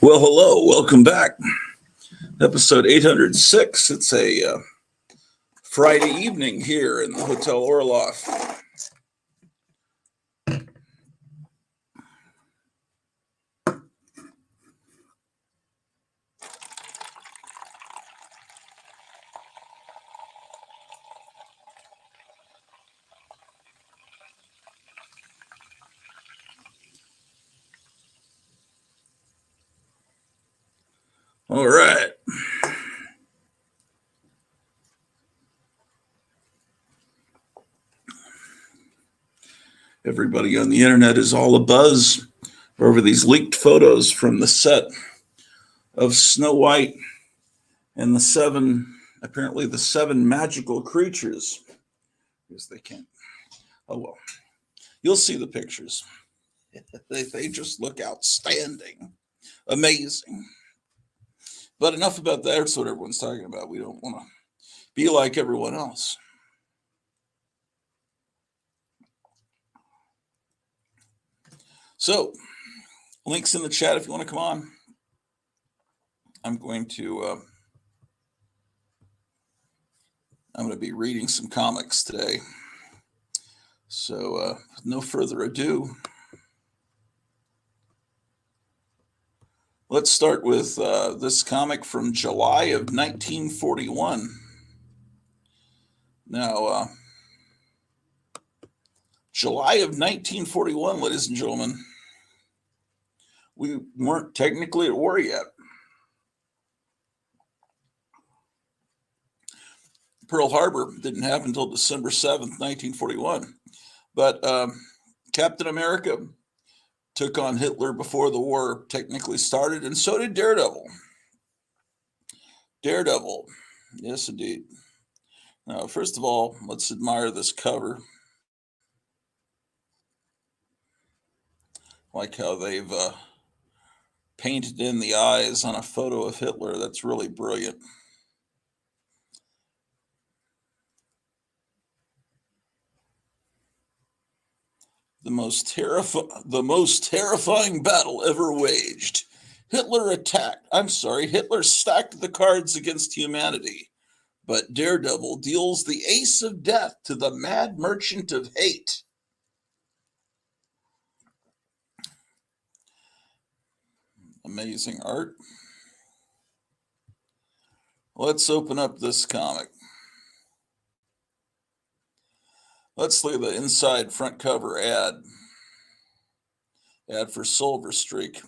Well, hello, welcome back. Episode 806. It's a Friday evening here in the Hotel Orloff. All right. Everybody on the internet is all abuzz over these leaked photos from the set of Snow White and apparently the seven magical creatures. Because they can't. Oh, well. You'll see the pictures. They just look outstanding, amazing. But enough about that. That's what everyone's talking about. We don't want to be like everyone else. So, links in the chat if you want to come on. I'm going to be reading some comics today. So, with no further ado, let's start with this comic from July of 1941. Now, July of 1941, ladies and gentlemen, we weren't technically at war yet. Pearl Harbor didn't happen until December 7th, 1941. But Captain America took on Hitler before the war technically started, and so did Daredevil. Daredevil, yes, indeed. Now, first of all, let's admire this cover. Like how they've painted in the eyes on a photo of Hitler. That's really brilliant. The most terrifying battle ever waged. Hitler stacked the cards against humanity, but Daredevil deals the ace of death to the mad merchant of hate. Amazing art. Let's open up this comic. Let's look at the inside front cover ad. Ad for Silver Streak.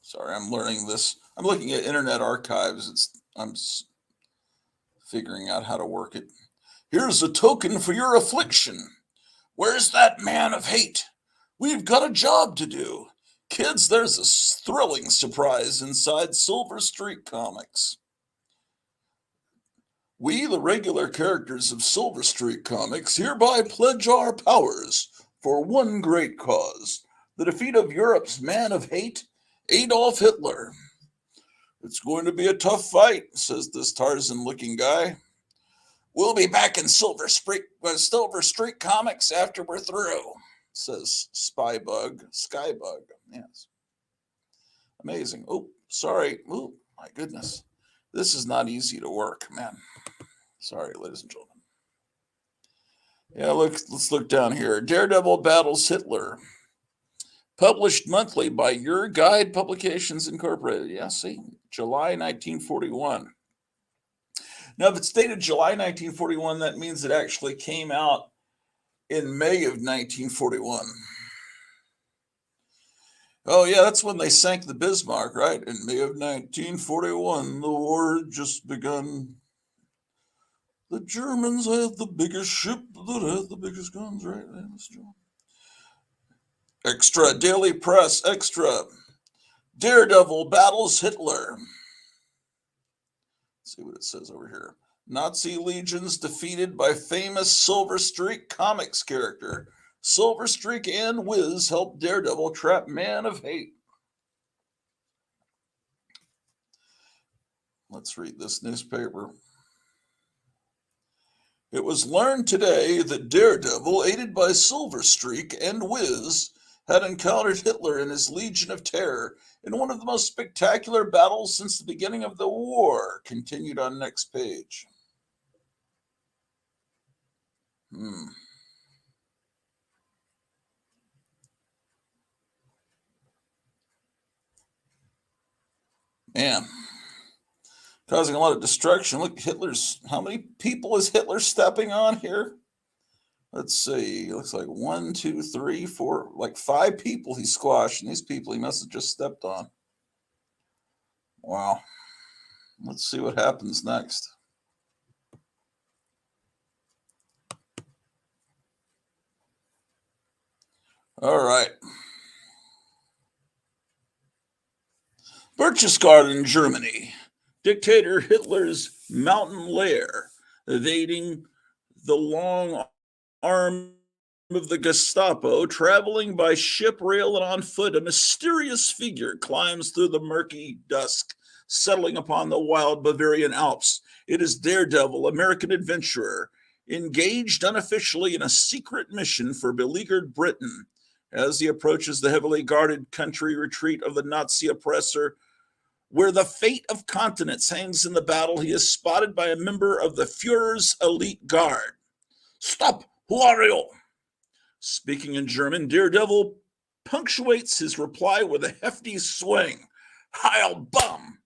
Sorry, I'm learning this. I'm looking at Internet Archives. I'm figuring out how to work it. Here's a token for your affliction. Where's that man of hate? We've got a job to do. Kids, there's a thrilling surprise inside Silver Streak Comics. We, the regular characters of Silver Streak Comics, hereby pledge our powers for one great cause, the defeat of Europe's man of hate, Adolf Hitler. It's going to be a tough fight, says this Tarzan-looking guy. We'll be back in Silver Streak Comics after we're through, says Skybug. Yes. Amazing. Oh, sorry. Oh, my goodness. This is not easy to work, man. Sorry, ladies and gentlemen. Yeah, let's look down here. Daredevil battles Hitler. Published monthly by Your Guide Publications Incorporated. Yeah, see, July 1941. Now, if it's dated July 1941, that means it actually came out in May of 1941. Oh, yeah, that's when they sank the Bismarck, right? In May of 1941, the war had just begun. The Germans had the biggest ship that had the biggest guns, right? Extra, Daily Press, extra. Daredevil battles Hitler. Let's see what it says over here. Nazi legions defeated by famous Silver Streak Comics character. Silver Streak and Wiz help Daredevil trap man of hate. Let's read this newspaper. It was learned today that Daredevil, aided by Silver Streak and Wiz, had encountered Hitler and his Legion of Terror in one of the most spectacular battles since the beginning of the war. Continued on next page. Man, causing a lot of destruction. Look, how many people is Hitler stepping on here? Let's see. It looks like 1, 2, 3, 4, like 5 people he squashed, and these people he must have just stepped on. Wow. Let's see what happens next. All right. Berchtesgaden, Germany. Dictator Hitler's mountain lair, evading the long arm of the Gestapo, traveling by ship, rail, and on foot. A mysterious figure climbs through the murky dusk, settling upon the wild Bavarian Alps. It is Daredevil, American adventurer, engaged unofficially in a secret mission for beleaguered Britain. As he approaches the heavily guarded country retreat of the Nazi oppressor, where the fate of continents hangs in the battle, he is spotted by a member of the Fuhrer's elite guard. "Stop! Who are you?" Speaking in German, Daredevil punctuates his reply with a hefty swing. "Heil bum!"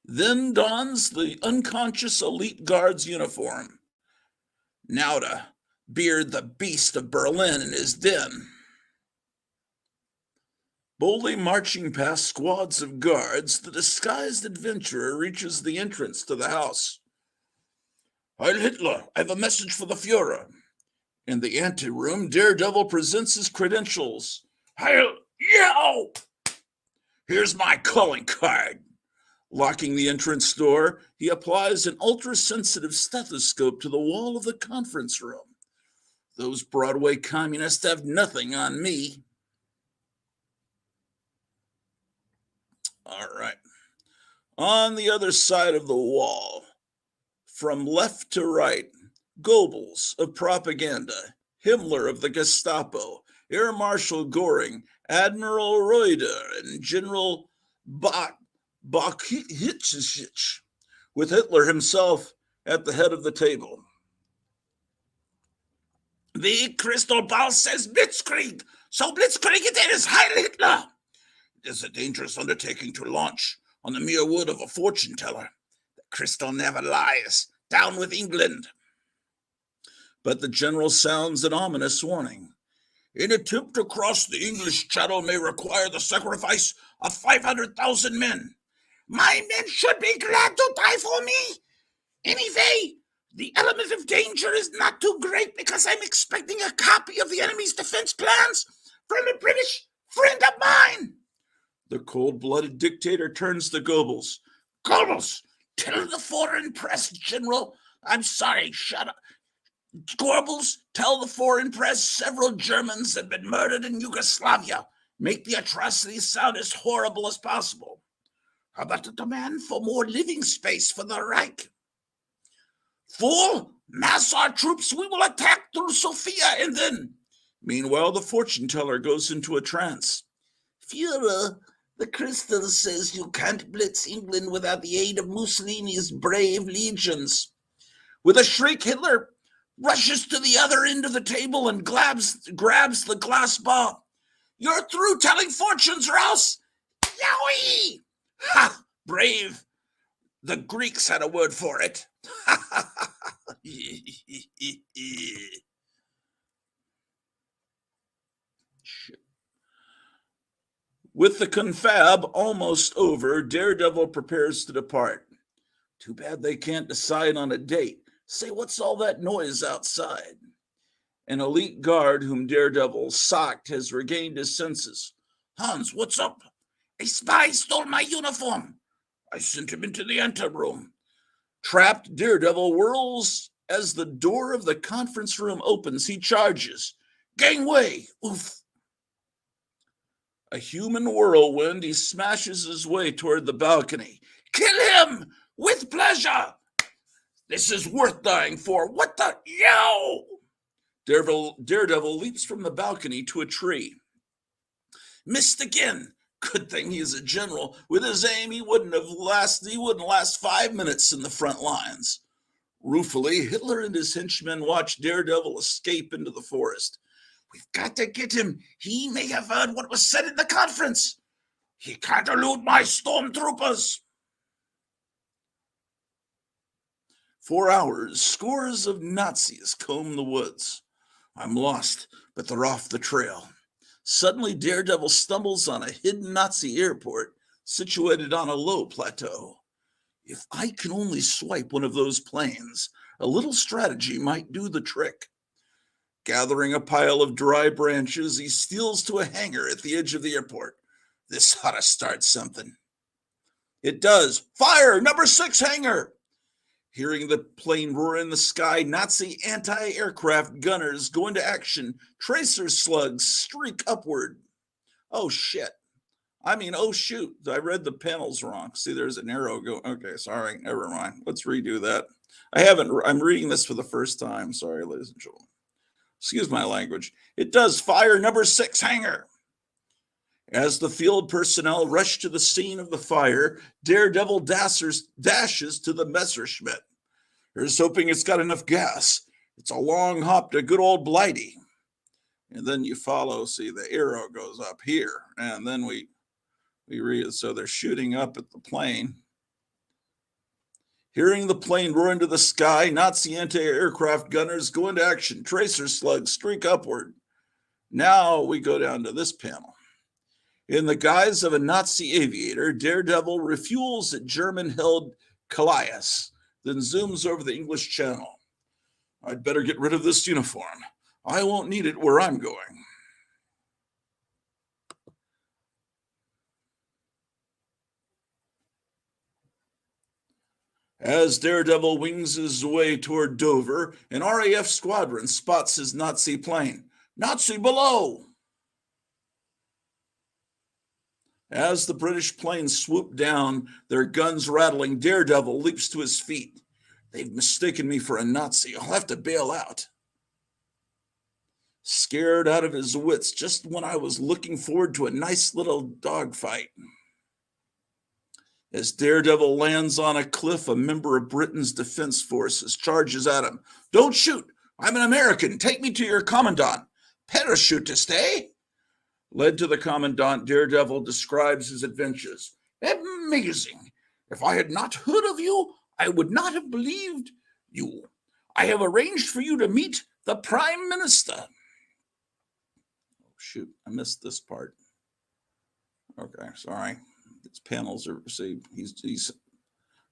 Then dons the unconscious elite guard's uniform. Now to beard the beast of Berlin in his den. Boldly marching past squads of guards, the disguised adventurer reaches the entrance to the house. "Heil Hitler, I have a message for the Fuhrer." In the anteroom, Daredevil presents his credentials. "Heil, yo! Here's my calling card." Locking the entrance door, he applies an ultra-sensitive stethoscope to the wall of the conference room. "Those Broadway communists have nothing on me." All right. On the other side of the wall, from left to right, Goebbels of propaganda, Himmler of the Gestapo, Air Marshal Goring, Admiral Reuter, and General Bakhitsch, with Hitler himself at the head of the table. "The crystal ball says Blitzkrieg, so Blitzkrieg it is, Heil Hitler!" It is a dangerous undertaking to launch on the mere word of a fortune teller. The crystal never lies. Down with England. But the general sounds an ominous warning. "An attempt to cross the English Channel may require the sacrifice of 500,000 men. My men should be glad to die for me. Anyway, the element of danger is not too great because I'm expecting a copy of the enemy's defense plans from a British friend of mine." The cold-blooded dictator turns to Goebbels. "Goebbels, tell the foreign press, General. I'm sorry, shut up. Goebbels, tell the foreign press several Germans have been murdered in Yugoslavia. Make the atrocities sound as horrible as possible. How about a demand for more living space for the Reich? Fool, mass our troops, we will attack through Sofia and then..." Meanwhile, the fortune teller goes into a trance. "Führer, the crystal says you can't blitz England without the aid of Mussolini's brave legions." With a shriek, Hitler rushes to the other end of the table and grabs the glass ball. "You're through telling fortunes, Rouse! Yowie! Ha! Brave! The Greeks had a word for it." With the confab almost over, Daredevil prepares to depart. Too bad they can't decide on a date. Say, what's all that noise outside? An elite guard whom Daredevil socked has regained his senses. "Hans, what's up?" "A spy stole my uniform." "I sent him into the anteroom." Trapped, Daredevil whirls as the door of the conference room opens. He charges. "Gangway! Oof!" A human whirlwind, he smashes his way toward the balcony. "Kill him! With pleasure! This is worth dying for. What the... Yo!" Daredevil leaps from the balcony to a tree. Missed again. Good thing he's a general. With his aim, he wouldn't last 5 minutes in the front lines. Ruefully, Hitler and his henchmen watched Daredevil escape into the forest. We've got to get him. He may have heard what was said in the conference. He can't elude my stormtroopers. For hours, scores of Nazis comb the woods. I'm lost, but they're off the trail. Suddenly, Daredevil stumbles on a hidden Nazi airport situated on a low plateau. If I can only swipe one of those planes, a little strategy might do the trick. Gathering a pile of dry branches, he steals to a hangar at the edge of the airport. This ought to start something. It does. Fire! Number 6 hangar! Hearing the plane roar in the sky, Nazi anti-aircraft gunners go into action. Tracer slugs streak upward. Oh, shit. Oh, shoot. I read the panels wrong. See, there's an arrow go. Okay, sorry. Never mind. Let's redo that. I'm reading this for the first time. Sorry, ladies and gentlemen. Excuse my language. It does. Fire number 6 hangar. As the field personnel rush to the scene of the fire, Daredevil dashes to the Messerschmitt. Here's hoping it's got enough gas. It's a long hop to good old Blighty. And then you follow, see, the arrow goes up here. And then we read, so they're shooting up at the plane. Hearing the plane roar into the sky, Nazi anti-aircraft gunners go into action. Tracer slugs streak upward. Now we go down to this panel. In the guise of a Nazi aviator, Daredevil refuels at German-held Calais, then zooms over the English Channel. I'd better get rid of this uniform. I won't need it where I'm going. As Daredevil wings his way toward Dover, an RAF squadron spots his Nazi plane. Nazi below! As the British planes swoop down, their guns rattling, Daredevil leaps to his feet. They've mistaken me for a Nazi. I'll have to bail out. Scared out of his wits just when I was looking forward to a nice little dogfight. As Daredevil lands on a cliff, a member of Britain's defense forces charges at him. Don't shoot! I'm an American. Take me to your commandant. Parachutist, eh? Led to the commandant, Daredevil describes his adventures. Amazing! If I had not heard of you, I would not have believed you. I have arranged for you to meet the Prime Minister. Oh, shoot, I missed this part. Okay, sorry. His panels are, see, he's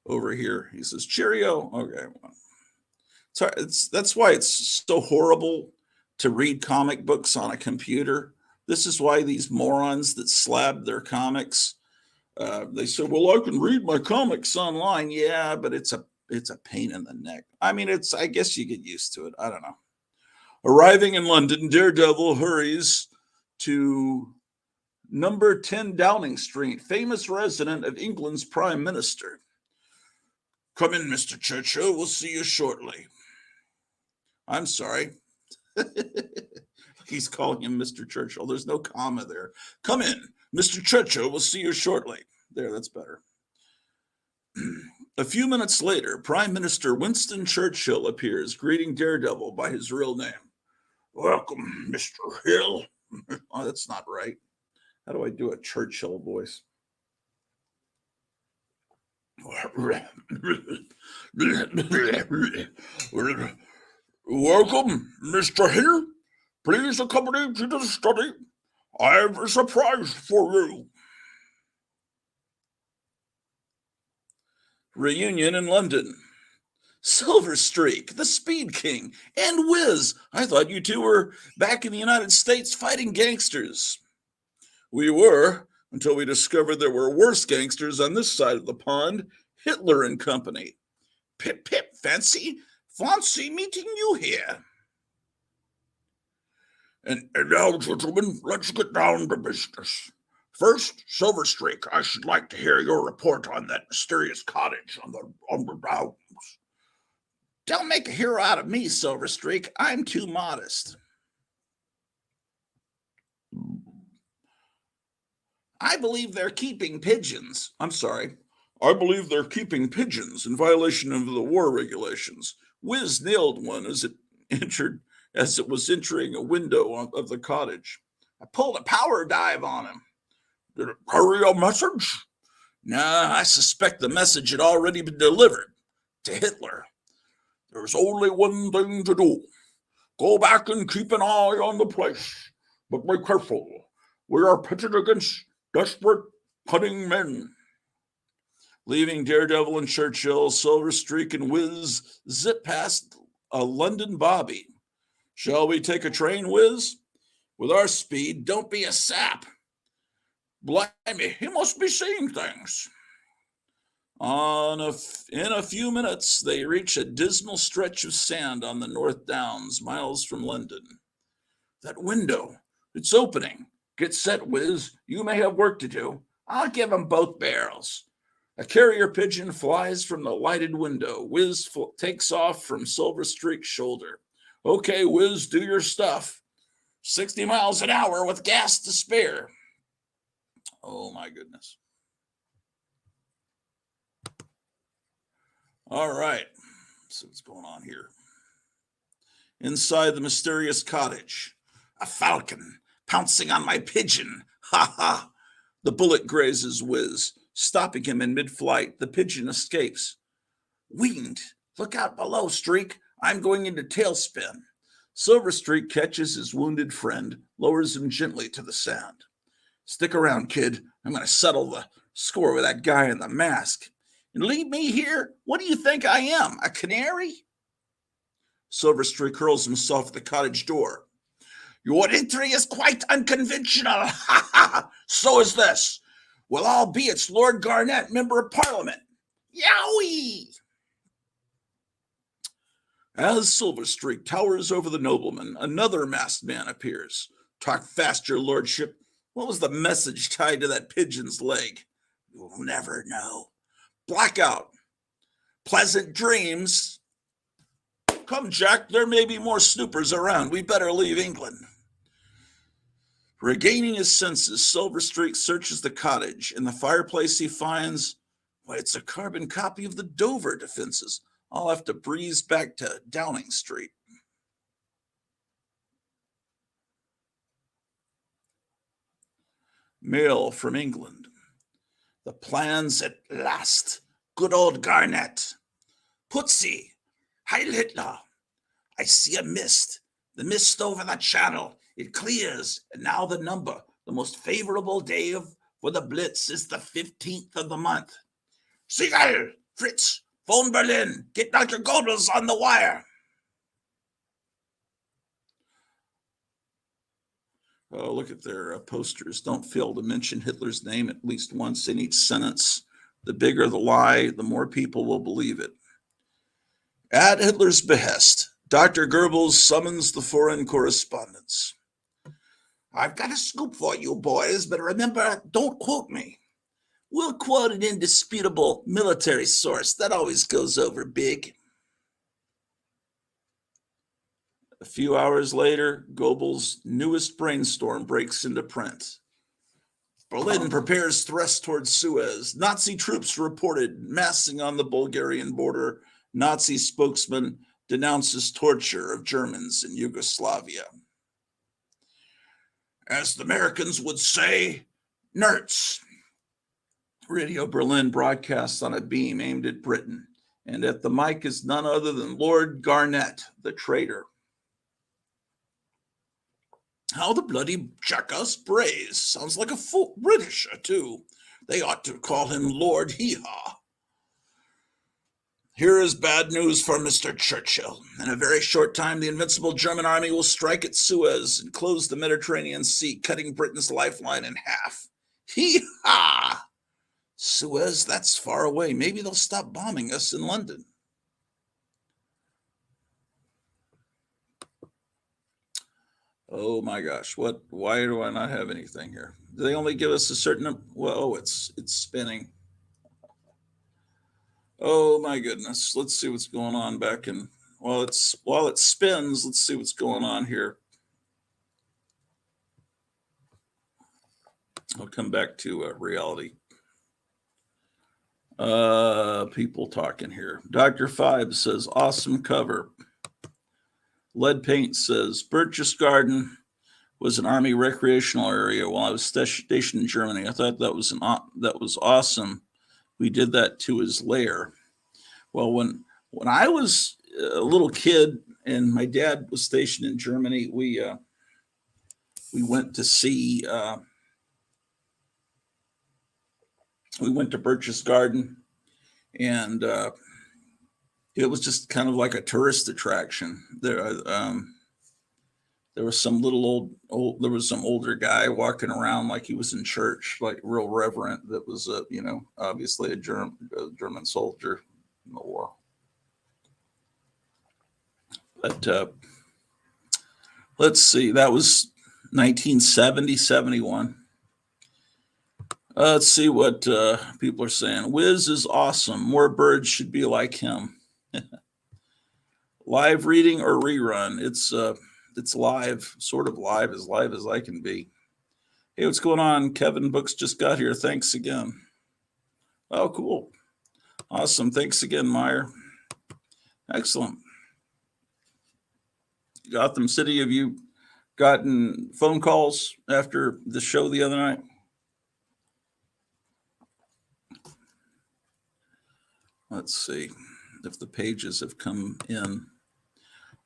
over here. He says, cheerio. Okay. Sorry, that's why it's so horrible to read comic books on a computer. This is why these morons that slab their comics, they say, well, I can read my comics online. Yeah, but it's a pain in the neck. I guess you get used to it. I don't know. Arriving in London, Daredevil hurries to number 10 Downing Street, famous resident of England's Prime Minister. Come in, Mr. Churchill. We'll see you shortly. I'm sorry. He's calling him Mr. Churchill. There's no comma there. Come in, Mr. Churchill. We'll see you shortly. There, that's better. A few minutes later, Prime Minister Winston Churchill appears, greeting Daredevil by his real name. Welcome, Mr. Hill. Oh, that's not right. How do I do a Churchill voice? Welcome, Mr. Hill. Please accompany me to the study. I have a surprise for you. Reunion in London. Silverstreak, the Speed King, and Wiz. I thought you two were back in the United States fighting gangsters. We were, until we discovered there were worse gangsters on this side of the pond, Hitler and company. Pip, pip, fancy meeting you here. And now, gentlemen, let's get down to business. First, Silverstreak, I should like to hear your report on that mysterious cottage on the downs. Don't make a hero out of me, Silverstreak. I'm too modest. I believe they're keeping pigeons. I'm sorry. I believe they're keeping pigeons in violation of the war regulations. Wiz nailed one as it was entering a window of the cottage. I pulled a power dive on him. Did it carry a message? Nah, I suspect the message had already been delivered to Hitler. There's only one thing to do. Go back and keep an eye on the place. But be careful. We are pitted against desperate, cunning men. Leaving Daredevil and Churchill, Silverstreak and Wiz zip past a London Bobby. Shall we take a train, Wiz? With our speed, don't be a sap. Blimey, he must be seeing things. In a few minutes, they reach a dismal stretch of sand on the North Downs, miles from London. That window, it's opening. Get set, Wiz. You may have work to do. I'll give 'em both barrels. A carrier pigeon flies from the lighted window. Wiz takes off from Silverstreak's shoulder. Okay, Wiz, do your stuff. 60 miles an hour with gas to spare. Oh, my goodness. All right. Let's see what's going on here. Inside the mysterious cottage, a falcon pouncing on my pigeon. Ha ha. The bullet grazes Wiz, stopping him in mid-flight. The pigeon escapes. Winged. Look out below, Streak. I'm going into tailspin. Silverstreak catches his wounded friend, lowers him gently to the sand. Stick around, kid. I'm going to settle the score with that guy in the mask. And leave me here? What do you think I am, a canary? Silverstreak hurls himself at the cottage door. Your entry is quite unconventional. Ha ha! So is this. Well, I'll be its Lord Garnett, Member of Parliament. Yowie! As Silverstreak towers over the nobleman, another masked man appears. Talk fast, your lordship. What was the message tied to that pigeon's leg? You'll never know. Blackout. Pleasant dreams. Come, Jack, there may be more snoopers around. We better leave England. Regaining his senses, Silverstreak searches the cottage. In the fireplace he finds, well, it's a carbon copy of the Dover defenses. I'll have to breeze back to Downing Street. Mail from England. The plans at last. Good old Garnett. Putsy. Heil Hitler. I see a mist. The mist over the channel. It clears. And now the number. The most favorable day for the Blitz is the 15th of the month. Siegel, Fritz, phone Berlin. Get Dr. Goebbels on the wire. Oh, look at their posters. Don't fail to mention Hitler's name at least once in each sentence. The bigger the lie, the more people will believe it. At Hitler's behest, Dr. Goebbels summons the foreign correspondents. I've got a scoop for you, boys, but remember, don't quote me. We'll quote an indisputable military source. That always goes over big. A few hours later, Goebbels' newest brainstorm breaks into print. Berlin prepares thrust towards Suez. Nazi troops reported massing on the Bulgarian border. Nazi spokesman denounces torture of Germans in Yugoslavia. As the Americans would say, nerds. Radio Berlin broadcasts on a beam aimed at Britain, and at the mic is none other than Lord Garnett, the traitor. How the bloody jackass brays. Sounds like a full Britisher, too. They ought to call him Lord Hee-Haw. Here is bad news for Mr. Churchill. In a very short time, the invincible German army will strike at Suez and close the Mediterranean Sea, cutting Britain's lifeline in half. Hee-haw! Suez, that's far away. Maybe they'll stop bombing us in London. Oh my gosh, why do I not have anything here? Do they only give us a certain, well, it's spinning. Oh my goodness. Let's see what's going on back in while it spins, let's see what's going on here. I'll come back to reality. People talking here. Dr. Five says, awesome cover. Lead Paint says, Birch's Garden was an Army recreational area while I was stationed in Germany. I thought that was awesome. We did that to his lair. Well, when I was a little kid and my dad was stationed in Germany, we went to see. We went to Birch's Garden, and it was just kind of like a tourist attraction. There was some there was some older guy walking around like he was in church, like real reverent. That was obviously a German soldier in the war. But let's see, that was 1970, 71. Let's see what people are saying. Wiz is awesome. More birds should be like him. Live reading or rerun? It's live, sort of live as I can be. Hey, what's going on? Kevin Books just got here. Thanks again. Oh, cool. Awesome. Thanks again, Meyer. Excellent. Gotham City, have you gotten phone calls after the show the other night? Let's see if the pages have come in.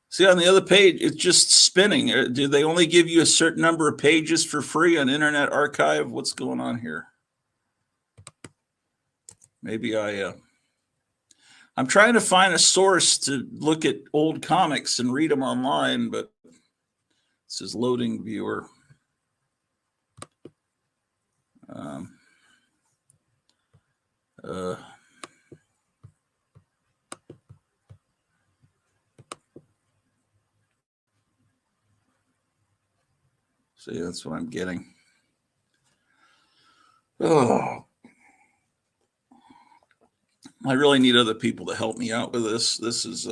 See, on the other page, it's just spinning. Do they only give you a certain number of pages for free on Internet Archive? What's going on here? Maybe I'm trying to find a source to look at old comics and read them online, but it says loading viewer. See, that's what I'm getting. Oh, I really need other people to help me out with this. This is,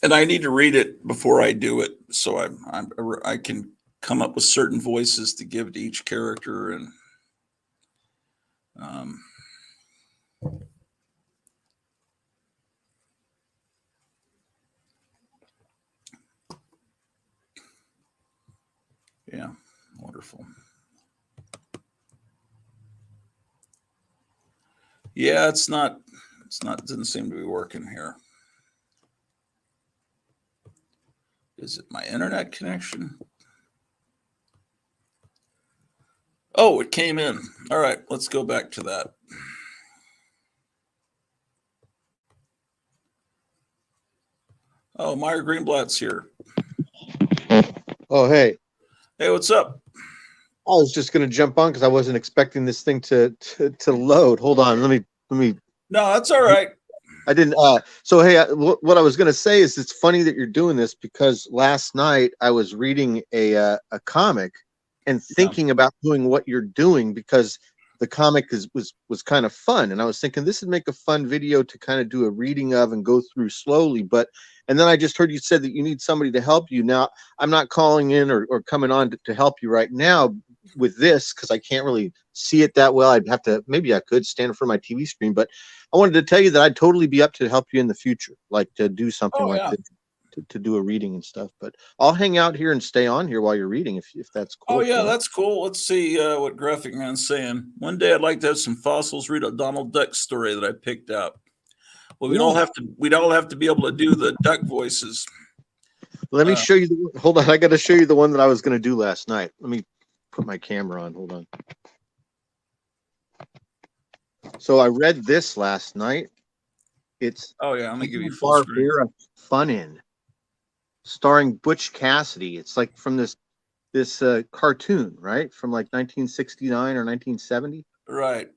and I need to read it before I do it, so I can come up with certain voices to give to each character, and yeah, wonderful. Yeah, it doesn't seem to be working here. Is it my internet connection? Oh, it came in. All right, let's go back to that. Oh, Meyer Greenblatt's here. Oh, hey. Hey, what's up? I was just going to jump on because I wasn't expecting this thing to load. Hold on. Let me. No, that's all right. I didn't. So, hey, what I was going to say is it's funny that you're doing this because last night I was reading a comic and thinking about doing what you're doing because the comic was kind of fun. And I was thinking this would make a fun video to kind of do a reading of and go through slowly. And then I just heard you said that you need somebody to help you. Now, I'm not calling in or coming on to help you right now with this because I can't really see it that well. I'd have to, maybe I could stand in front of my TV screen, but I wanted to tell you that I'd totally be up to help you in the future, like to do something this, to do a reading and stuff. But I'll hang out here and stay on here while you're reading if that's cool. Oh, yeah, that's cool. Let's see what Graphic Man's saying. One day I'd like to have some fossils read a Donald Duck story that I picked out. Well, we'd all have to be able to do the duck voices. Let me show you. Hold on, I got to show you the one that I was going to do last night. Let me put my camera on. Hold on. So I read this last night. It's let me give you full screen. Fun-In, starring Butch Cassidy. It's like from this cartoon, right? From like 1969 or 1970. Right.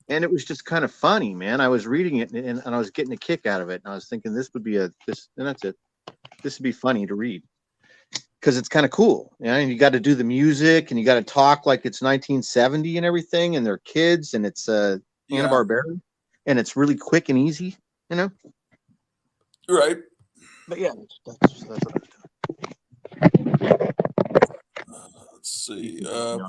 And it was just kind of funny, man. I was reading it and I was getting a kick out of it. And I was thinking this would be and that's it. This would be funny to read because it's kind of cool. And you got to do the music and you got to talk like it's 1970 and everything. And they're kids and it's Hanna-Barbera and it's really quick and easy, you know? Right. But yeah, that's what I was Let's see. doing.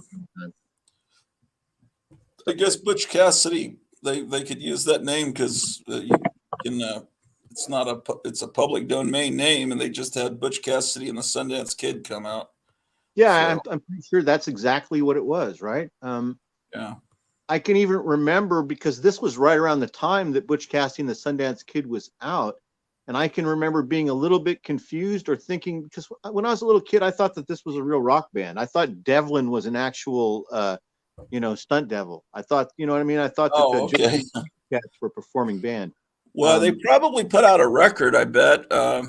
I guess Butch Cassidy. They could use that name because you can. It's not it's a public domain name, and they just had Butch Cassidy and the Sundance Kid come out. Yeah, So I'm pretty sure that's exactly what it was, right? yeah. I can even remember because this was right around the time that Butch Cassidy and the Sundance Kid was out. And I can remember being a little bit confused or thinking, because when I was a little kid, I thought that this was a real rock band. I thought Devlin was an actual, stunt devil. I thought, you know what I mean? I thought that the Oh, Joker okay. Cats were a performing band. Well, they probably put out a record. I bet. The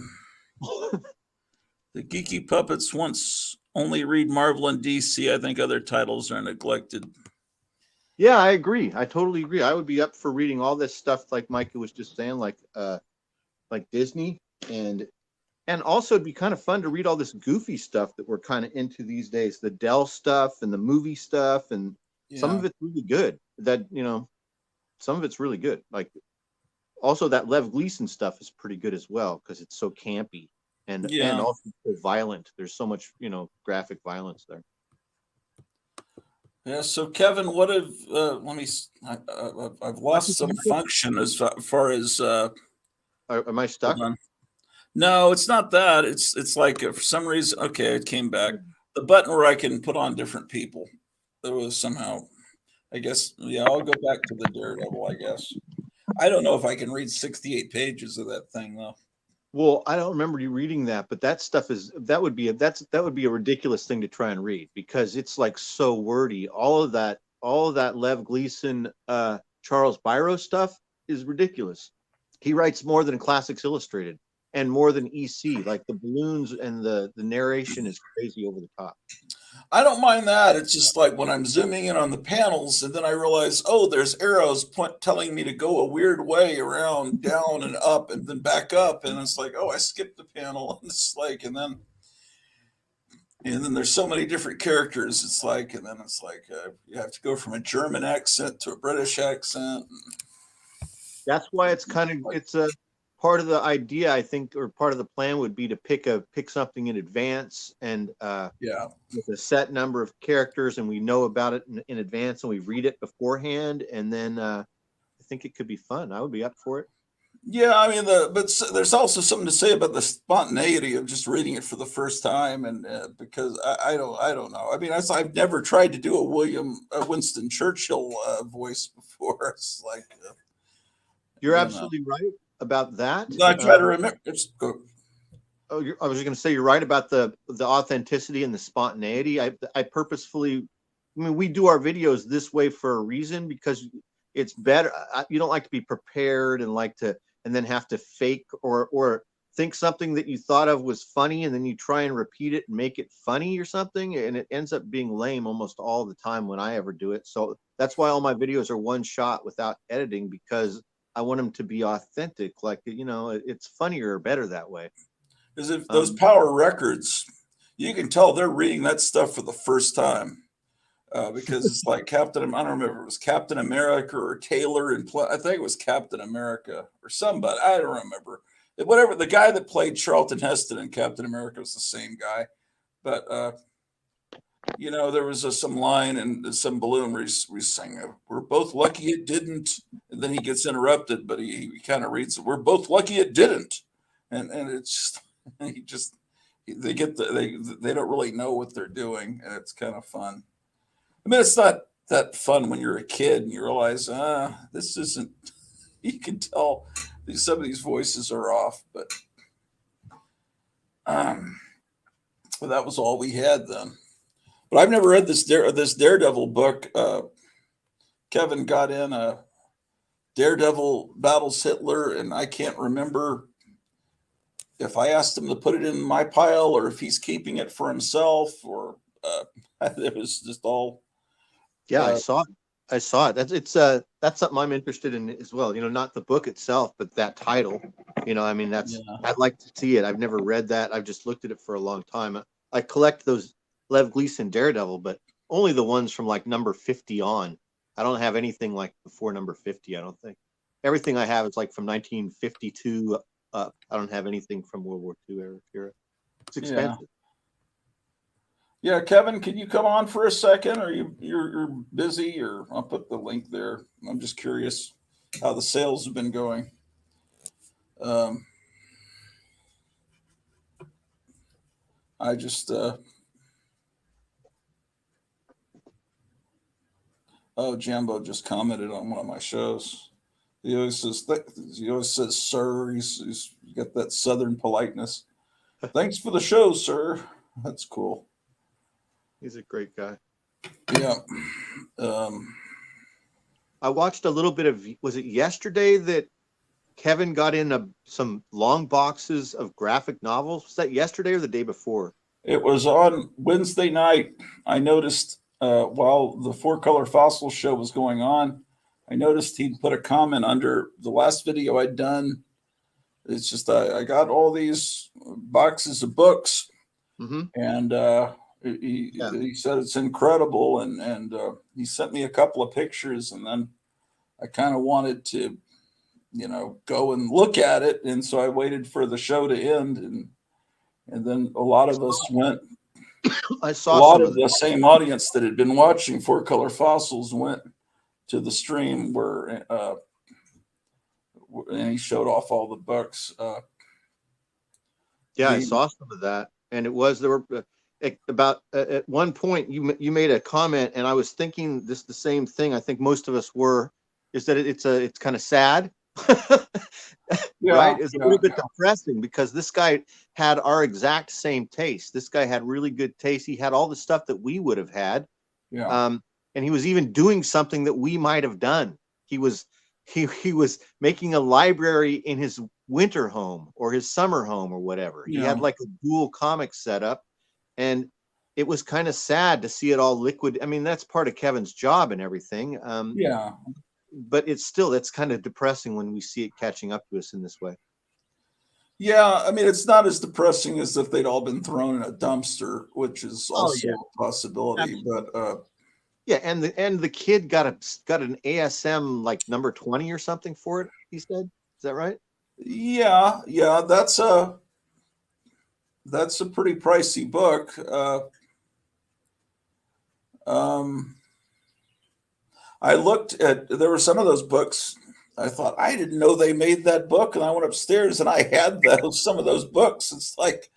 Geeky Puppets once only read Marvel and DC. I think other titles are neglected. Yeah, I agree. I totally agree. I would be up for reading all this stuff, like Micah was just saying, like Disney, and also it'd be kind of fun to read all this goofy stuff that we're kind of into these days, the Dell stuff and the movie stuff, and some Yeah. of it's really good. Some of it's really good. Like also that Lev Gleason stuff is pretty good as well because it's so campy and Yeah. also so violent. There's so much graphic violence there. Yeah. So, Kevin, what have let me? I've lost some function as far as. Am I stuck? Hold on. No, it's not that. It's like for some reason. Okay, it came back. The button where I can put on different people. There was somehow. I guess. Yeah, I'll go back to the Daredevil. I guess. I don't know if I can read 68 pages of that thing though. Well, I don't remember you reading that, but that would be a ridiculous thing to try and read because it's like so wordy. All of that Lev Gleason, Charles Biro stuff is ridiculous. He writes more than Classics Illustrated and more than EC. Like the balloons and the narration is crazy over the top. I don't mind that. It's just like when I'm zooming in on the panels, and then I realize, oh, there's arrows telling me to go a weird way around, down and up, and then back up, and it's like, oh, I skipped the panel, and it's like, and then there's so many different characters. It's like, and then it's like you have to go from a German accent to a British accent. That's why it's a part of the idea, I think, or part of the plan would be to pick something in advance and Yeah. with a set number of characters, and we know about it in advance, and we read it beforehand, and then I think it could be fun. I would be up for it. Yeah, I mean, there's also something to say about the spontaneity of just reading it for the first time, and because I don't know. I mean, I've never tried to do a Winston Churchill voice before. It's like You're I don't know. absolutely right about that. I try to remember. I was going to say you're right about the authenticity and the spontaneity. I purposefully, I mean, we do our videos this way for a reason because it's better. You don't like to be prepared and then have to fake or think something that you thought of was funny and then you try and repeat it and make it funny or something, and it ends up being lame almost all the time when I ever do it. So that's why all my videos are one shot without editing, because I want them to be authentic. Like, it's funnier or better that way. Because if those Power Records, you can tell they're reading that stuff for the first time. Because it's like Captain, I don't remember, it was Captain America or Taylor, and I think it was Captain America or somebody, I don't remember. Whatever, the guy that played Charlton Heston in Captain America was the same guy. But, there was some line and some balloon where he's saying, we're both lucky it didn't. And then he gets interrupted, but he kind of reads, we're both lucky it didn't. And it's just, they don't really know what they're doing. And it's kind of fun. I mean, it's not that fun when you're a kid and you realize, this isn't, you can tell some of these voices are off, but that was all we had then. But I've never read this Daredevil book. Kevin got in a Daredevil battles Hitler, and I can't remember if I asked him to put it in my pile or if he's keeping it for himself, or it was just all. Yeah, I saw it. That's something I'm interested in as well. Not the book itself, but that title. I mean, I'd like to see it. I've never read that. I've just looked at it for a long time. I collect those Lev Gleason Daredevil, but only the ones from like number 50 on. I don't have anything like before number 50. I don't think. Everything I have is like from 1952 up. I don't have anything from World War II era. It's Yeah. expensive. Yeah, Kevin, can you come on for a second? Or you're busy? Or I'll put the link there. I'm just curious how the sales have been going. I just Jambo just commented on one of my shows. He always says sir. He's got that southern politeness. Thanks for the show, sir. That's cool. He's a great guy. Yeah. I watched a little bit of, was it yesterday that Kevin got in some long boxes of graphic novels? Was that yesterday or the day before? It was on Wednesday night. I noticed while the Four Color Fossil show was going on, I noticed he'd put a comment under the last video I'd done. It's just I got all these boxes of books, and he said it's incredible, and he sent me a couple of pictures, and then I kind of wanted to, go and look at it, and so I waited for the show to end, and then a lot of us went. I saw a lot of the same audience that had been watching Four Color Fossils went to the stream where, and he showed off all the books. I saw some of that, and at one point you made a comment, and I was thinking the same thing. I think most of us were, is that it's kind of sad. Right? It's a little bit depressing because this guy had our exact same taste. This guy had really good taste. He had all the stuff that we would have had. And he was even doing something that we might have done. He was making a library in his winter home or his summer home or whatever. He had like a dual comic setup, and it was kind of sad to see it all liquid. I mean, that's part of Kevin's job and everything. But that's kind of depressing when we see it catching up to us in this way. Yeah, I mean, it's not as depressing as if they'd all been thrown in a dumpster, which is also a possibility. Absolutely. But and the kid got an ASM like number 20 or something for it. He said, "Is that right?" Yeah, that's a pretty pricey book. I looked at, there were some of those books. I thought, I didn't know they made that book. And I went upstairs and I had some of those books. It's like,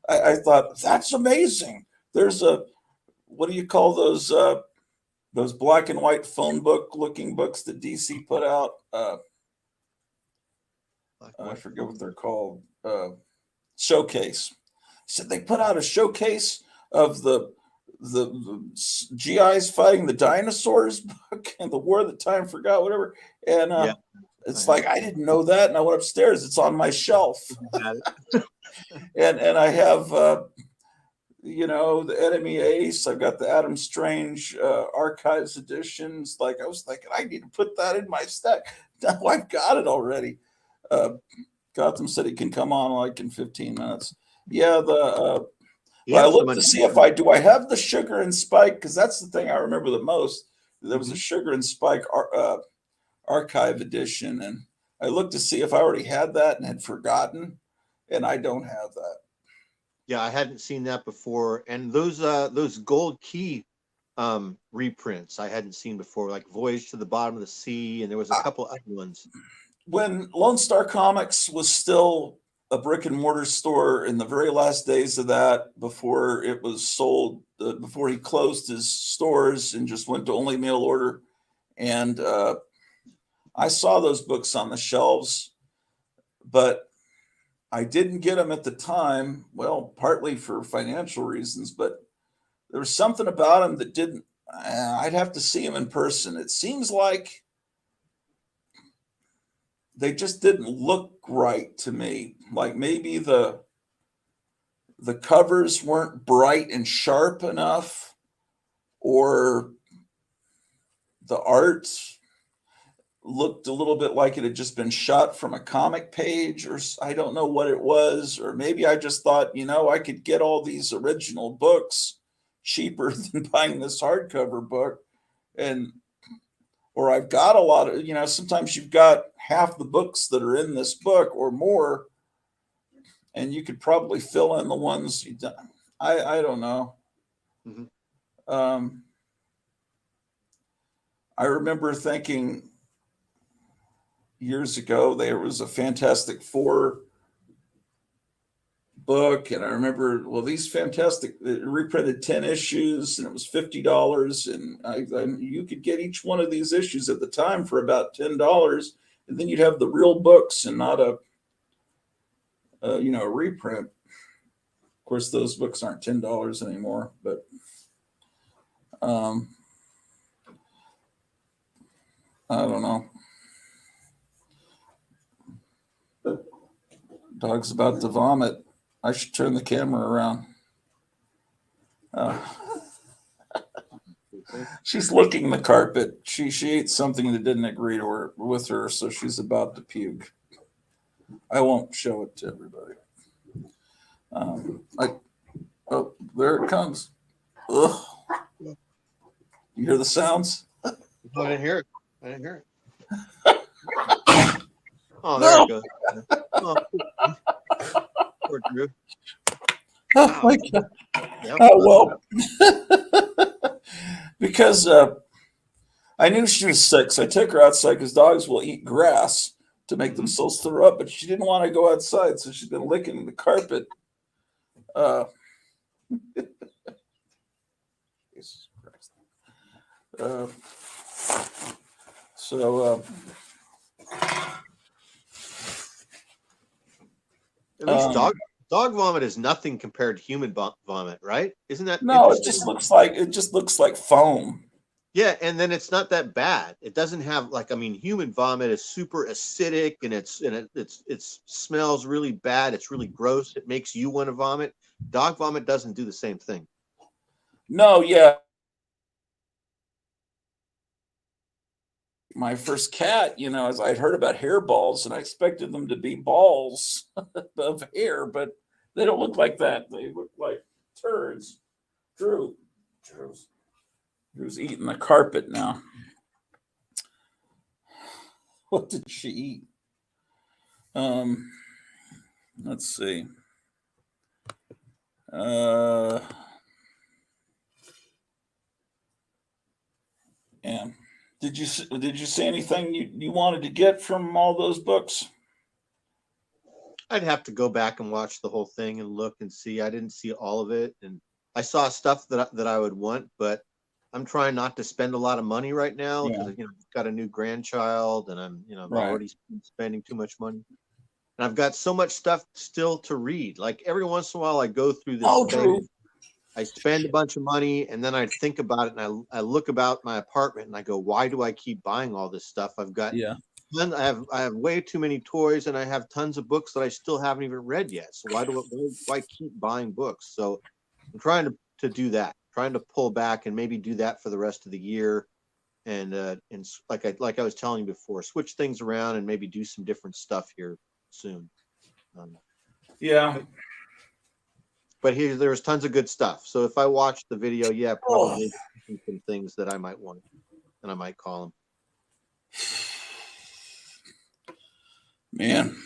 I thought, that's amazing. There's what do you call those black and white phone book looking books that DC put out? I forget what they're called. Showcase. So they put out a showcase of the GIs fighting the dinosaurs book and the War That Time Forgot, whatever. And it's like, I didn't know that. And I went upstairs. It's on my shelf. and I have, the Enemy Ace. I've got the Adam Strange Archives editions. Like, I was thinking, I need to put that in my stack. Now I've got it already. Gotham said he can come on like in 15 minutes. I looked to see if I have the Sugar and Spike, because that's the thing I remember the most. There was a Sugar and Spike archive edition, and I looked to see if I already had that and had forgotten, and I don't have that. Yeah, I hadn't seen that before, and those Gold Key reprints I hadn't seen before, like Voyage to the Bottom of the Sea, and there was a couple other ones. When Lone Star Comics was still a brick and mortar store in the very last days of that, before it was sold, before he closed his stores and just went to only mail order. And I saw those books on the shelves, but I didn't get them at the time. Well, partly for financial reasons, but there was something about them that didn't, I'd have to see them in person. It seems like they just didn't look right to me. Like maybe the covers weren't bright and sharp enough, or the art looked a little bit like it had just been shot from a comic page, or I don't know what it was. Or maybe I just thought, I could get all these original books cheaper than buying this hardcover book. Or I've got a lot of, sometimes you've got half the books that are in this book or more and you could probably fill in the ones you don't. I don't know. Mhm. Um, I remember thinking years ago there was a Fantastic Four book, and I remember, well, these fantastic reprinted 10 issues, and it was $50, and you could get each one of these issues at the time for about $10, and then you'd have the real books and not a reprint. Of course, those books aren't $10 anymore, but um, I don't know. Dog's about to vomit. I should turn the camera around. Uh, she's licking the carpet. She ate something that didn't agree to her with her, so she's about to puke. I won't show it to everybody. Oh, there it comes. Ugh. You hear the sounds? I didn't hear it. I didn't hear it. Oh, there No. it goes. Oh, poor Drew. Oh my God. Yep. Oh, well, because I knew she was sick, so I took her outside because dogs will eat grass to make themselves throw up, but she didn't want to go outside, so she's been licking the carpet. Jesus Christ. So At least dog vomit is nothing compared to human vomit, right? Isn't that no, interesting? it just looks like foam. Yeah, and then it's not that bad. It doesn't have human vomit is super acidic and it smells really bad. It's really gross. It makes you want to vomit. Dog vomit doesn't do the same thing. No, yeah. My first cat, as I'd heard about hairballs, and I expected them to be balls of hair, but they don't look like that. They look like turds. Drew's eating the carpet now. What did she eat? Let's see. Yeah. Did you see anything you wanted to get from all those books? I'd have to go back and watch the whole thing and look and see. I didn't see all of it, and I saw stuff that I would want, but I'm trying not to spend a lot of money right now because I've got a new grandchild, and I'm Right. already spending too much money. And I've got so much stuff still to read. Like every once in a while, I go through this phase. Drew. I spend a bunch of money, and then I think about it, and I look about my apartment, and I go, "Why do I keep buying all this stuff? I've got I have way too many toys, and I have tons of books that I still haven't even read yet. So why keep buying books?" So I'm trying to do that, trying to pull back and maybe do that for the rest of the year, and like I was telling you before, switch things around and maybe do some different stuff here soon. But there's tons of good stuff. So if I watch the video, probably some things that I might want, and I might call them. Man.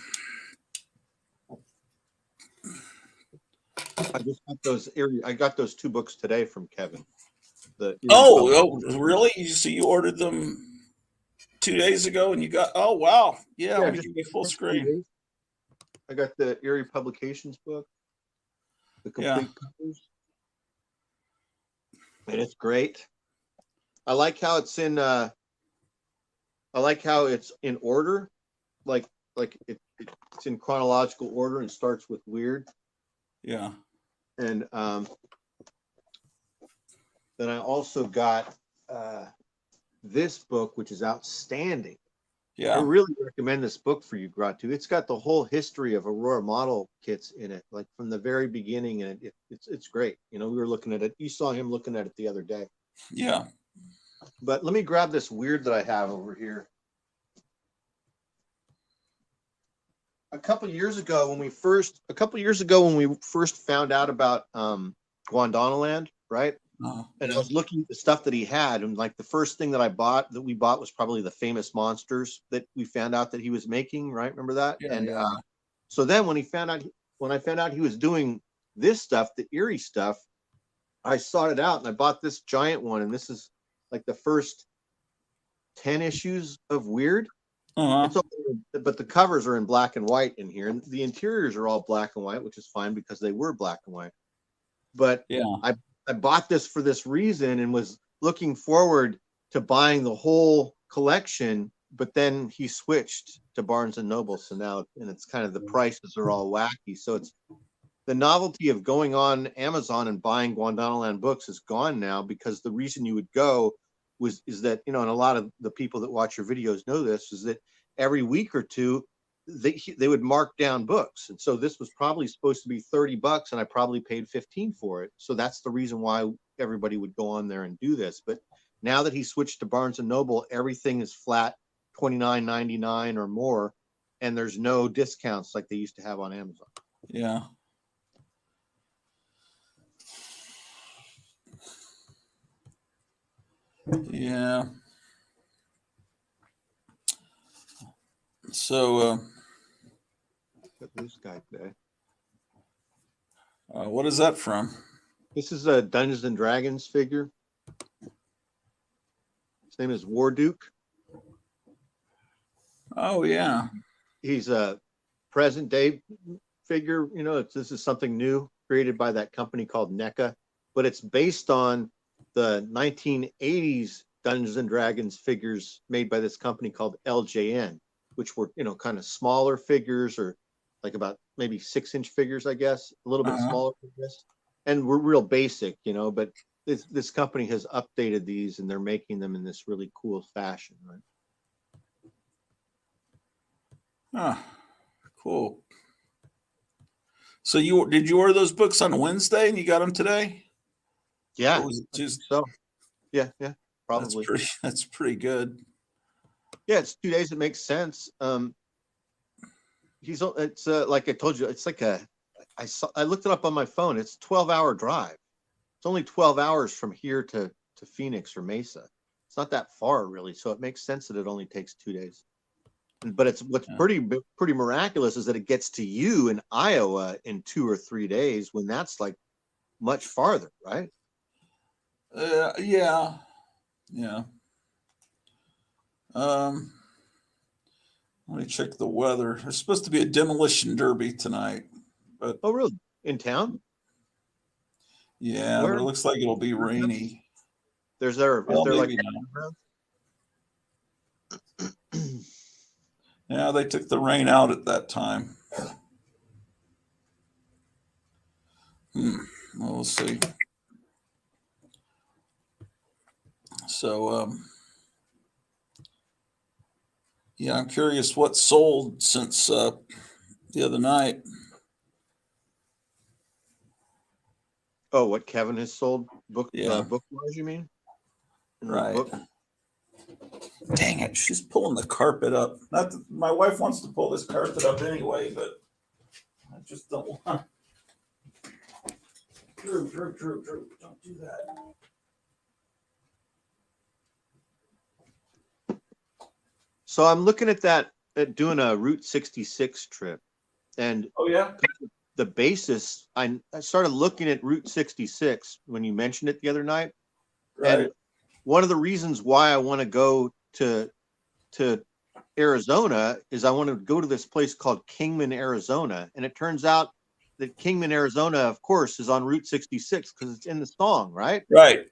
I just got those. I got those 2 books today from Kevin. Really? So you ordered them 2 days ago, and you got? Oh, wow! Yeah, let me give you full screen. I got the Erie Publications book, the complete covers, and it's great. I like how it's in. I like how it's in order, like it's in chronological order and starts with weird. Yeah. And then I also got this book, which is outstanding. Yeah. I really recommend this book for you, Gratu. It's got the whole history of Aurora model kits in it, like from the very beginning, and it's great. We were looking at it. You saw him looking at it the other day. Yeah. But let me grab this weird that I have over here. A couple years ago when we first found out about Gondwanaland, right? And I was looking at the stuff that he had, and like the first thing that we bought was probably the Famous Monsters that we found out that he was making, right? Remember that? So then when he found out when I found out he was doing this stuff, the eerie stuff, I sought it out and I bought this giant one. And this is like the first 10 issues of Weird. Uh-huh. It's all, but the covers are in black and white in here, and the interiors are all black and white, which is fine because they were black and white. But Yeah. I bought this for this reason and was looking forward to buying the whole collection, but then he switched to Barnes and Noble. So now, and it's kind of the prices are all wacky. So it's the novelty of going on Amazon and buying Guadalajara books is gone now, because the reason you would go is that, and a lot of the people that watch your videos know this, is that every week or two they would mark down books. And so this was probably supposed to be $30 and I probably paid 15 for it. So that's the reason why everybody would go on there and do this. But now that he switched to Barnes and Noble, everything is flat $29.99 or more, and there's no discounts like they used to have on Amazon. Yeah. Yeah. So, This guy today. what is that from? This is a Dungeons and Dragons figure. His name is Warduke. Oh, yeah. He's a present day figure. This is something new created by that company called NECA, but it's based on the 1980s Dungeons and Dragons figures made by this company called LJN, which were, kind of smaller figures, or like about maybe 6-inch figures, I guess, a little bit smaller than this. And we're real basic, but this company has updated these and they're making them in this really cool fashion, right? Huh. Cool. So did you order those books on Wednesday and you got them today? Yeah. Or was it just So yeah, probably. That's pretty good. Yeah, it's 2 days. It makes sense. It's like I told you, it's like I looked it up on my phone. It's a 12-hour drive. It's only 12 hours from here to Phoenix or Mesa. It's not that far really. So it makes sense that it only takes 2 days. But it's what's pretty miraculous is that it gets to you in Iowa in 2 or 3 days, when that's like much farther, right? Yeah. Let me check the weather. There's supposed to be a demolition derby tonight, but Oh, really? In town? yeah, Where? but it looks like it'll be rainy. Is there like Yeah, they took the rain out at that time. Well, we'll see. So, yeah, I'm curious what sold since the other night. Oh, what Kevin has sold Yeah. book-wise, you mean? Right. Book? Dang it, she's pulling the carpet up. Not that my wife wants to pull this carpet up anyway, but I just don't want. Drew, don't do that. So I'm looking at doing a Route 66 trip, and Oh yeah. the basis, I started looking at Route 66 when you mentioned it the other night. Right. And one of the reasons why I want to go to Arizona is I want to go to this place called Kingman, Arizona. And it turns out that Kingman, Arizona, of course, is on Route 66 because it's in the song, right? Right.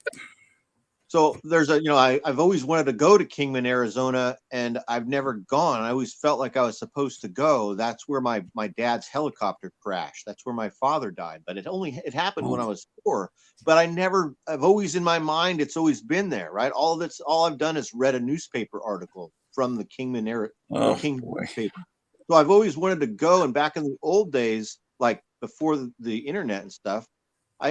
So there's I've always wanted to go to Kingman, Arizona, and I've never gone. I always felt like I was supposed to go. That's where my dad's helicopter crashed. That's where my father died. But it happened when I was 4. But I've always in my mind, it's always been there, right? All I've done is read a newspaper article from the Kingman newspaper. So I've always wanted to go. And back in the old days, like before the internet and stuff,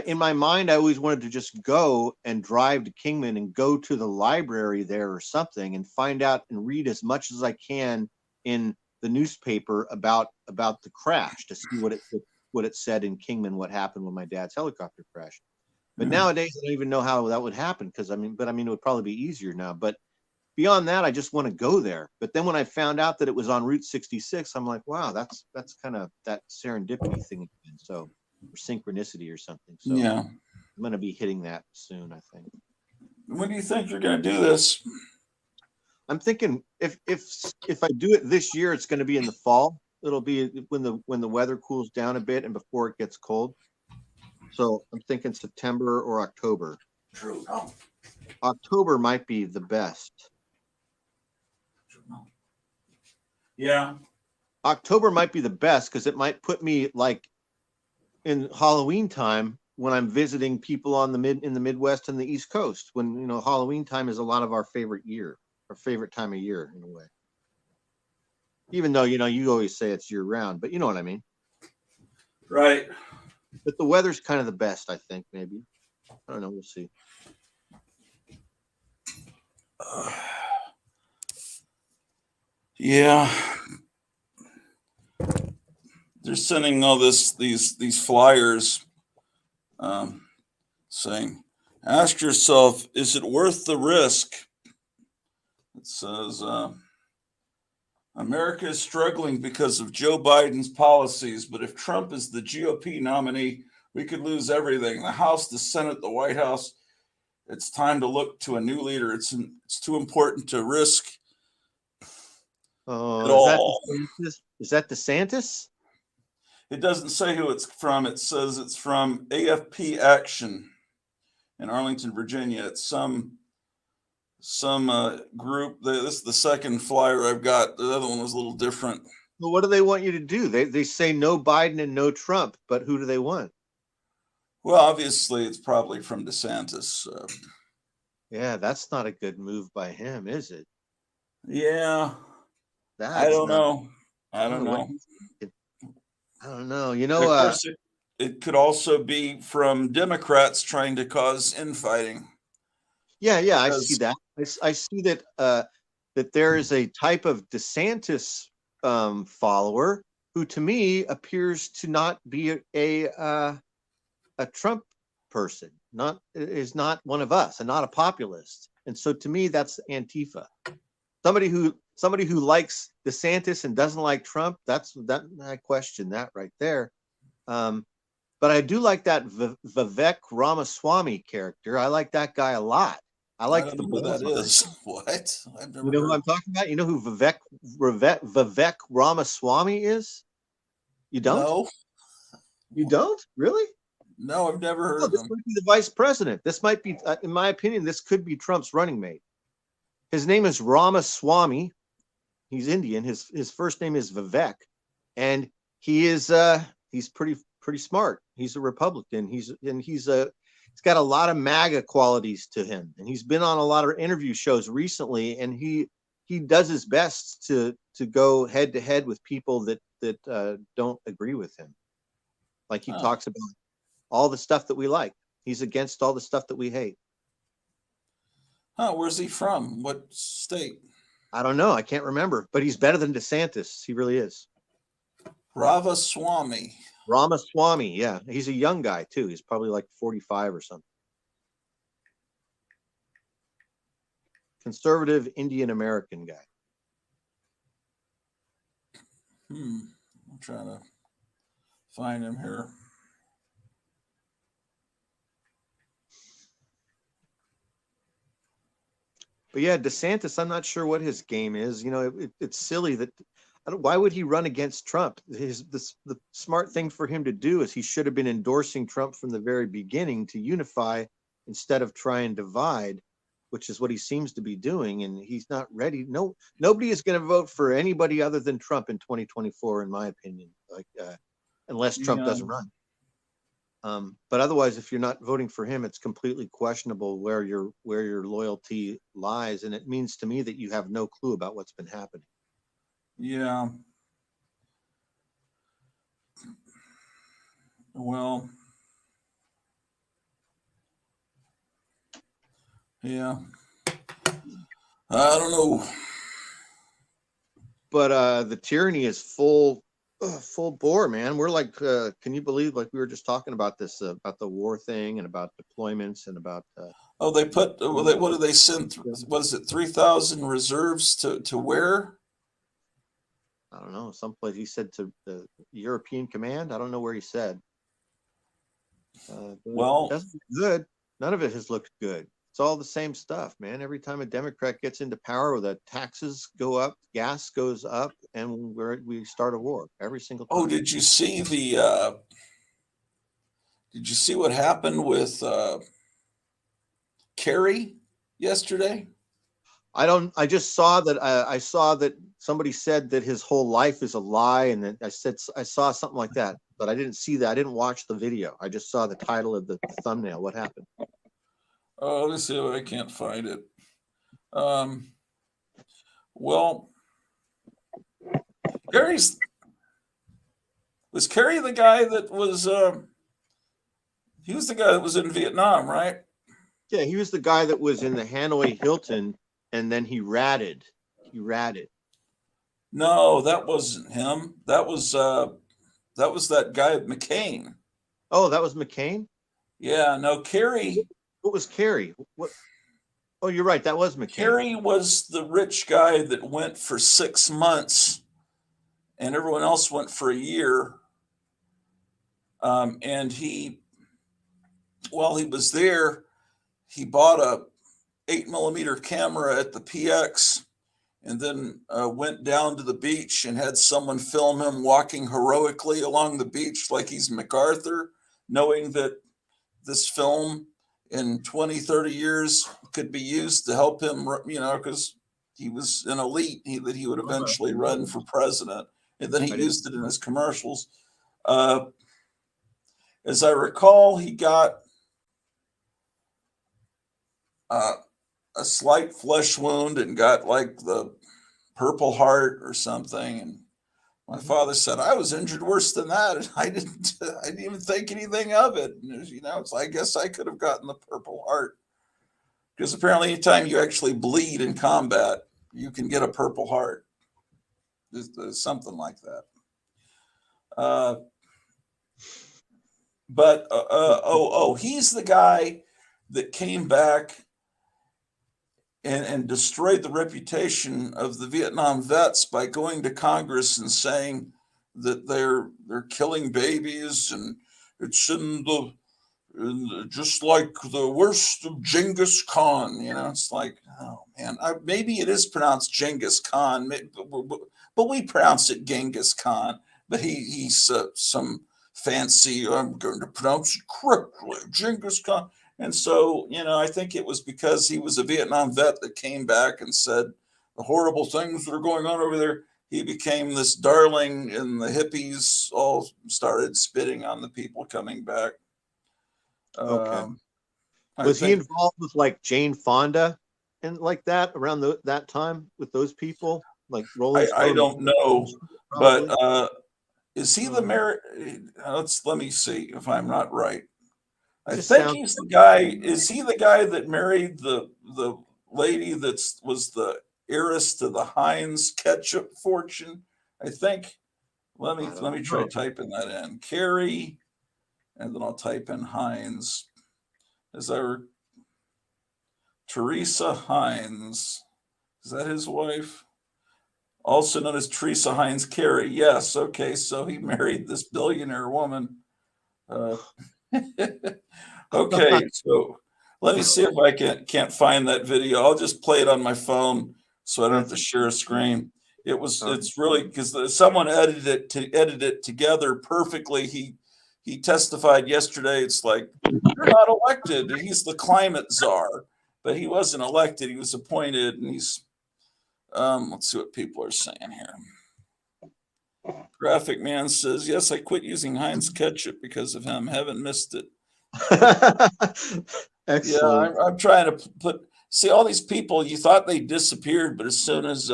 in my mind, I always wanted to just go and drive to Kingman and go to the library there or something and find out and read as much as I can in the newspaper about the crash, to see what it said in Kingman, what happened when my dad's helicopter crashed. But nowadays, I don't even know how that would happen, because it would probably be easier now. But beyond that, I just want to go there. But then when I found out that it was on Route 66, I'm like, wow, that's kind of that serendipity thing again. So, or synchronicity or something. So Yeah. I'm going to be hitting that soon, I think. When do you think you're going to do this? I'm thinking if I do it this year, it's going to be in the fall. It'll be when the weather cools down a bit and before it gets cold. So I'm thinking September or October. True. October might be the best. Yeah. October might be the best because it might put me like in Halloween time when I'm visiting people in the Midwest and the East Coast. When Halloween time is a lot of our favorite time of year in a way. Even though you always say it's year round, but you know what I mean. Right. But the weather's kind of the best, I think. Maybe I don't know. We'll see. Yeah. They're sending all these flyers saying, ask yourself, is it worth the risk? It says, America is struggling because of Joe Biden's policies, but if Trump is the GOP nominee, we could lose everything. The House, the Senate, the White House. It's time to look to a new leader. It's too important to risk it all. Is that DeSantis? It doesn't say who it's from. It says it's from AFP Action in Arlington, Virginia. It's some group. This is the second flyer I've got. The other one was a little different. Well, what do they want you to do? They say no Biden and no Trump, but who do they want? Well, obviously, it's probably from DeSantis. Yeah, that's not a good move by him, is it? Yeah, I don't know. I don't know. I don't know. Of course, it could also be from Democrats trying to cause infighting. Yeah, I see that. I see that that there is a type of DeSantis follower who, to me, appears to not be a Trump person. Is not one of us, and not a populist. And so, to me, that's Antifa. Somebody who likes DeSantis and doesn't like Trump. I question that right there. But I do like that Vivek Ramaswamy character. I like that guy a lot. I like the who that is. What? I've never heard. Who I'm talking about? You know who Vivek Ramaswamy is? You don't? No. You don't? Really? No, I've never heard of him. This might be the vice president. This might be, in my opinion, this could be Trump's running mate. His name is Ramaswamy. He's Indian. His first name is Vivek, and he's pretty smart. He's a Republican. He's got a lot of MAGA qualities to him, and he's been on a lot of interview shows recently, and he does his best to go head to head with people that don't agree with him. Like he talks about all the stuff that we like. He's against all the stuff that we hate. Where's he from? What state? I don't know. I can't remember, but he's better than DeSantis. He really is. Ramaswamy, yeah. He's a young guy, too. He's probably like 45 or something. Conservative Indian American guy. I'm trying to find him here. But yeah, DeSantis, I'm not sure what his game is. It's silly that why would he run against Trump? The smart thing for him to do is he should have been endorsing Trump from the very beginning to unify instead of try and divide, which is what he seems to be doing. And he's not ready. Nobody is going to vote for anybody other than Trump in 2024, in my opinion, unless Trump doesn't run. But otherwise, if you're not voting for him, it's completely questionable where your loyalty lies. And it means to me that you have no clue about what's been happening. Yeah. Well, yeah. I don't know. But the tyranny is full bore, man. We're like, can you believe, like we were just talking about this, about the war thing and about deployments and about. Oh, they put what do they send? What is it? 3,000 reserves to where? I don't know. Someplace he said to the European Command. I don't know where he said. But it Well, doesn't look good. None of it has looked good. It's all the same stuff, man. Every time a Democrat gets into power, the taxes go up, gas goes up, and we start a war every single oh, time. did you see what happened with Kerry yesterday? I don't. I just saw that. I saw that somebody said that his whole life is a lie, and that I saw something like that, but I didn't see that. I didn't watch the video. I just saw the title of the thumbnail. What happened? Oh, let's see if I can't find it. Um, well, Kerry's was Kerry the guy that was he was the guy that was in Vietnam, right? Yeah, he was the guy that was in the Hanoi Hilton, and then he ratted. He ratted. No, that wasn't him. That was that guy McCain. Oh, that was McCain. Yeah, no, Kerry. What was Kerry? What? Oh, you're right. That was McCain. Kerry was the rich guy that went for 6 months, and everyone else went for a year. And while he was there, he bought a 8mm camera at the PX, and then went down to the beach and had someone film him walking heroically along the beach like he's MacArthur, knowing that this film in 20, 30 years could be used to help him, because he was an elite, that he would eventually run for president. And then he used it in his commercials. Uh, as I recall, he got uh, a slight flesh wound and got like the Purple Heart or something. And my father said, I was injured worse than that. And I didn't even think anything of it. And, it's, I guess I could have gotten the Purple Heart, because apparently anytime you actually bleed in combat, you can get a Purple Heart. There's something like that. But he's the guy that came back and destroyed the reputation of the Vietnam vets by going to Congress and saying that they're killing babies, and it's just like the worst of Genghis Khan. It's like, oh man, maybe it is pronounced Genghis Khan, but we pronounce it Genghis Khan. But he's some fancy, I'm going to pronounce it correctly, Genghis Khan. And so, I think it was because he was a Vietnam vet that came back and said the horrible things that are going on over there. He became this darling, and the hippies all started spitting on the people coming back. Okay. Was he involved with like Jane Fonda and like that around that time with those people, like Rolling Stone? I don't know, probably. But is he the mayor? Let me see if I'm not right. I think he's the guy. Is he the guy that married the lady that was the heiress to the Heinz ketchup fortune? I think. Let me try typing that in. Kerry, and then I'll type in Heinz. Teresa Heinz. Is that his wife? Also known as Teresa Heinz Kerry. Yes. Okay. So he married this billionaire woman. Okay. So let me see if I can't find that video. I'll just play it on my phone so I don't have to share a screen. It's really because someone edited it together perfectly. He testified yesterday. It's like, you're not elected. He's the climate czar, but he wasn't elected. He was appointed, and he's. Let's see what people are saying here. Graphic Man says, yes, I quit using Heinz ketchup because of him. Haven't missed it. Excellent. Yeah, I'm trying to see all these people. You thought they disappeared, but as soon as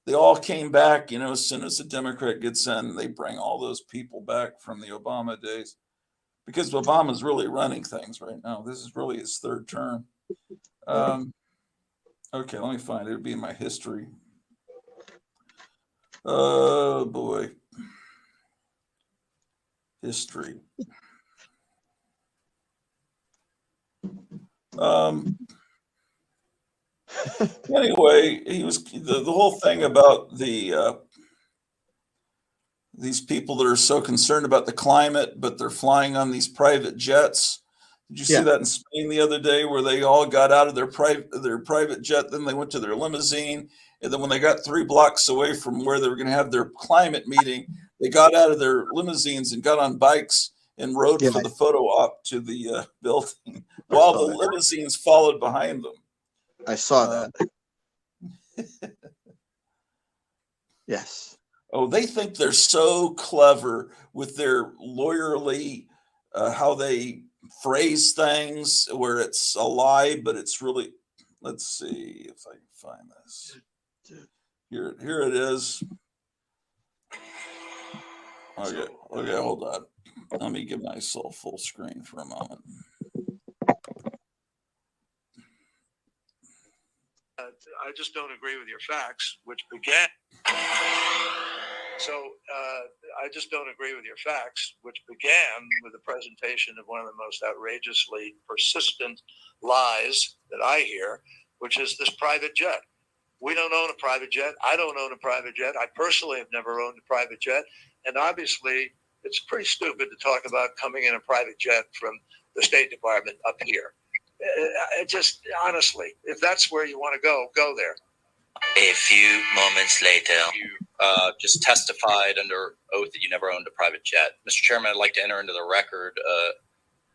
they all came back, as soon as the Democrat gets in, they bring all those people back from the Obama days, because Obama's really running things right now. This is really his third term. Okay, let me find it. It'll be in my history. Oh boy. History. Um, anyway, he was the whole thing about these people that are so concerned about the climate, but they're flying on these private jets. Did you see Yeah. that in Spain the other day, where they all got out of their private jet, then they went to their limousine, and then when they got 3 blocks away from where they were going to have their climate meeting, they got out of their limousines and got on bikes and rode Yeah, for the photo op to the building, I while the saw that. limousines followed behind them. I saw Um, that. Yes. Oh, they think they're so clever with their lawyerly, how they phrase things where it's a lie, but it's really. Let's see if I can find this. Here it is. Okay, hold on. Let me give myself full screen for a moment. I just don't agree with your facts, which began. I just don't agree with your facts, which began with the presentation of one of the most outrageously persistent lies that I hear, which is this private jet. We don't own a private jet. I don't own a private jet. I personally have never owned a private jet. And obviously, it's pretty stupid to talk about coming in a private jet from the State Department up here. Just honestly, if that's where you want to go there. A few moments later, you just testified under oath that you never owned a private jet. Mr. Chairman, I'd like to enter into the record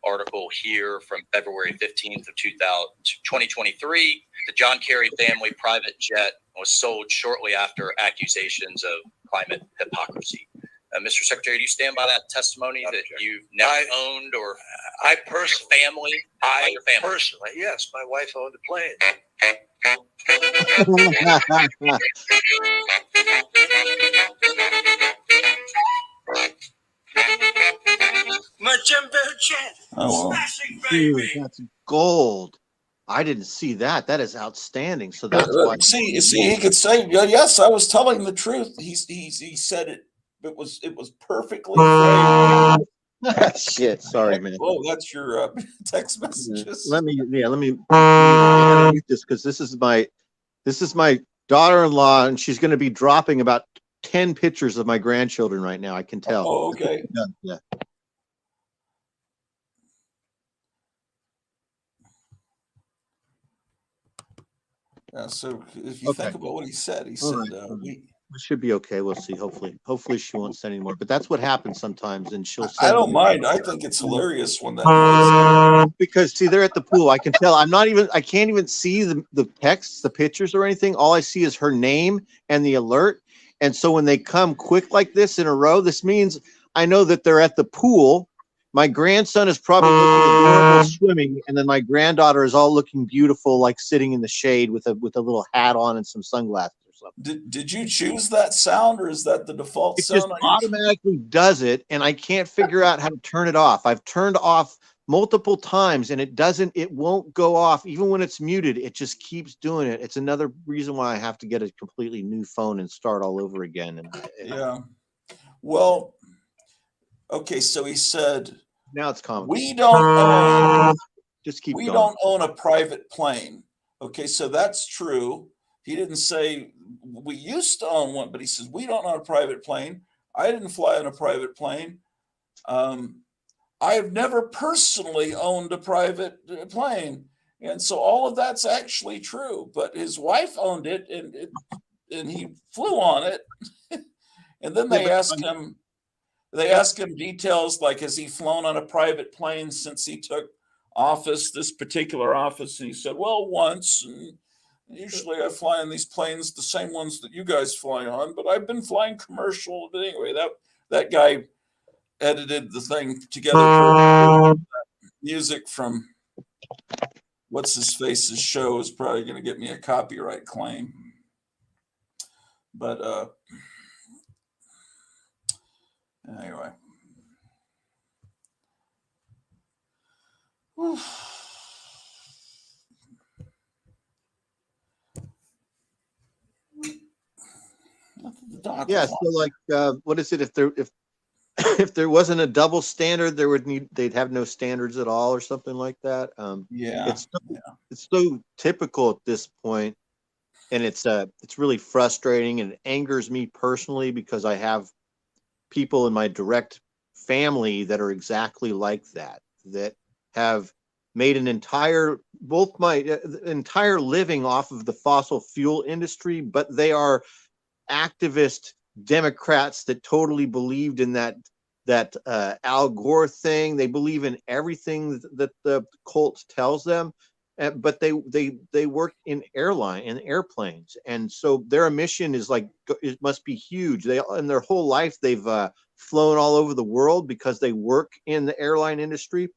article here from February 15th of 2023. The John Kerry family private jet was sold shortly after accusations of climate hypocrisy. Mr. Secretary, do you stand by that testimony that you've never owned, or I personally, your family? Personally, yes, my wife owned a plane. My jumbo jet, Oh, well. smashing Dude, baby. that's gold. I didn't see that. That is outstanding. So that's why. See, he could say, "Yes, I was telling the truth." He said it. It was perfectly phrased. Shit. Sorry, man. Oh, that's your text messages. Let me mute this because this is my daughter-in-law, and she's going to be dropping about 10 pictures of my grandchildren right now. I can tell. Oh, okay. Yeah. Yeah. So if you think about what he said, he said, right. We should be okay. We'll see. Hopefully she won't send any more. But that's what happens sometimes, and she'll send. I don't mind. I think it's hilarious when that. Because see, they're at the pool. I can tell. I can't even see the texts, the pictures, or anything. All I see is her name and the alert. And so when they come quick like this in a row, this means I know that they're at the pool. My grandson is probably looking adorable swimming, and then my granddaughter is all looking beautiful, like sitting in the shade with a little hat on and some sunglasses. Did you choose that sound, or is that the default sound? It just automatically does it, and I can't figure out how to turn it off. I've turned off multiple times, and it won't go off. Even when it's muted, it just keeps doing it. It's another reason why I have to get a completely new phone and start all over again. Yeah. Well, okay, so he said, now it's common. We don't own a private plane. Okay, so that's true. He didn't say we used to own one, but he says we don't own a private plane. I didn't fly on a private plane. I have never personally owned a private plane, and so all of that's actually true. But his wife owned it, and he flew on it. And then they ask him. They ask him details like, has he flown on a private plane since he took office, this particular office? And he said, well, once. And usually I fly on these planes, the same ones that you guys fly on, but I've been flying commercial. But anyway, that guy edited the thing together. Music from what's his face's show is probably going to get me a copyright claim. But anyway. Yeah, so like what is it if if there wasn't a double standard, they'd have no standards at all or something like that. Yeah. It's so typical at this point, and it's really frustrating and it angers me personally because I have people in my direct family that are exactly like that have made an entire entire living off of the fossil fuel industry, but they are activist Democrats that totally believed in that Al Gore thing. They believe in everything that the cult tells them, but they work in airplanes, and so their mission is like it must be huge. They in their whole life they've flown all over the world because they work in the airline industry,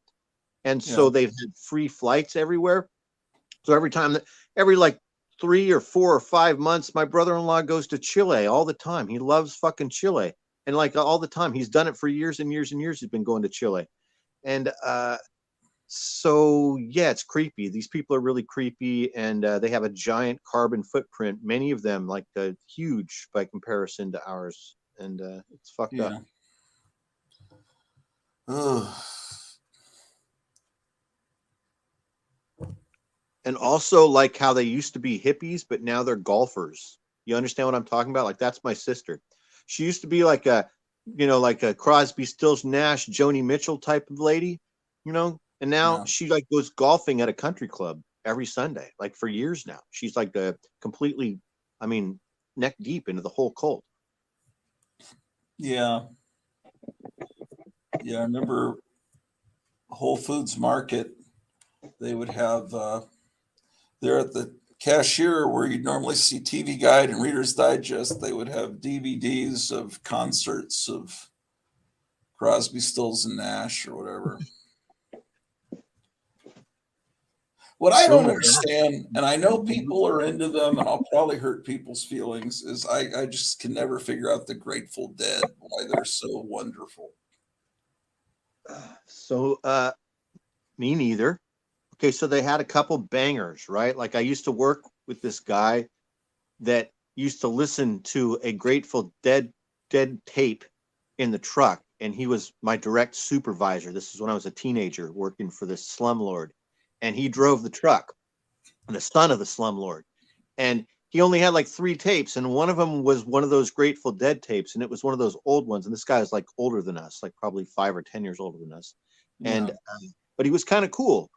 and so they've had free flights everywhere. So every like 3 or 4 or 5 months, my brother-in-law goes to Chile all the time. He loves fucking Chile. And like all the time, he's done it for years and years and years. He's been going to Chile. And so, yeah, it's creepy. These people are really creepy, and they have a giant carbon footprint. Many of them like huge by comparison to ours. And it's fucked up. Ugh. And also like how they used to be hippies, but now they're golfers. You understand what I'm talking about? Like that's my sister. She used to be like a Crosby, Stills, Nash, Joni Mitchell type of lady, and now she like goes golfing at a country club every Sunday, like for years now. She's like completely, neck deep into the whole cult. Yeah. Yeah. I remember Whole Foods Market. They would have, there at the cashier where you'd normally see TV Guide and Reader's Digest, they would have DVDs of concerts of Crosby, Stills, and Nash or whatever. What I don't understand, and I know people are into them, and I'll probably hurt people's feelings, is I just can never figure out the Grateful Dead, why they're so wonderful. So, me neither. Okay, so they had a couple bangers, right? Like I used to work with this guy that used to listen to a Grateful Dead tape in the truck, and he was my direct supervisor. This is when I was a teenager working for this slumlord, and he drove the truck, the son of the slumlord, and he only had like 3 tapes, and one of them was one of those Grateful Dead tapes, and it was one of those old ones, and this guy is like older than us, like probably 5 or 10 years older than us, and but he was kind of cool.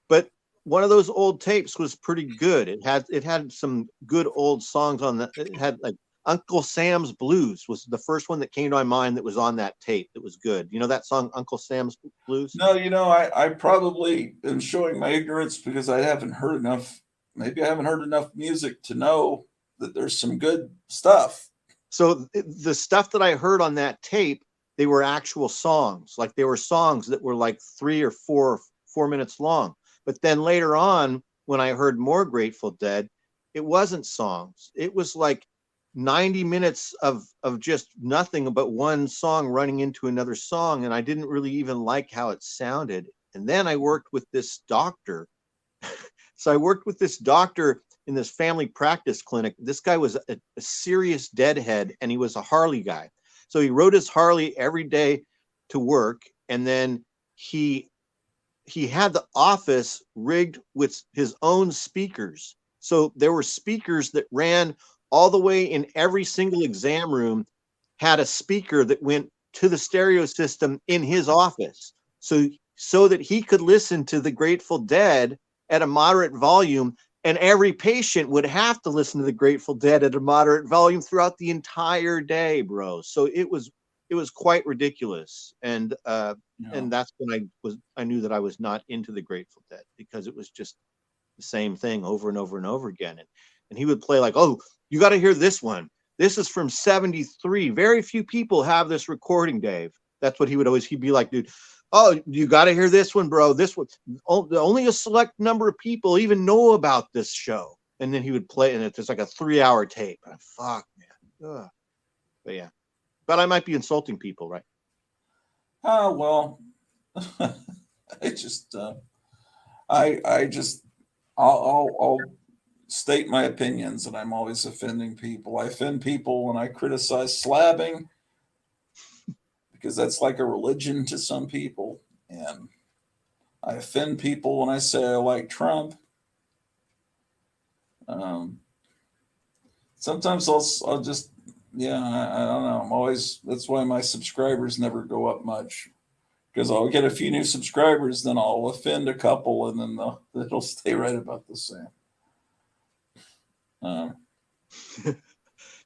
But one of those old tapes was pretty good. It had some good old songs on that. It had like Uncle Sam's Blues was the first one that came to my mind that was on that tape that was good. You know that song Uncle Sam's Blues? No, I probably am showing my ignorance because I haven't heard enough. Maybe I haven't heard enough music to know that there's some good stuff. So the stuff that I heard on that tape, they were actual songs. Like they were songs that were like 3 or 4 minutes long. But then later on, when I heard more Grateful Dead, it wasn't songs. It was like 90 minutes of just nothing but one song running into another song. And I didn't really even like how it sounded. And then I worked with this doctor. So I worked with this doctor in this family practice clinic. This guy was a serious deadhead, and he was a Harley guy. So he rode his Harley every day to work. And then he had the office rigged with his own speakers. So there were speakers that ran all the way in every single exam room, had a speaker that went to the stereo system in his office. So that he could listen to the Grateful Dead at a moderate volume, and every patient would have to listen to the Grateful Dead at a moderate volume throughout the entire day, bro. So it was quite ridiculous. And that's when I knew that I was not into the Grateful Dead, because it was just the same thing over and over and over again. And he would play like, oh, you got to hear this one. This is from 73. Very few people have this recording, Dave. That's what he'd be like, dude, oh, you got to hear this one, bro. This one, only a select number of people even know about this show. And then he would play, and it's like a 3-hour tape. Fuck, man. Ugh. But yeah. But I might be insulting people, right? Oh, well, I'll state my opinions, and I'm always offending people. I offend people when I criticize slabbing because that's like a religion to some people, and I offend people when I say I like Trump. Um, Sometimes I'll just, yeah, I don't know. I'm always, that's why my subscribers never go up much, because I'll get a few new subscribers, then I'll offend a couple, and then it'll stay right about the same.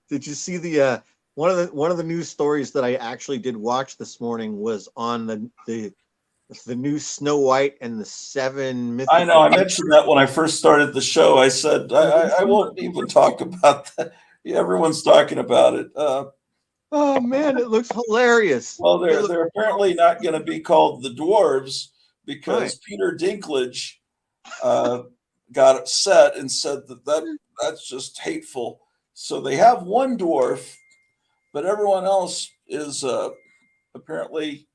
Did you see the one of the news stories that I actually did watch this morning was on the new Snow White and the Seven I know. Mythical. I mentioned that when I first started the show. I said I won't even talk about that. Yeah, everyone's talking about it. Oh man, it looks hilarious. Well, It looks they're apparently not going to be called the dwarves right. because Peter Dinklage uh, got upset and said that's just hateful. So they have one dwarf, but everyone else is apparently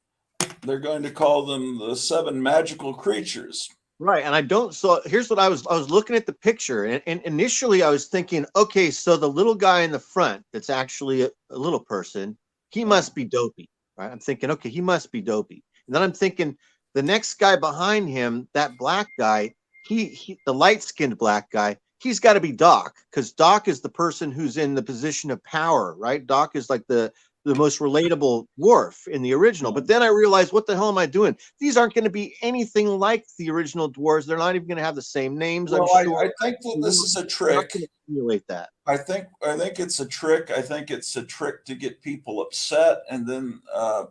they're going to call them the seven magical creatures. Right, and I don't. So here's what I was looking at the picture, and initially I was thinking, okay, so the little guy in the front that's actually a little person, he must be dopey, right? I'm thinking, okay, he must be dopey, and then I'm thinking the next guy behind him, that black guy, he the light skinned black guy, he's got to be Doc, because Doc is the person who's in the position of power, right? Doc is like the most relatable dwarf in the original. But then I realized, what the hell am I doing? These aren't going to be anything like the original dwarves. They're not even going to have the same names. Well, I'm sure. I think that this is a They're not trick. going to emulate that. I think it's a trick. I think it's a trick to get people upset and then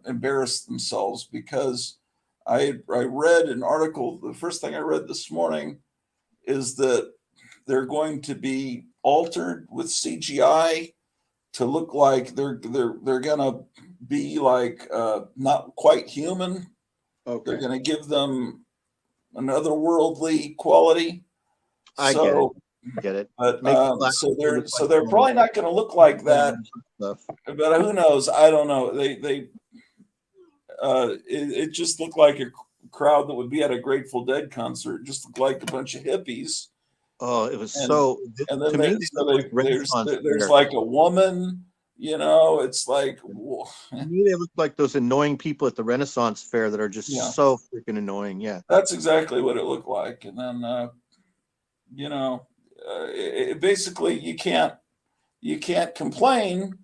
embarrass themselves, because I read an article. The first thing I read this morning is that they're going to be altered with CGI to look like they're gonna be like not quite human. Okay, They're gonna give them an otherworldly quality. I get it. So, Get it. but Make the black so people look like they're probably not going to look like that. stuff. But who knows? I don't know. It just looked like a crowd that would be at a Grateful Dead concert. It just looked like a bunch of hippies. Oh, it was And so. and then To me, there's like a woman. You know, it's like to me, they look like those annoying people at the Renaissance fair that are just yeah, so freaking annoying. Yeah. that's exactly what it looked like. And then basically you can't complain,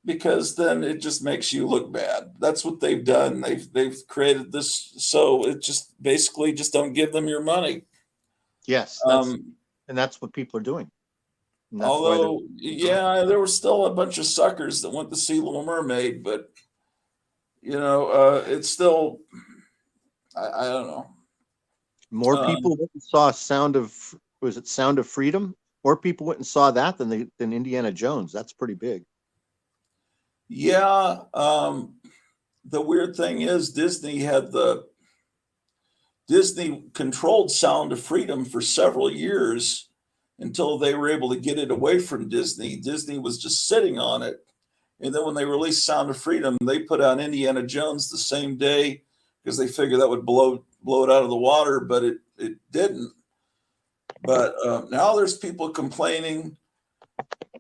because then it just makes you look bad. That's what they've done. They've created this, so it just basically just don't give them your money. Yes, and that's what people are doing. And that's why Although, yeah, there were still a bunch of suckers that went to see Little Mermaid, but it's still, I don't know. more people went and saw Sound of Freedom? More people went and saw that than Indiana Jones. That's pretty big. Yeah, the weird thing is Disney controlled Sound of Freedom for several years until they were able to get it away from Disney. Disney was just sitting on it. And then when they released Sound of Freedom, they put out Indiana Jones the same day, because they figured that would blow it out of the water, but it didn't. But now there's people complaining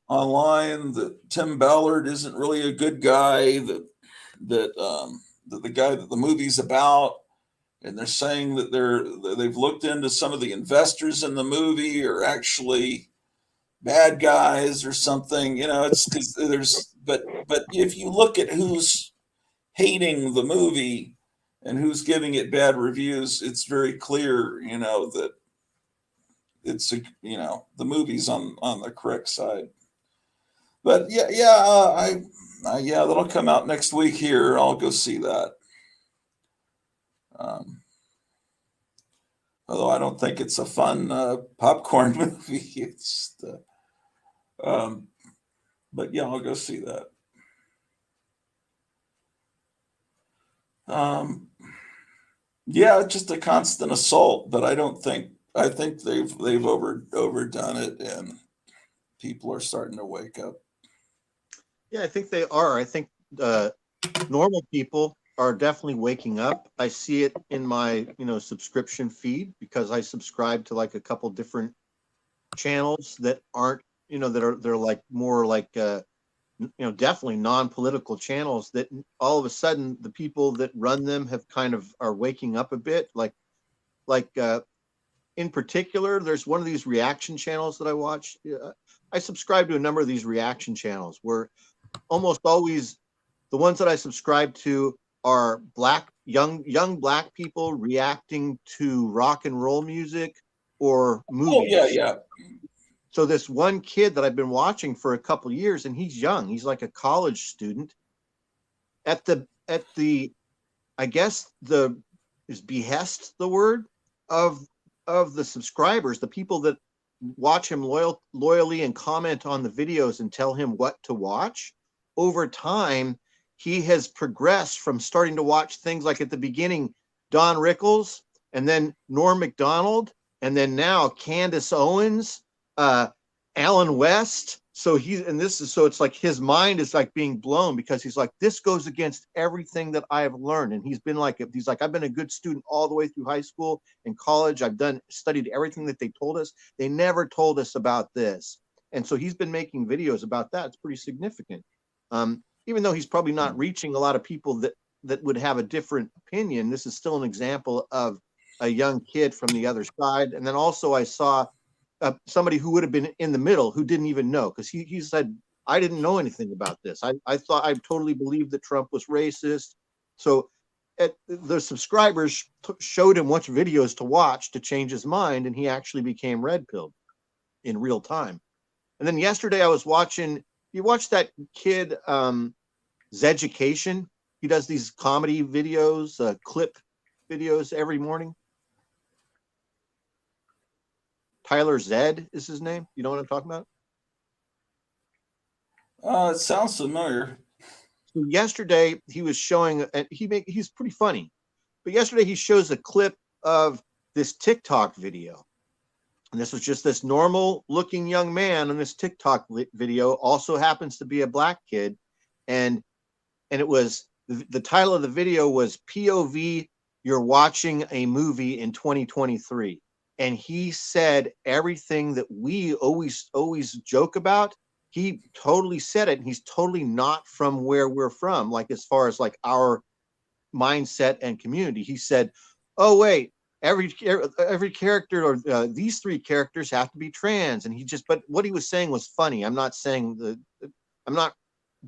online that Tim Ballard isn't really a good guy, that the guy that the movie's about, and they're saying that they've looked into some of the investors in the movie are actually bad guys or something. It's because but if you look at who's hating the movie and who's giving it bad reviews, it's very clear, that it's the movie's on the correct side. But yeah, that'll come out next week here. I'll go see that. Although I don't think it's a fun popcorn movie. It's but yeah, I'll go see that. Yeah, it's just a constant assault, but I think they've overdone it, and people are starting to wake up. Yeah, I think they are. I think normal people are definitely waking up. I see it in my subscription feed, because I subscribe to like a couple different channels that aren't they're like more like definitely non-political channels that all of a sudden the people that run them have kind of are waking up a bit. Like in particular, there's one of these reaction channels that I watch. I subscribe to a number of these reaction channels where almost always the ones that I subscribe to are young black people reacting to rock and roll music or movies. Oh yeah, yeah. So this one kid that I've been watching for a couple of years, and he's young, he's like a college student. At the I guess is behest the word of the subscribers, the people that watch him loyally and comment on the videos and tell him what to watch. Over time, he has progressed from starting to watch things like at the beginning, Don Rickles, and then Norm Macdonald, and then now Candace Owens, Alan West. So it's like his mind is like being blown because he's like, this goes against everything that I have learned. And he's like, I've been a good student all the way through high school and college. I've studied everything that they told us. They never told us about this. And so he's been making videos about that. It's pretty significant. Even though he's probably not reaching a lot of people that would have a different opinion, this is still an example of a young kid from the other side. And then also I saw somebody who would have been in the middle who didn't even know, because he said, I didn't know anything about this. I thought I totally believed that Trump was racist. So the subscribers showed him which videos to watch to change his mind, and he actually became red pilled in real time. And then yesterday I was watching, you watched that kid, Zeducation? He does these comedy videos, clip videos every morning. Tyler Zed is his name. You know what I'm talking about? It sounds familiar. So yesterday he was showing, and he's pretty funny, but yesterday he shows a clip of this TikTok video. And this was just this normal looking young man on this TikTok video, also happens to be a black kid. And it was, the title of the video was POV, You're Watching a Movie in 2023. And he said everything that we always joke about. He totally said it, and he's totally not from where we're from, like as far as like our mindset and community. He said, oh wait, every character, or these three characters have to be trans. And but what he was saying was funny. I'm not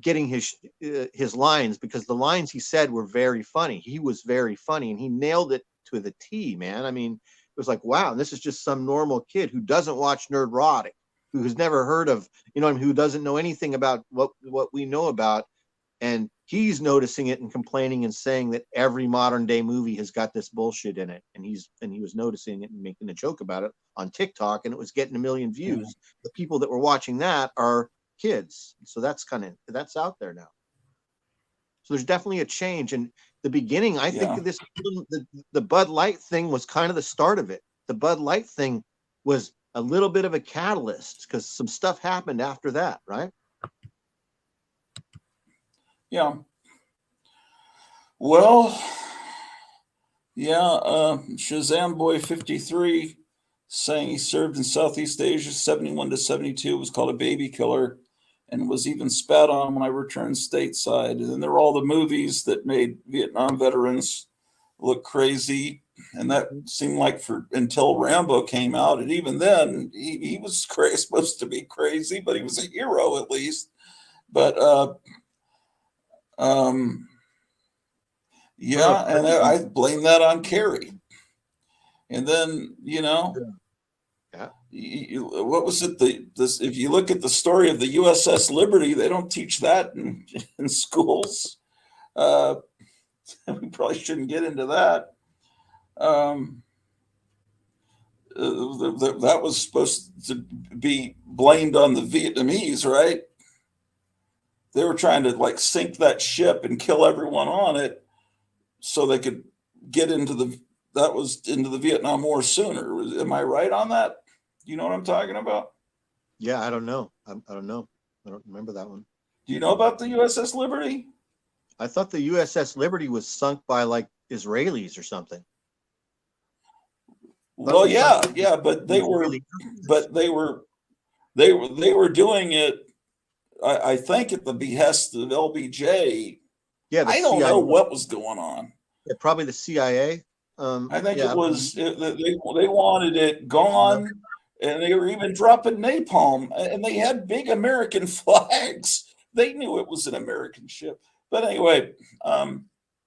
getting his lines, because the lines he said were very funny. He was very funny, and he nailed it to the T, man. I mean, it was like, wow, this is just some normal kid who doesn't watch Nerdrotic, who has never heard of, who doesn't know anything about what we know about. And he's noticing it and complaining and saying that every modern day movie has got this bullshit in it. And he was noticing it and making a joke about it on TikTok, and it was getting 1 million views. Mm-hmm. The people that were watching that are kids. So that's out there now. So there's definitely a change. And the beginning, I think of this, the Bud Light thing was kind of the start of it. The Bud Light thing was a little bit of a catalyst, because some stuff happened after that, right? Yeah. Well, Shazam Boy 53 saying he served in Southeast Asia 71 to 72, was called a baby killer, and was even spat on when I returned stateside. And then there were all the movies that made Vietnam veterans look crazy. And that seemed like until Rambo came out. And even then, he was supposed to be crazy, but he was a hero at least. But and I blame that on Kerry. And then, what was it? If you look at the story of the USS Liberty, they don't teach that in schools. We probably shouldn't get into that. That was supposed to be blamed on the Vietnamese, right? They were trying to sink that ship and kill everyone on it so they could get into the Vietnam War sooner. Am I right on that? You know what I'm talking about? Yeah, I don't know. I don't know. I don't remember that one. Do you know about the USS Liberty? I thought the USS Liberty was sunk by Israelis or something. Well, but they were doing it I think at the behest of LBJ. Yeah, the I don't CIA. know what was going on. Yeah, probably the CIA. I think Yeah, it was they wanted it gone, and they were even dropping napalm, and they had big American flags. They knew it was an American ship. But anyway, I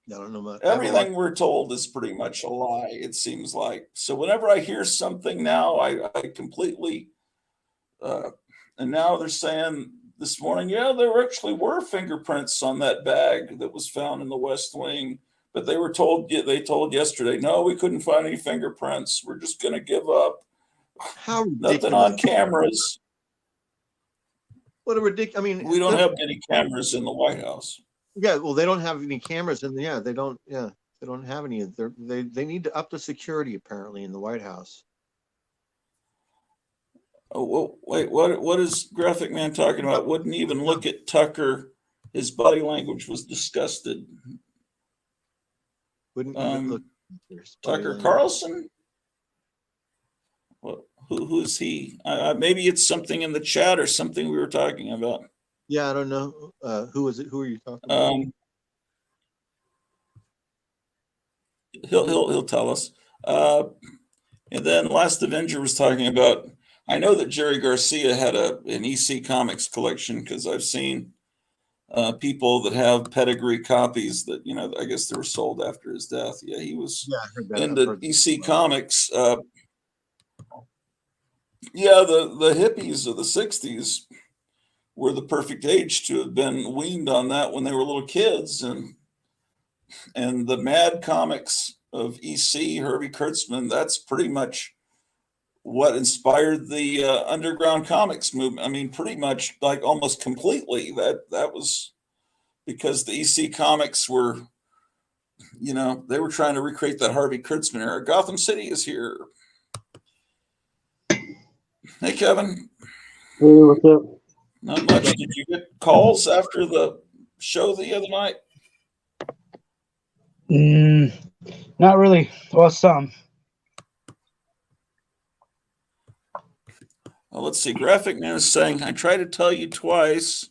don't know much. everything we're told is pretty much a lie, it seems like. So whenever I hear something now, I completely, and now they're saying this morning, yeah, there actually were fingerprints on that bag that was found in the West Wing. But they told yesterday, no, we couldn't find any fingerprints. We're just going to give up. How Nothing ridiculous. on cameras. What a ridiculous. I mean, We don't have any cameras in the White House. yeah, well, they don't have any cameras, and they don't have any. They need to up the security apparently in the White House. Oh, well, wait, what is Graphic Man talking about? Wouldn't even look at Tucker. His body language was disgusted. Wouldn't even look. Tucker Carlson? Well, who's he? Maybe it's something in the chat or something we were talking about. Yeah, I don't know. Who is it? Who are you talking about? He'll tell us. And then Last Avenger was talking about. I know that Jerry Garcia had an EC Comics collection because I've seen people that have pedigree copies that I guess they were sold after his death. Yeah, he was into EC Comics. Yeah, the hippies of the '60s were the perfect age to have been weaned on that when they were little kids, and the Mad Comics of EC Herbie Kurtzman. That's pretty much what inspired the underground comics movement. I mean, pretty much, like almost completely. That was because the EC Comics were, they were trying to recreate that Harvey Kurtzman era. Gotham City is here. Hey, Kevin. Hey, what's up? Not much. Did you get calls after the show the other night? Not really. Well, some. Well, let's see. Graphic Man is saying, I tried to tell you twice.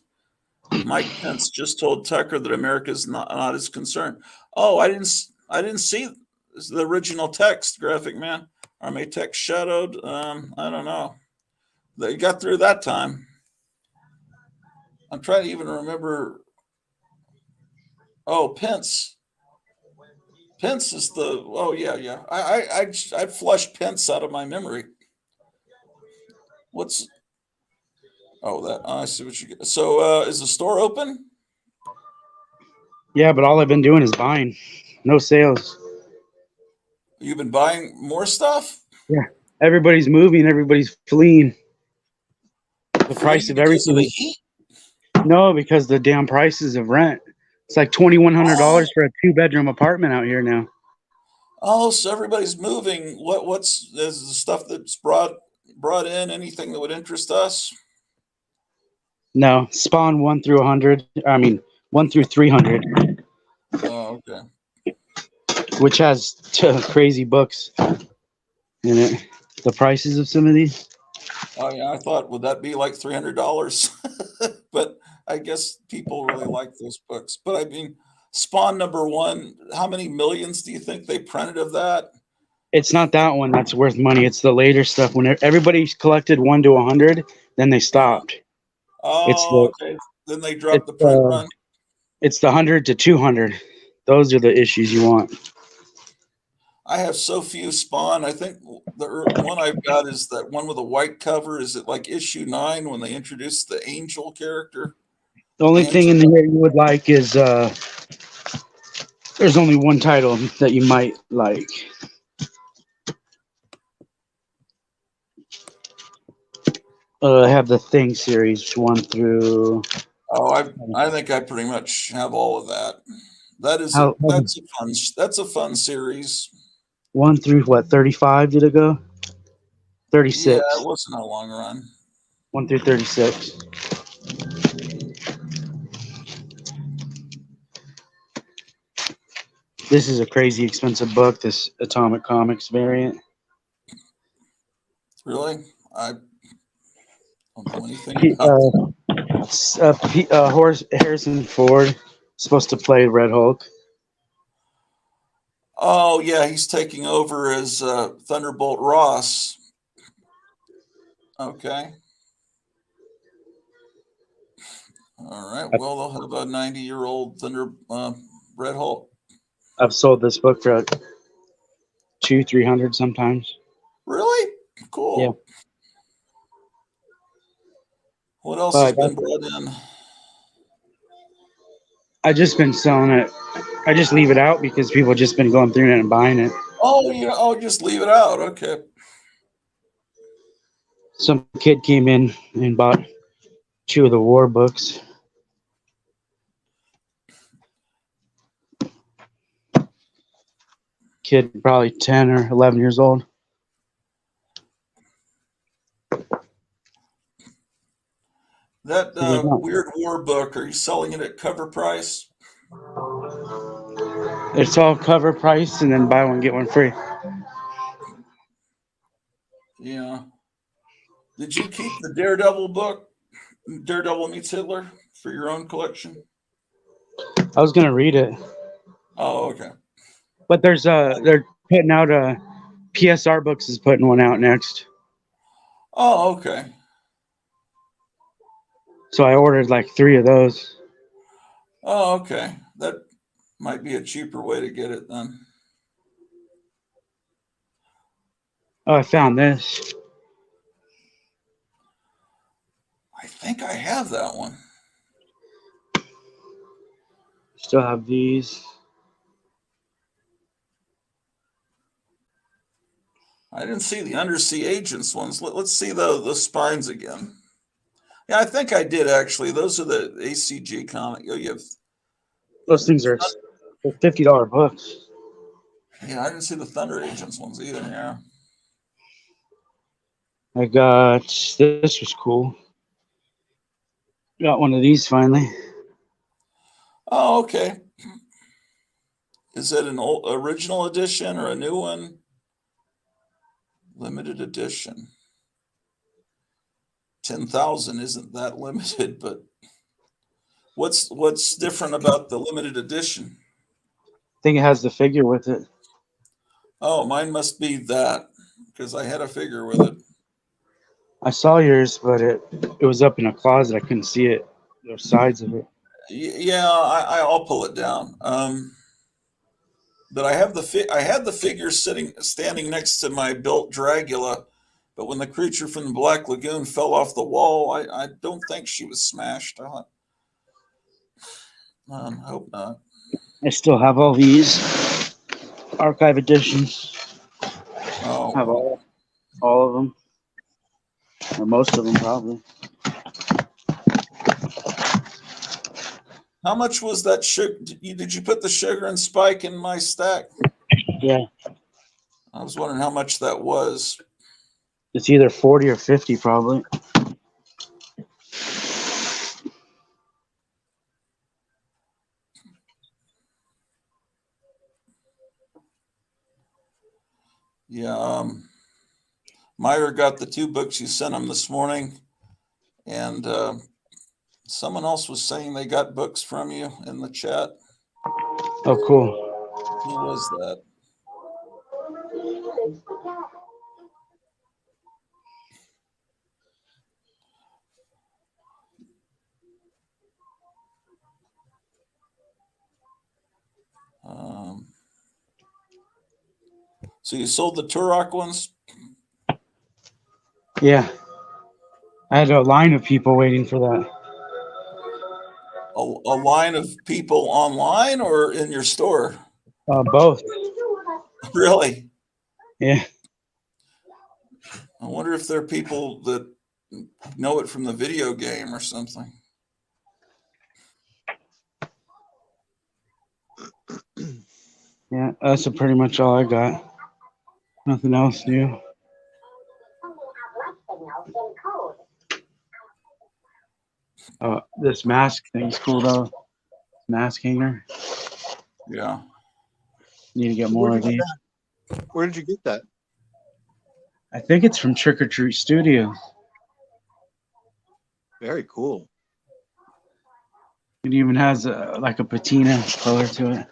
Mike Pence just told Tucker that America is not his concern. Oh, I didn't see the original text, Graphic Man. Or may text shadowed. I don't know. They got through that time. I'm trying to even remember. Oh, Pence. Pence is the. Oh yeah. I flushed Pence out of my memory. What's? Oh, that I see what you get. So, is the store open? Yeah, but all I've been doing is buying. No sales. You've been buying more stuff? Yeah. Everybody's moving. Everybody's fleeing. The price of everything. Of the heat? No, because the damn prices of rent. It's like $2,100 for a 2-bedroom apartment out here now. Oh, so everybody's moving. What's the stuff that's brought in? Anything that would interest us? No, Spawn 1 through 100. I mean, 1 through 300. Oh, okay. Which has crazy books in it. The prices of some of these. Oh yeah, I thought would that be like $300, but I guess people really like those books. But I mean, Spawn #1. How many millions do you think they printed of that? It's not that one that's worth money. It's the later stuff. When everybody's collected 1 to 100, then they stopped. Oh, okay. Then they dropped the print run. It's the 100 to 200. Those are the issues you want. I have so few Spawn. I think the one I've got is that one with a white cover. Is it like issue 9 when they introduced the Angel character? The only thing in here you would like is there's only one title that you might like. I have the Thing series 1 through. Oh, I think I pretty much have all of that. That's a fun series. 1 through what, 35 did it go? 36. Yeah, it wasn't a long run. 1 through 36. This is a crazy expensive book, this Atomic Comics variant. Really? I don't know anything about Harrison Ford supposed to play Red Hulk. Oh yeah, he's taking over as Thunderbolt Ross. Okay. All right. Well, they'll have a 90-year-old Red Hulk. I've sold this book for 200-300 sometimes. Really? Cool. Yeah. What else has been brought in? I just been selling it. I just leave it out because people just been going through it and buying it. Oh, just leave it out. Okay. Some kid came in and bought 2 of the war books. Kid probably 10 or 11 years old. That weird war book, are you selling it at cover price? It's all cover price and then buy one, get one free. Yeah. Did you keep the Daredevil book, Daredevil Meets Hitler, for your own collection? I was gonna read it, Oh, okay. but they're putting out PSR Books is putting one out next. Oh, okay. So I ordered like 3 of those. Oh, okay. That might be a cheaper way to get it then. Oh, I found this. I think I have that one. Still have these. I didn't see the Undersea Agents ones. Let's see the spines again. Yeah, I think I did actually. Those are the ACG comic. Oh, you have. Those things are $50 books. Yeah, I didn't see the Thunder Agents ones either. Yeah. I got this was cool. Got one of these finally. Oh, okay. Is it an original edition or a new one? Limited edition. 10,000 isn't that limited, but what's different about the limited edition? I think it has the figure with it. Oh, mine must be that because I had a figure with it. I saw yours, but it was up in a closet. I couldn't see it. The sides of it. Yeah, I'll pull it down. But I had the figure standing next to my built Dragula, but when the creature from the Black Lagoon fell off the wall, I don't think she was smashed. I hope not. I still have all these archive editions. Oh, I have all of them, or most of them probably. how much was that sugar? Did you put the sugar and spike in my stack? Yeah, I was wondering how much that was. it's either 40 or 50 probably. Yeah, Myra got the 2 books you sent him this morning, and someone else was saying they got books from you in the chat. Oh, cool. Who was that? So you sold the Turok ones? Yeah, I had a line of people waiting for that. A line of people online or in your store? Both. Really? Yeah. I wonder if there are people that know it from the video game or something. Yeah, that's pretty much all I got. Nothing else new. This mask thing's cool though. Mask hanger. Yeah. Need to get more of these. Where did you get that? I think it's from Trick or Treat Studio. Very cool. It even has like a patina color to it.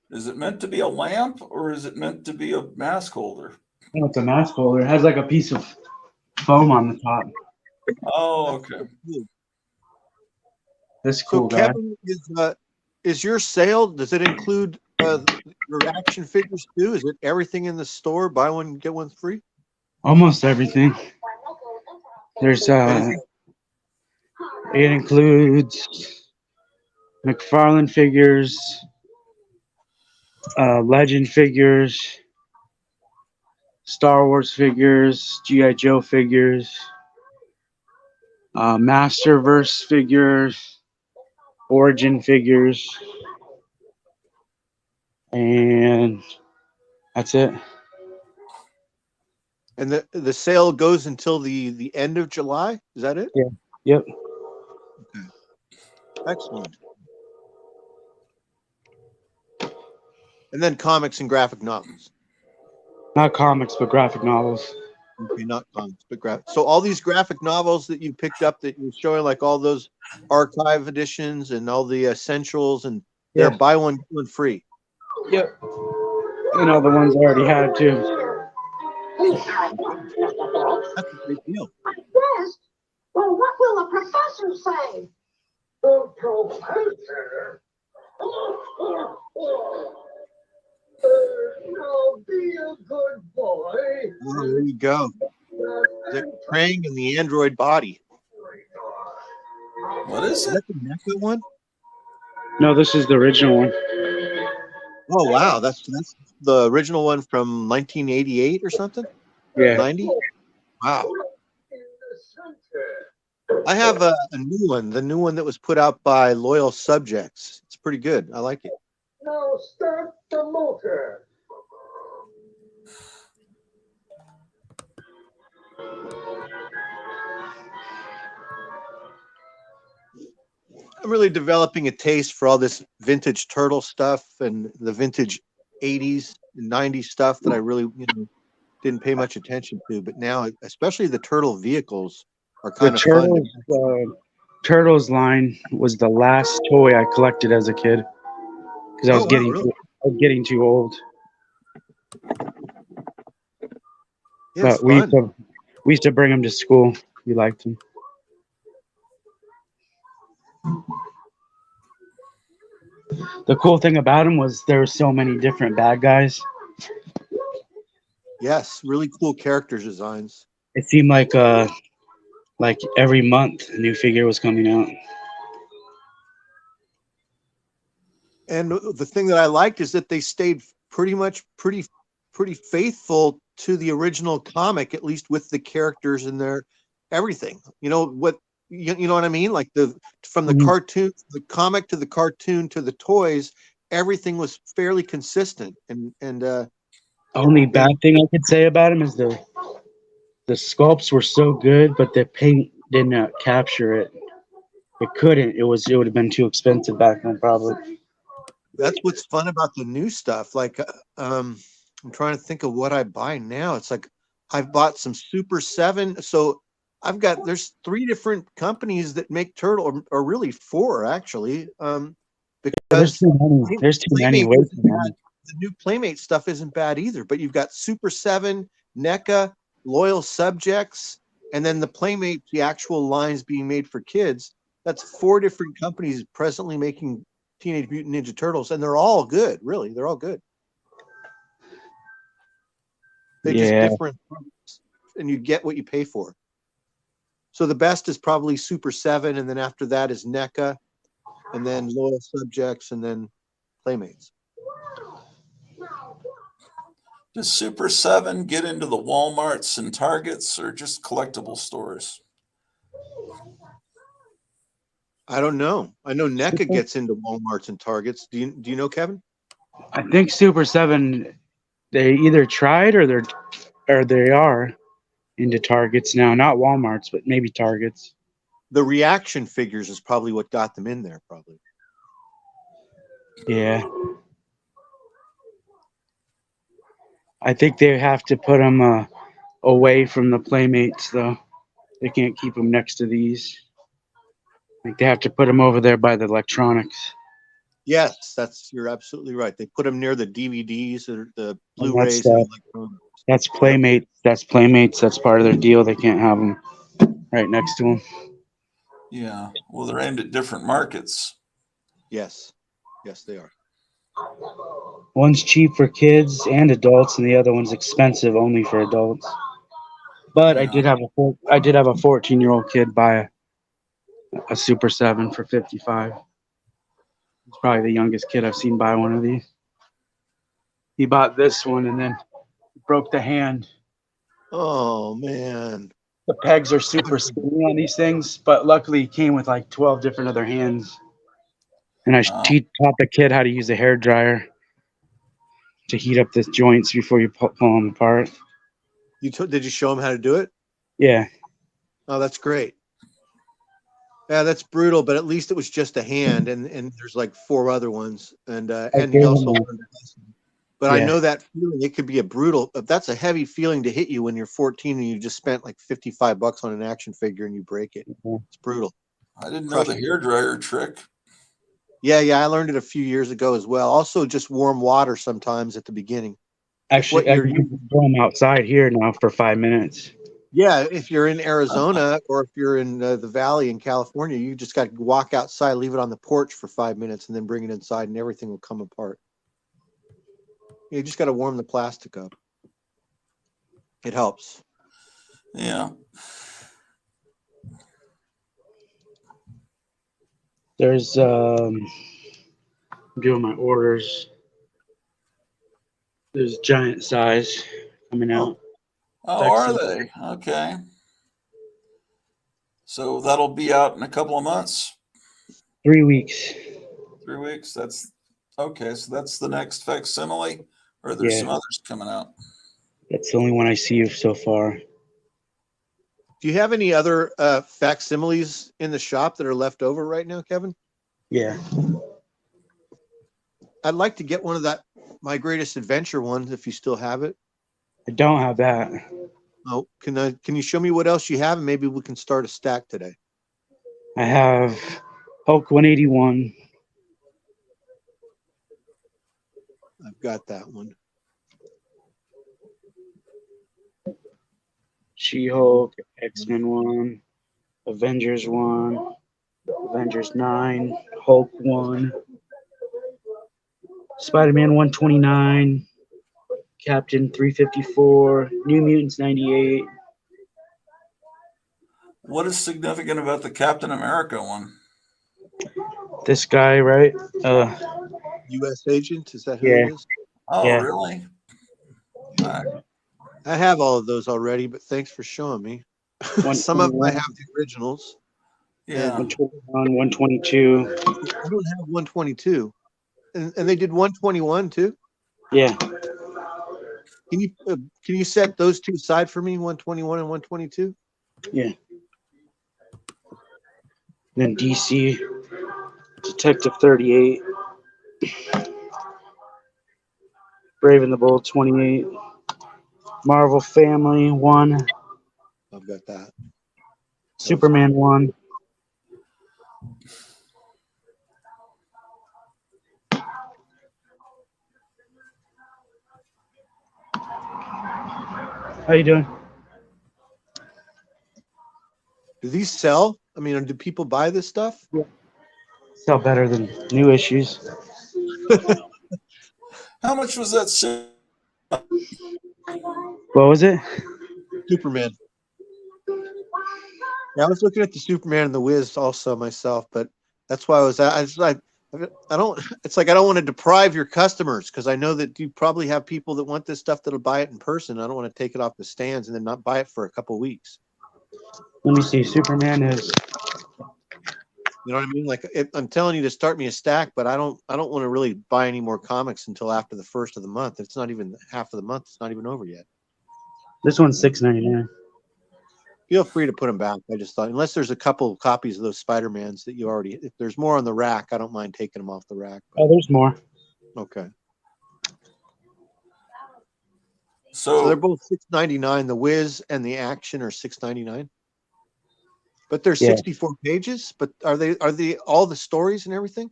Is it meant to be a lamp or is it meant to be a mask holder? Oh, it's a mask holder. It has like a piece of foam on the top. Oh, okay. This So cool guy. Kevin, is your sale? Does it include your action figures too? Is it everything in the store? Buy one get one free. Almost everything. There's Anything? it includes McFarlane figures, Legend figures, Star Wars figures, G.I. Joe figures, Masterverse figures, Origin figures, and that's it. And the sale goes until the end of July. Is that it? Yeah. Yep. Excellent. And then comics and graphic novels. Not comics, but graphic novels. Okay, not comics, but graphic. So all these graphic novels that you picked up that you're showing, like all those archive editions and all the essentials, and they're buy one get one free. Yep. And all the ones I already had too. That's a great deal. Best? Well, what will the professor say? The professor? Now be a good boy. Oh, there you go. They're praying in the android body. What is Is it? that the NECA one? No, this is the original one. Oh wow, that's the original one from 1988 or something. Yeah. 90. Wow. I have a new one, the new one that was put out by Loyal Subjects. It's pretty good. I like it. Now start the motor. I'm really developing a taste for all this vintage turtle stuff and the vintage 80s and 90s stuff that I really, didn't pay much attention to. But now, especially the turtle vehicles are The kind of fun. Turtles line was the last toy I collected as a kid because I was getting too old. Yeah, it's But we fun. used to bring them to school. We liked them. The cool thing about them was there were so many different bad guys. Yes, really cool character designs. It seemed like every month a new figure was coming out. And the thing that I liked is that they stayed pretty faithful to the original comic, at least with the characters and their everything. You know what I mean? Like from the cartoon, the comic to the cartoon to the toys, everything was fairly consistent. And only bad thing I could say about him is the sculpts were so good, but the paint did not capture it. It couldn't. It would have been too expensive back then, probably. that's what's fun about the new stuff. Like, I'm trying to think of what I buy now. It's like I've bought some Super 7. So there's 3 different companies that make turtle, or really 4 actually. There's Because too many. There's too many Playmate ways. isn't bad. The new Playmate stuff isn't bad either. But you've got Super 7, NECA, Loyal Subjects, and then the Playmate, the actual lines being made for kids. That's 4 different companies presently making Teenage Mutant Ninja Turtles, and they're all good. Really, they're all good. They're just different, and you get what you pay for. So the best is probably Super 7, and then after that is NECA, and then Loyal Subjects, and then Playmates. Does Super 7 get into the Walmarts and Targets or just collectible stores? I don't know. I know NECA gets into Walmarts and Targets. Do you know, Kevin? I think Super 7, they either tried or they are into Targets now. Not Walmarts, but maybe Targets. The reaction figures is probably what got them in there, probably. Yeah. I think they have to put them away from the Playmates, though. They can't keep them next to these. Like they have to put them over there by the electronics. Yes, you're absolutely right. They put them near the DVDs or the And Blu-rays and electronics. that's Playmates. That's Playmates. That's part of their deal. They can't have them right next to them. Yeah. Well, they're aimed at different markets. Yes, yes, they are. One's cheap for kids and adults, and the other one's expensive only for adults. But Yeah. I did have a 14-year-old kid buy a Super 7 for 55. It's probably the youngest kid I've seen buy one of these. He bought this one and then broke the hand. Oh man. The pegs are super skinny on these things, but luckily it came with like 12 different other hands. And I taught the kid how to use a hair dryer to heat up the joints before you pull them apart. Did you show him how to do it? Yeah. Oh, that's great. Yeah, that's brutal, but at least it was just a hand, and there's like 4 other ones, and he also learned a lesson. But I know that feeling. It could be a brutal. That's a heavy feeling to hit you when you're 14 and you just spent like $55 on an action figure and you break it. It's brutal. I didn't know the hairdryer trick. Yeah, I learned it a few years ago as well. Also, just warm water sometimes at the beginning. Actually, I can throw them outside here now for 5 minutes. Yeah, if you're in Arizona or if you're in the Valley in California, you just got to walk outside, leave it on the porch for 5 minutes, and then bring it inside, and everything will come apart. You just got to warm the plastic up. It helps. Yeah. There's I'm doing my orders. There's giant size coming out. Oh, are they? Okay. So that'll be out in a couple of months. 3 weeks. 3 weeks. That's okay. So that's the next facsimile, or there's some others coming out. That's the only one I see so far. Do you have any other facsimiles in the shop that are left over right now, Kevin? Yeah. I'd like to get one of that My Greatest Adventure ones if you still have it. I don't have that. Oh, can you show me what else you have, and maybe we can start a stack today? I have Hulk 181. I've got that one. She-Hulk, X-Men 1, Avengers 1, Avengers 9, Hulk 1, Spider-Man 129, Captain 354, New Mutants 98. What is significant about the Captain America one? This guy, right? U.S. agent, is that who it is? Oh, really? I have all of those already, but thanks for showing me. Some of them I have the originals. Yeah. 121, 122. I don't have 122. And they did 121 too? Yeah. Can you set those two aside for me, 121 and 122? Yeah. Then DC Detective 38. Brave and the Bold 28. Marvel Family 1. I've got that. Superman 1. How you doing? Do these sell? I mean, do people buy this stuff? Yeah. Sell better than new issues. How much was that? What was it? Superman. Yeah, I was looking at the Superman and the Wiz also myself, but that's why I don't. It's like I don't want to deprive your customers because I know that you probably have people that want this stuff that'll buy it in person. I don't want to take it off the stands and then not buy it for a couple of weeks. Let me see. Superman is. You know what I mean? Like I'm telling you to start me a stack, but I don't want to really buy any more comics until after the first of the month. It's not even half of the month. It's not even over yet. This one's $6.99. Feel free to put them back. I just thought, unless there's a couple of copies of those Spider-Mans that you already, if there's more on the rack, I don't mind taking them off the rack. But, oh, there's more. Okay. So they're both $6.99. The Wiz and the Action are $6.99. But there's Yeah. 64 pages. But are they all the stories and everything?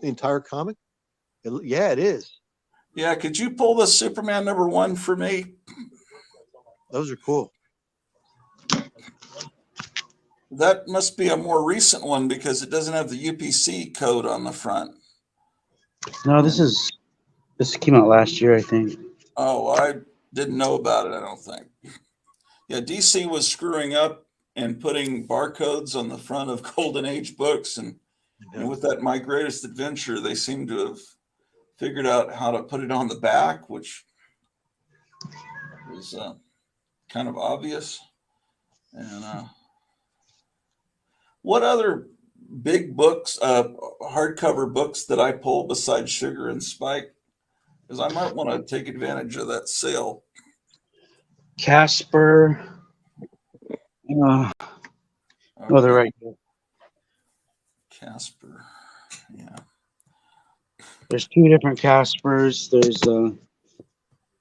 The entire comic? Yeah, it is. Yeah, could you pull the Superman #1 for me? Those are cool. That must be a more recent one because it doesn't have the UPC code on the front. No, this came out last year, I think. Oh, I didn't know about it, I don't think. Yeah, DC was screwing up and putting barcodes on the front of Golden Age books. And with that My Greatest Adventure, they seem to have figured out how to put it on the back, which is kind of obvious. And what other big books, hardcover books that I pull besides Sugar and Spike? Because I might want to take advantage of that sale. Casper. Oh, they're right here. Casper. Yeah. There's 2 different Caspers. There's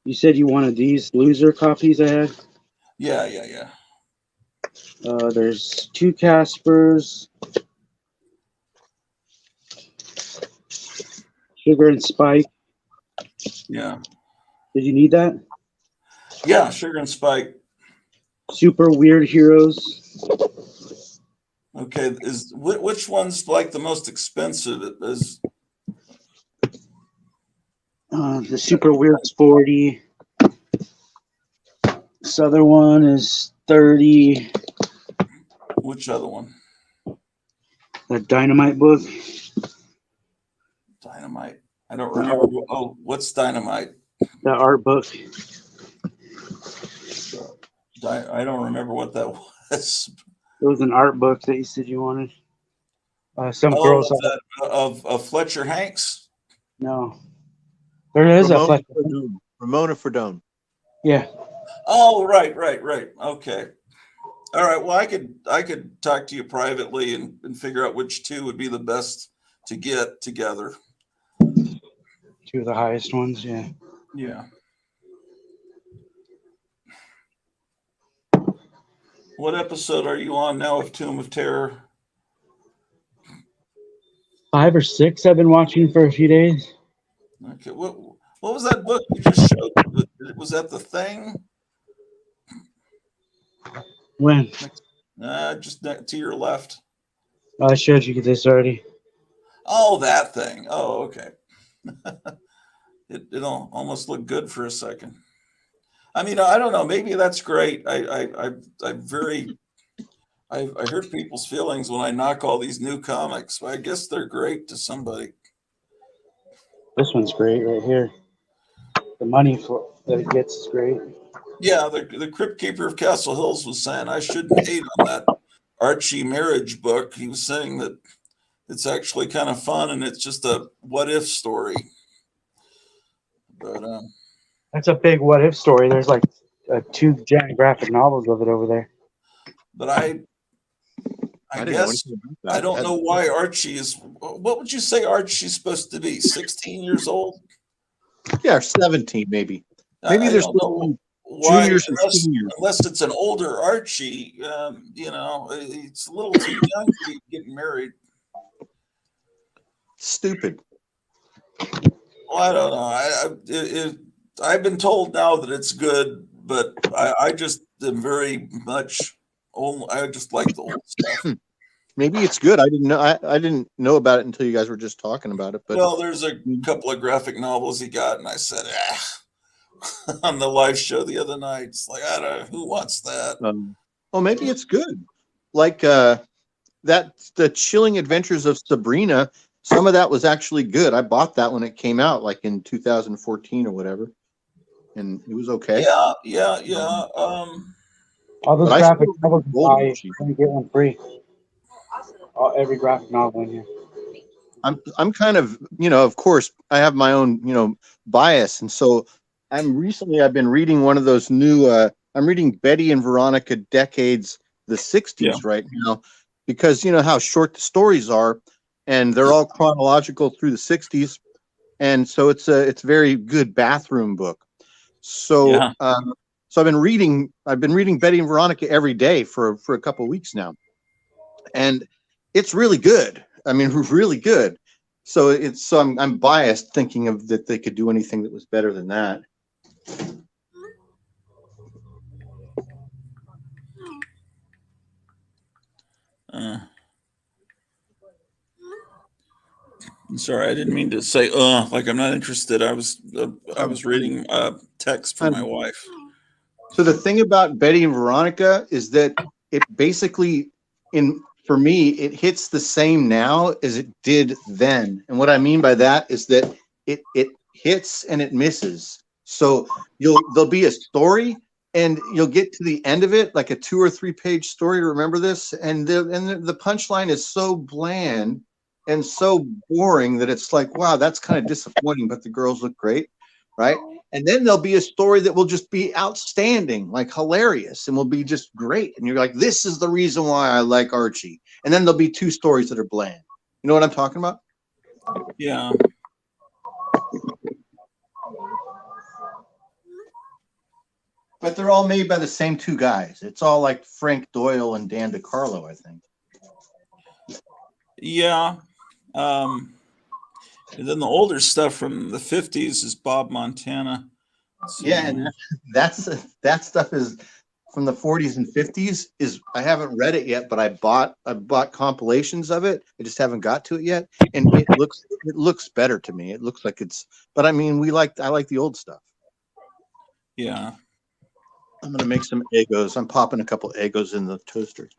you said you wanted these loser copies I had? Yeah. There's 2 Caspers. Sugar and Spike. Yeah. Did you need that? Yeah, Sugar and Spike. Super Weird Heroes. Okay, which one's like the most expensive? Is The Super Weird's 40. This other one is 30. which other one? The Dynamite book. Dynamite. I don't remember. Oh, what's Dynamite? The art book. I don't remember what that was. It was an art book that you said you wanted. Some Oh, girls. of Fletcher Hanks? No. There is a Fletcher. Ramona Fredone. Yeah. Oh, right. Okay. All right. Well, I could talk to you privately and figure out which 2 would be the best to get together. 2 of the highest ones, yeah. Yeah. What episode are you on now of Tomb of Terror? 5 or 6 I've been watching for a few days. Okay. What was that book you just showed? Was that The Thing? When? Just to your left. I showed you this already. Oh, that thing. Oh, okay. It almost looked good for a second. I mean, I don't know. Maybe that's great. I hurt people's feelings when I knock all these new comics. I guess they're great to somebody. This one's great right here. The money that it gets is great. Yeah, the Crypt Keeper of Castle Hills was saying I shouldn't hate on that Archie marriage book. He was saying that it's actually kind of fun and it's just a what if story. But That's a big what if story. There's like 2 giant graphic novels of it over there. But I guess I don't know why Archie is. What would you say Archie's supposed to be? 16 years old? Yeah, 17 maybe. Maybe there's why, juniors and seniors. Unless it's an older Archie, it's a little too young to be getting married. Stupid. Well, I don't know. I've been told now that it's good, but I just am very much old. I just like the old stuff. Maybe it's good. I didn't know. I didn't know about it until you guys were just talking about it. But well, there's a couple of graphic novels he got, and I said, on the live show the other night, it's like, I don't know, who wants that? Well, maybe it's good. Like the Chilling Adventures of Sabrina. Some of that was actually good. I bought that when it came out, like in 2014 or whatever, and it was okay. Yeah. All those graphic novels you buy, you get one free. Every graphic novel in here. I'm kind of, of course, I have my own, bias, and so I've been reading one of those new. I'm reading Betty and Veronica Decades, the 60s right now, because how short the stories are, and they're all chronological through the 60s, and so it's a very good bathroom book. So so I've been reading Betty and Veronica every day for a couple of weeks now, and it's really good. I mean, really good. So I'm biased thinking of that they could do anything that was better than that. I'm sorry, I didn't mean to say like I'm not interested. I was reading text for my wife. So the thing about Betty and Veronica is that it basically, for me, it hits the same now as it did then. And what I mean by that is that it hits and it misses. So there'll be a story and you'll get to the end of it, like a 2 or 3 page story. Remember this? And the punchline is so bland and so boring that it's like, wow, that's kind of disappointing, but the girls look great, right? And then there'll be a story that will just be outstanding, like hilarious, and will be just great. And you're like, this is the reason why I like Archie. And then there'll be 2 stories that are bland. You know what I'm talking about? Yeah. But they're all made by the same 2 guys. It's all like Frank Doyle and Dan DiCarlo, I think. Yeah. And then the older stuff from the 50s is Bob Montana. Yeah, and that stuff is from the 40s and 50s. I haven't read it yet, but I bought compilations of it. I just haven't got to it yet, and it looks better to me. It looks like but I mean, I like the old stuff. Yeah. I'm gonna make some Eggos. I'm popping a couple Eggos in the toaster.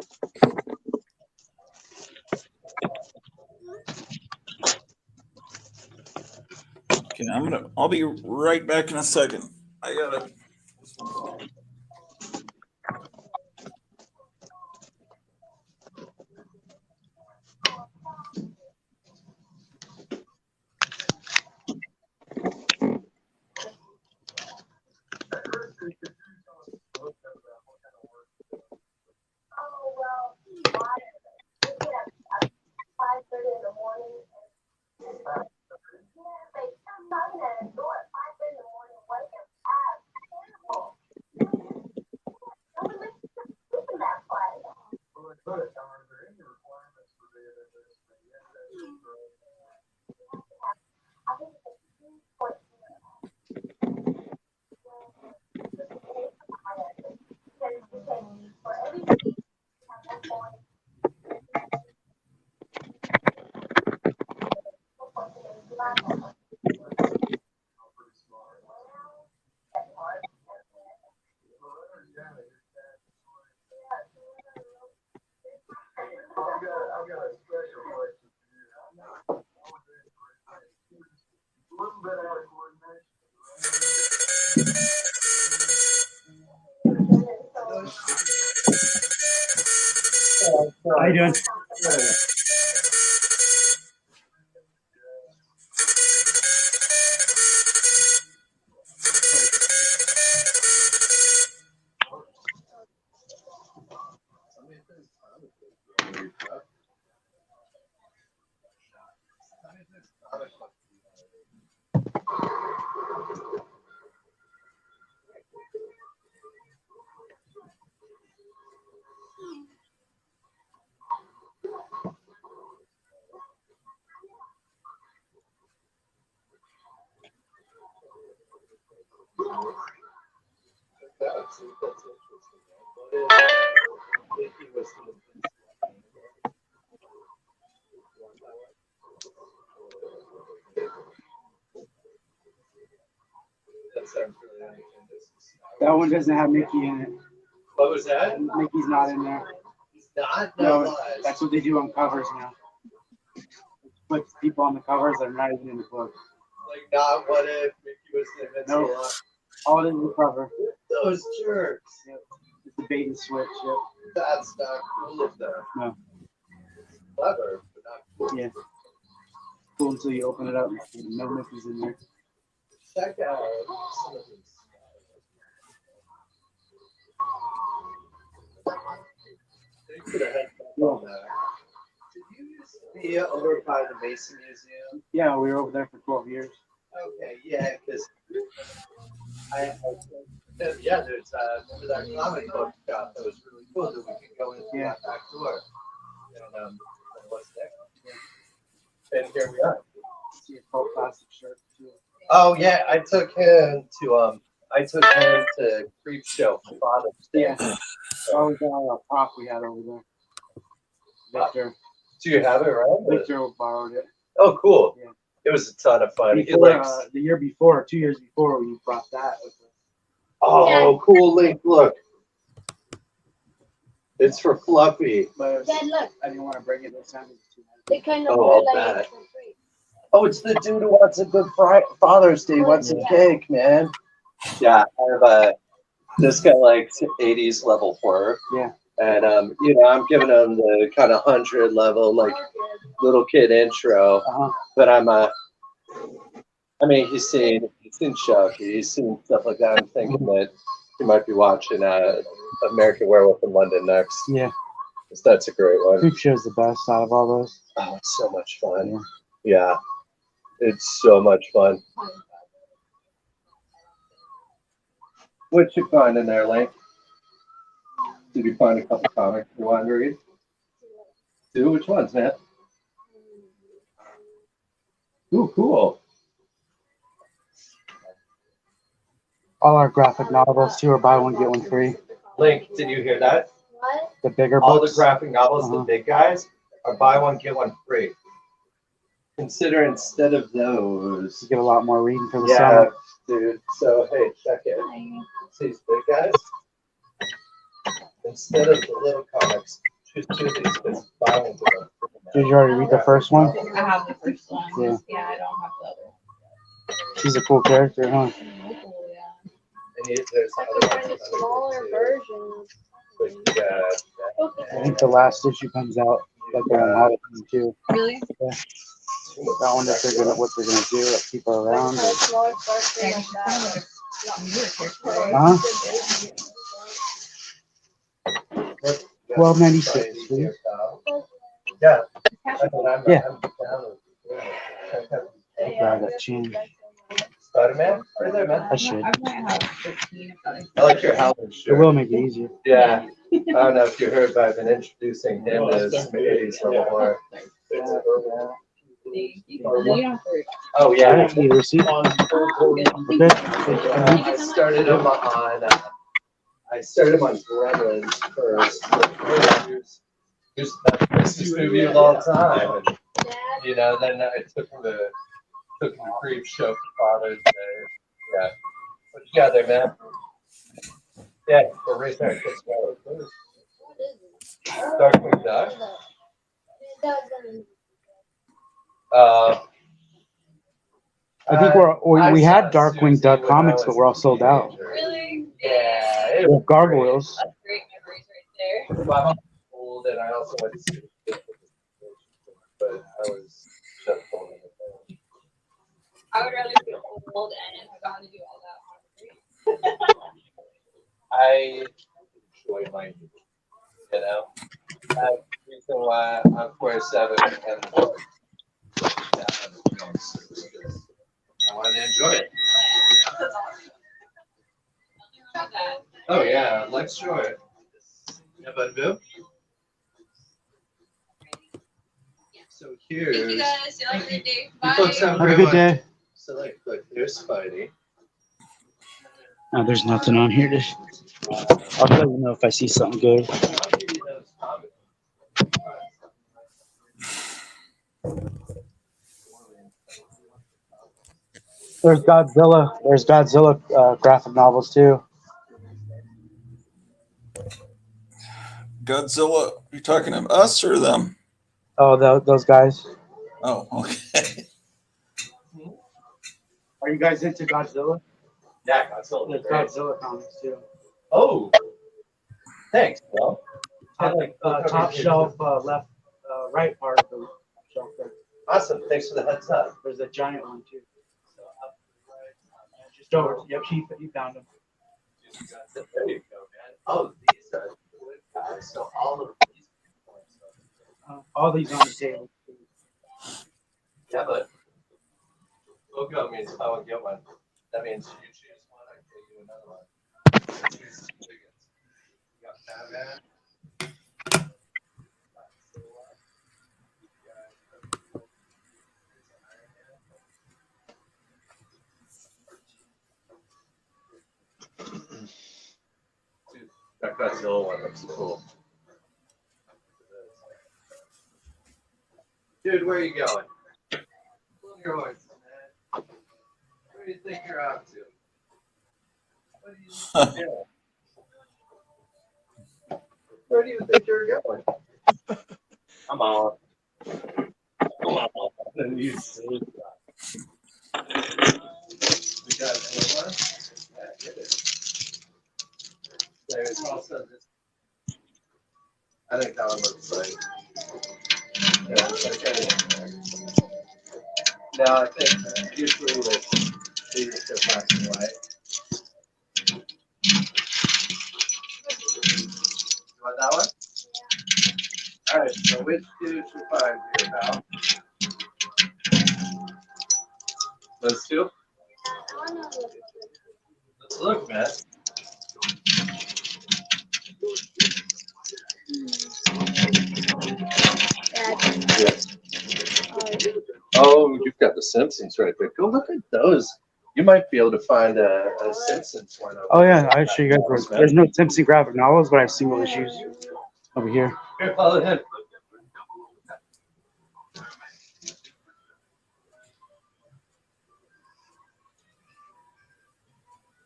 Okay, I'll be right back in a second. I gotta. How you doing? That one doesn't have Mickey in it. What was that? Mickey's not in there. He's not? No, that's what they do on covers now. Put people on the covers that are not even in the book. Like, not what if Mickey was the Invincible? Nope. All it is is a cover. Those jerks. Yep. It's a bait and switch. Yep. That's not cool of them. No. Clever, but not cool. Yeah. Cool until you open it up and no Mickey's in there. Check out some of these. Thanks for the heads up on that. Did you used to be over by the Mason Museum? Yeah, we were over there for 12 years. Okay, yeah, because there's remember that comic book shop that was really cool that we could go into that back door. You know, what's next? And here we are. See a coat plastic shirt too. Oh yeah, I took him to Creep Show for Father's Day. Yeah. Oh, the prop we had over there. Victor. Do you have it right? Victor borrowed it. Oh, cool. Yeah. It was a ton of fun. He Before, likes. the year before, 2 years before, we brought that with us. Oh, cool, Link! Look, it's for Fluffy. But Dad, look. I didn't want to bring it this time. It's too They kind of Oh, were I'll like bet. for free. Oh, it's the dude who wants a good Father's Day. Wants a cake, man. Yeah, I have this guy likes 80s level horror. Yeah. And I'm giving him the kind of 100 level, like little kid intro. Uh-huh. But he's seen Chucky, he's seen stuff like that. I'm thinking that he might be watching American Werewolf in London next. Yeah. 'Cause that's a great one. Creep Show's the best out of all those. Oh, it's so much fun. Yeah. Yeah, it's so much fun. What you find in there, Link? Did you find a couple comics you want to read? Two? Which ones, man? Ooh, cool. All our graphic novels too are buy one get one free. Link, did you hear that? What? The bigger All the books. graphic novels, the Uh-huh. big guys, are buy one, get one free. Consider instead of those. You get a lot more reading for the Yeah, summer. dude. So, hey, check it. See these big guys? Instead of the little comics, choose two of these because buy one, get one free. Did you already read the first one? I have the first one. Yeah. Yeah, I don't have the other. She's a cool character, huh? Oh, yeah. And there's I other could ones find a that smaller other version. ones too. But, I think the last issue comes out like around Halloween too. Really? I wonder if what they're gonna do, like keep her around. Like, a smaller version Yeah, like she's kind of that. like a newer character, right? Huh? That's 12.96, fine, please. Yeah. Yeah. I'm down with it. Grab that change. Spider-Man? Right there, man. I should. I might have 15 if I. I like your Howard It shirt. will make it easier. Yeah. I don't know if you heard, but I've been introducing him to some 80s level horror. You don't have to worry Oh, Yeah, yeah. need a receipt. about Okay. I started him on Gremlins first. Here's the best Christmas movie of all time. And, then I took him to Creep Show for Father's Day. Yeah. What you got there, man? Yeah, we're right there. Let's go. Darkwing Duck. I think we I had saw Darkwing Susie Duck when I comics, was but we're all a sold out. teenager. Really? Yeah. It We was have gargoyles. That's great memories right there. Well, I'm old, and I also went to see the but I was just born in the family. I would rather be old and have gotten to do all that on free. I enjoy my, that's the reason why I'm 47 and I wanted to enjoy it. Oh yeah, let's enjoy it. Yeah, bud, Bill. So here's. Thank you guys. You have a great day. You Bye. folks have Have a good day. So look, there's Spidey. Oh, there's nothing on here. I'll let you know if I see something good. There's Godzilla. There's Godzilla graphic novels too. Godzilla, you talking to us or them? Oh, those guys. Oh, okay. Are you guys into Godzilla? Yeah, Godzilla. There's Godzilla comics too. Oh, thanks, Bill. Top shelf, left, right part of the shelf there. Awesome. Thanks for the heads up. There's a giant one too. So up to the right, just over. Yep, he found him. There you go, man. Oh, these are good guys. So all of these. All these on the table. Yeah, but logo means I will get one. That means you choose one, I give you another one. Choose the biggest. You got Batman. Godzilla one looks cool. Dude, where are you going? Pull your horses, man. Where do you think you're out to? What do you think you're doing? Where do you think you're going? Come on. Come on. And you silly guy. We got another one? Yeah, get it. There's also this. I think that one looks like. Yeah, it's like now I think usually with leadership black and white. You want that one? Yeah. All right, so which two should we find here, pal? Those two? Let's look, man. Yes. Oh, you've got the Simpsons right there. Go look at those. You might be able to find a Simpsons one. Oh yeah, I'll show you guys. There's no Simpson graphic novels, but I've seen all issues over here. Here, follow him.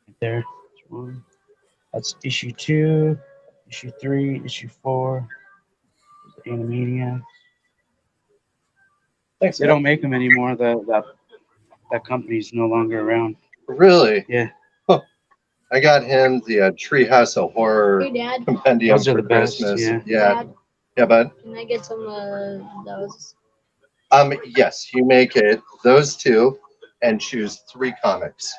Right there. That's one. That's issue 2, issue 3, issue 4. There's the Animaniacs. Thanks, They man. don't make them anymore. That company's no longer around. Really? Yeah. Huh. I got him the Treehouse of Horror Hey, Dad. compendium Those are for the best, Christmas. yeah. Yeah. Dad, Yeah, bud. can I get some of those? Yes, you make it those two and choose 3 comics.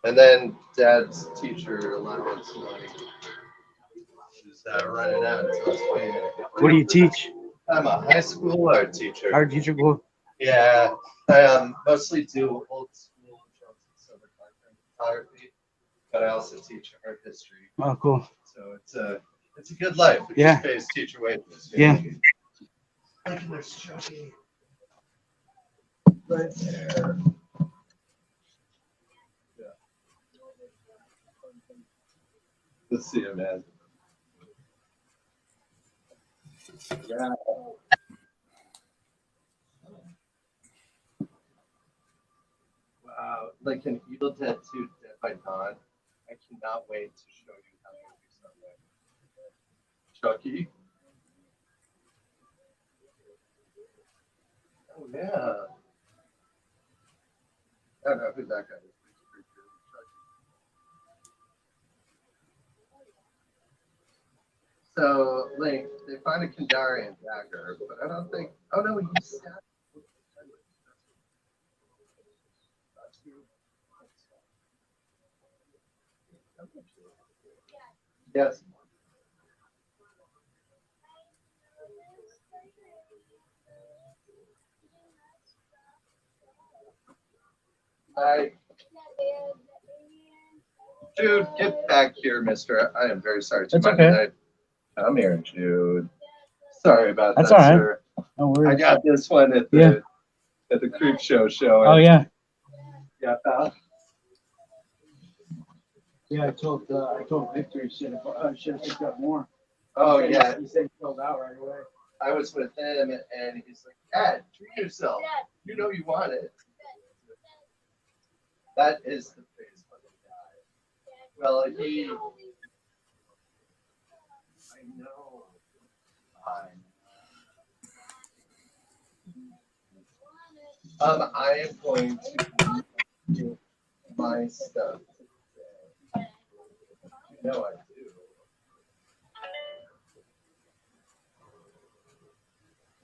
And then Dad's teacher allowance money is running out. So it's paying. What do you teach? I'm a high school art teacher. Art teacher? Cool. Yeah, I mostly do old school shows and silver photography, but I also teach art history. Oh, cool. So it's a good life. It Yeah. just pays teacher wages. Yeah. Look at this Chucky. Right there. Yeah. Let's see it, man. Yeah. Wow, like an Evil Dead 2 Dead by Dawn. I cannot wait to show you how to do something. Chucky. Oh yeah. I don't know who that guy is. But he's pretty good. Chucky. So, Link, they find a Kandarian dagger, but I don't think. Oh no, he stabbed. Yes. Hi. Jude, get back here, mister. I am very sorry to That's my okay. tonight. Come here, Jude. Sorry about That's that, all right. sir. No I worries. got this one at the creep show showing. Oh yeah. Yeah, pal. Yeah, I told Victor he should have picked up more. Oh yeah. He said he filled out right away. I was with him and he's like, Dad, treat yourself. You know you want it. That is the face of the guy. Well, I know. I am going to do my stuff today. You know I do.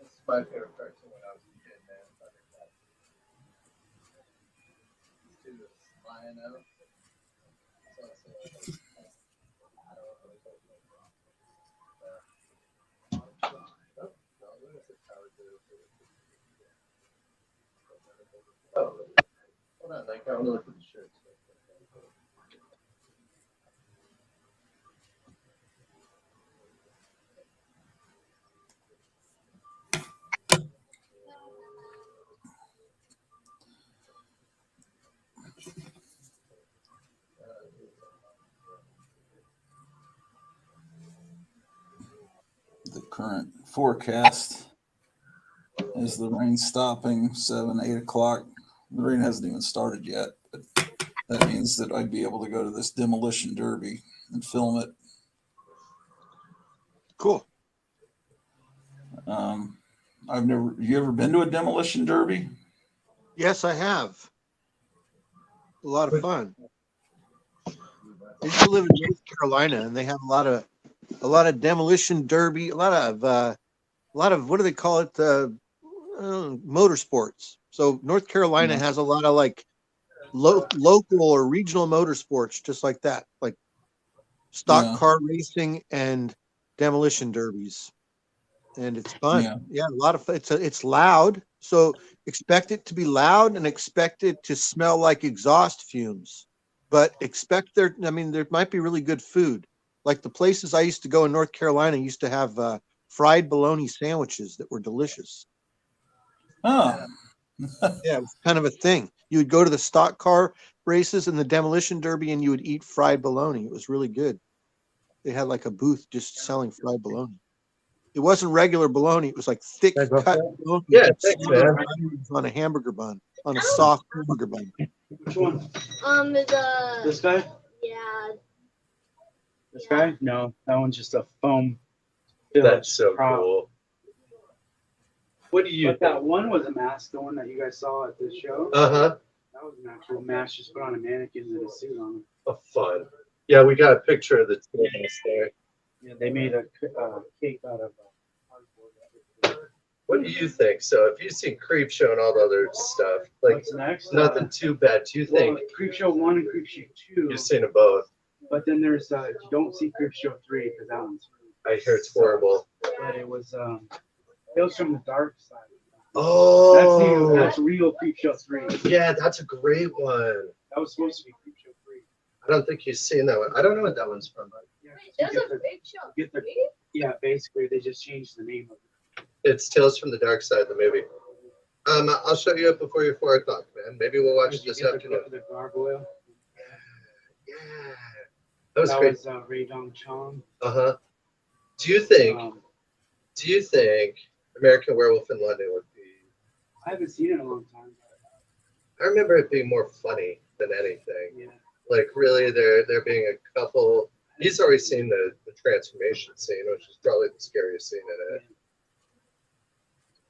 This is my favorite cartoon when I was a kid, man. These two is flying out. Oh, hold on, like I want to look at the shirts. current forecast. Is the rain stopping 7, 8 o'clock? The rain hasn't even started yet, but that means that I'd be able to go to this demolition derby and film it. Cool. You ever been to a demolition derby? Yes, I have. A lot of fun. I used to live in North Carolina, and they have a lot of demolition derby, a lot of what do they call it? Motorsports. So North Carolina has a lot of like local or regional motorsports, just like that, like stock car racing and demolition derbies. And it's fun. Yeah, a lot of fun. It's loud, so expect it to be loud and expect it to smell like exhaust fumes. But expect there might be really good food. Like the places I used to go in North Carolina used to have fried bologna sandwiches that were delicious. Oh. Yeah, it was kind of a thing. You would go to the stock car races and the demolition derby and you would eat fried bologna. It was really good. They had like a booth just selling fried bologna. It wasn't regular bologna. It was like thick cut bologna. Yeah, thanks, man. On a hamburger bun, on a soft hamburger bun. Which one? The This guy? yeah. This guy? No, that one's just a foam. That's so cool. What do you But think? that one was a mask, the one that you guys saw at the show. Uh-huh. That was an actual mask, just put on a mannequin and a suit on it. Oh, fun. Yeah, we got a picture of the two of us there. Yeah, they made a cake out of cardboard. What do you think? So if you've seen Creep Show and all the other stuff, like What's next? nothing too bad. Do you think Creep Show 1 and Creep Show 2. you've seen them both? But then there's you don't see Creep Show 3 because that one's. I hear it's horrible. But it was Tales from the Dark Side. Oh, That's real Creep Show 3. yeah, that's a great one. That was supposed to be Creep Show 3. I don't think you've seen that one. I don't know what that one's from. Yeah, There's a big show. Yeah, basically they just changed the name of it. It's Tales from the Dark Side, the movie. I'll show you up before your 4 o'clock, man. Maybe we'll watch it this afternoon. The gargoyle. Yeah, that was great. Was Ray Dong Chong. Uh-huh. Do you think American Werewolf in London would be? I haven't seen it in a long time. I remember it being more funny than anything. Yeah. Like really, there being a couple. He's already seen the transformation scene, which is probably the scariest scene in it.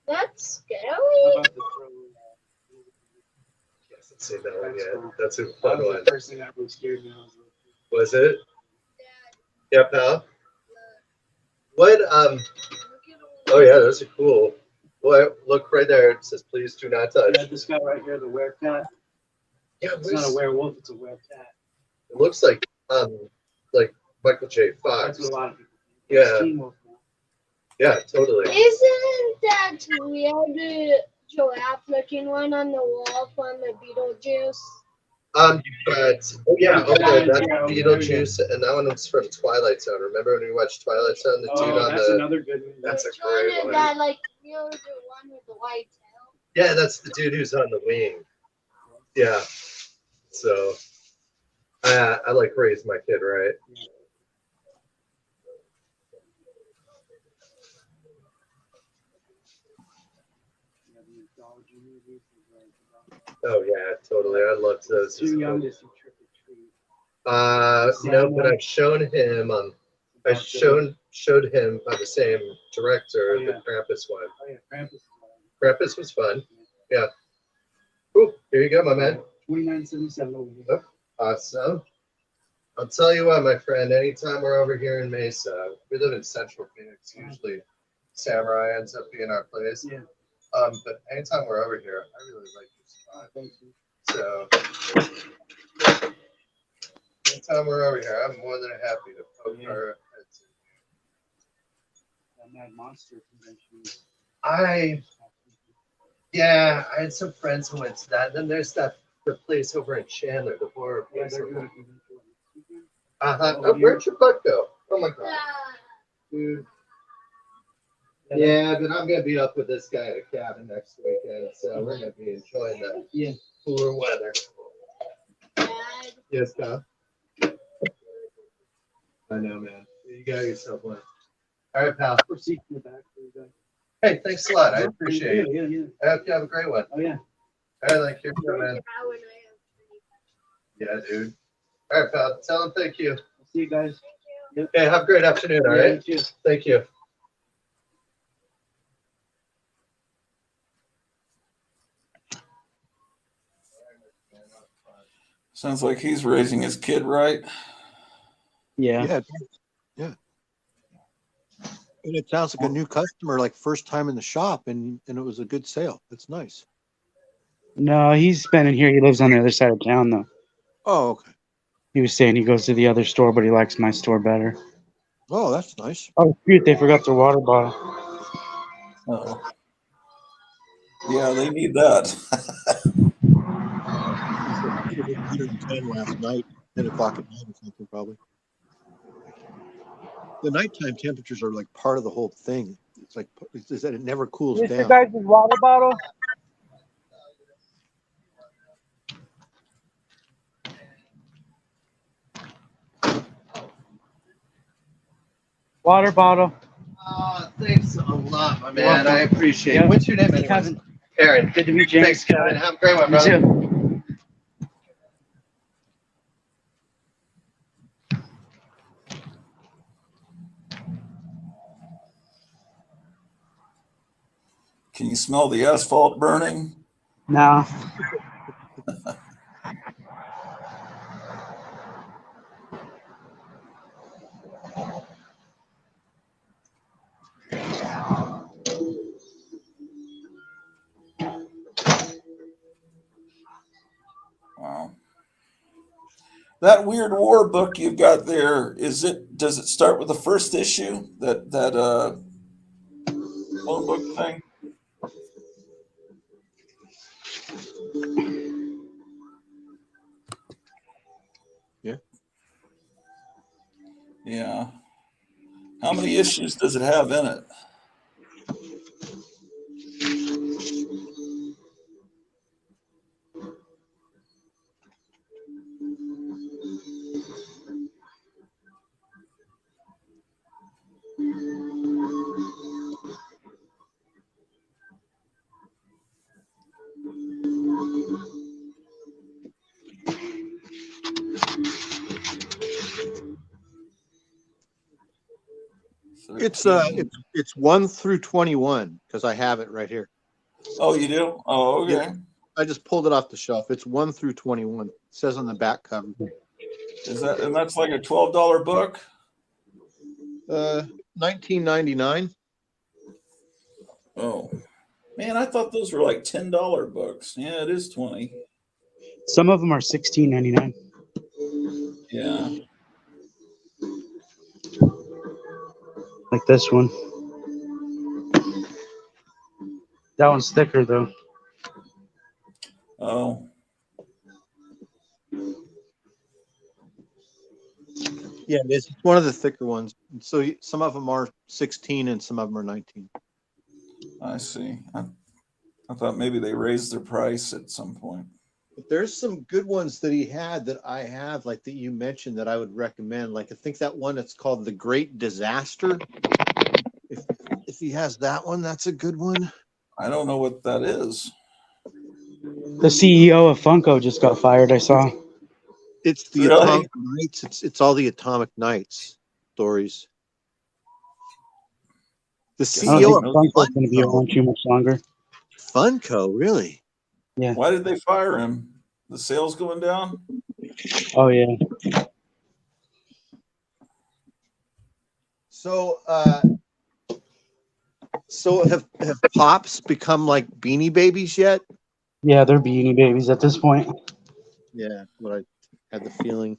That's scary. How about the He hasn't seen that one yet. Cool. That's a That fun was one. the first thing that really scared me. When I was little. Was it? Yeah, pal. What? Oh yeah, those are cool. Well, look right there. It says, "Please do not touch." Yeah, this guy right here, the werecat. Yeah, It's not a werewolf; it's a werecat. it looks like Michael J. Fox. That's what a lot of people think. Yeah. It's Teen Wolf now. Yeah, totally. Isn't that weird giraffe-looking one on the wall from the Beetlejuice? But okay, that's Beetlejuice, and that one was from Twilight Zone. Remember when we watched Twilight Zone? The dude on that's the another good movie. That's a Which one great is one. that, like, the one with the white tail? yeah, that's the dude who's on the wing. Yeah. So I like raise my kid right. Oh yeah, totally. I loved those. Too young to see Trick or Treat. No, but I've shown him I showed him by the same director the Krampus one. Oh yeah, Krampus. Krampus was fun. Yeah. Cool. Here you go, my man. 2977 over here. Awesome. I'll tell you what, my friend. Anytime we're over here in Mesa, we live in Central Phoenix. Usually, Samurai ends up being our place. Yeah. But anytime we're over here, I really like this spot. Thank you. So, anytime we're over here, I'm more than happy to poke our heads in. That Mad Monster convention. I had some friends who went to that. And then there's the place over in Chandler, the horror Yeah, place. they're doing a convention. Oh, where'd your butt go? Oh my god. Dude. Yeah, but I'm gonna be up with this guy at a cabin next weekend, so we're gonna be enjoying the cooler weather. Dad, Yes, Tom. I know, man. You got yourself one. All right, pal. Seats in the back for you guys. Hey, thanks a lot. I appreciate it. Yeah, yeah. I hope you have a great one. Oh yeah. All right, like, here you go, man. Yeah, dude. All right, pal. Tell him thank you. See you guys. Hey, have a great afternoon, all Yeah, right? you too. Thank you. Sounds like he's raising his kid right. Yeah. Yeah. Yeah. And it sounds like a new customer, like first time in the shop, and it was a good sale. That's nice. No, he's been in here. He lives on the other side of town, though. Oh, okay. He was saying he goes to the other store, but he likes my store better. Oh, that's nice. Oh, shoot, they forgot their water bottle. Oh. Yeah, they need that. 110 last night, 10 o'clock at night or something, probably. The nighttime temperatures are like part of the whole thing. It's like is that it never cools down. Guys' water bottle. Water bottle. Thanks a lot, my man. welcome. I appreciate Yeah. it. What's your name, anyways? Kevin. Aaron. Good to meet you. Thanks, Kevin. Have a great one, You brother. too. Can you smell the asphalt burning? No. Wow. That Weird War book you've got there, does it start with the first issue? That phone book thing? Yeah. Yeah. How many issues does it have in it? It's 1 through 21 because I have it right here. Oh, you do? Oh, okay. Yep. I just pulled it off the shelf. It's 1 through 21. It says on the back cover. And that's like a $12 book? $19.99. Oh. Man, I thought those were like $10 books. Yeah, it is 20. Some of them are $16.99. Yeah. Like this one. That one's thicker though. Oh. Yeah, it is. It's one of the thicker ones. So some of them are 16 and some of them are 19. I see. I thought maybe they raised their price at some point. But there's some good ones that he had that I have, like that you mentioned, that I would recommend. Like I think that one that's called The Great Disaster. If he has that one, that's a good one. I don't know what that is. The CEO of Funko just got fired, I saw. It's the Really? Atomic Knights. It's all the Atomic Knights stories. The I don't CEO think of Funko's going to be Funko. around too much longer. Funko, really? Yeah. Why did they fire him? The sales going down? Oh yeah. So, have Pops become like Beanie Babies yet? Yeah, they're Beanie Babies at this point. Yeah, what I had the feeling.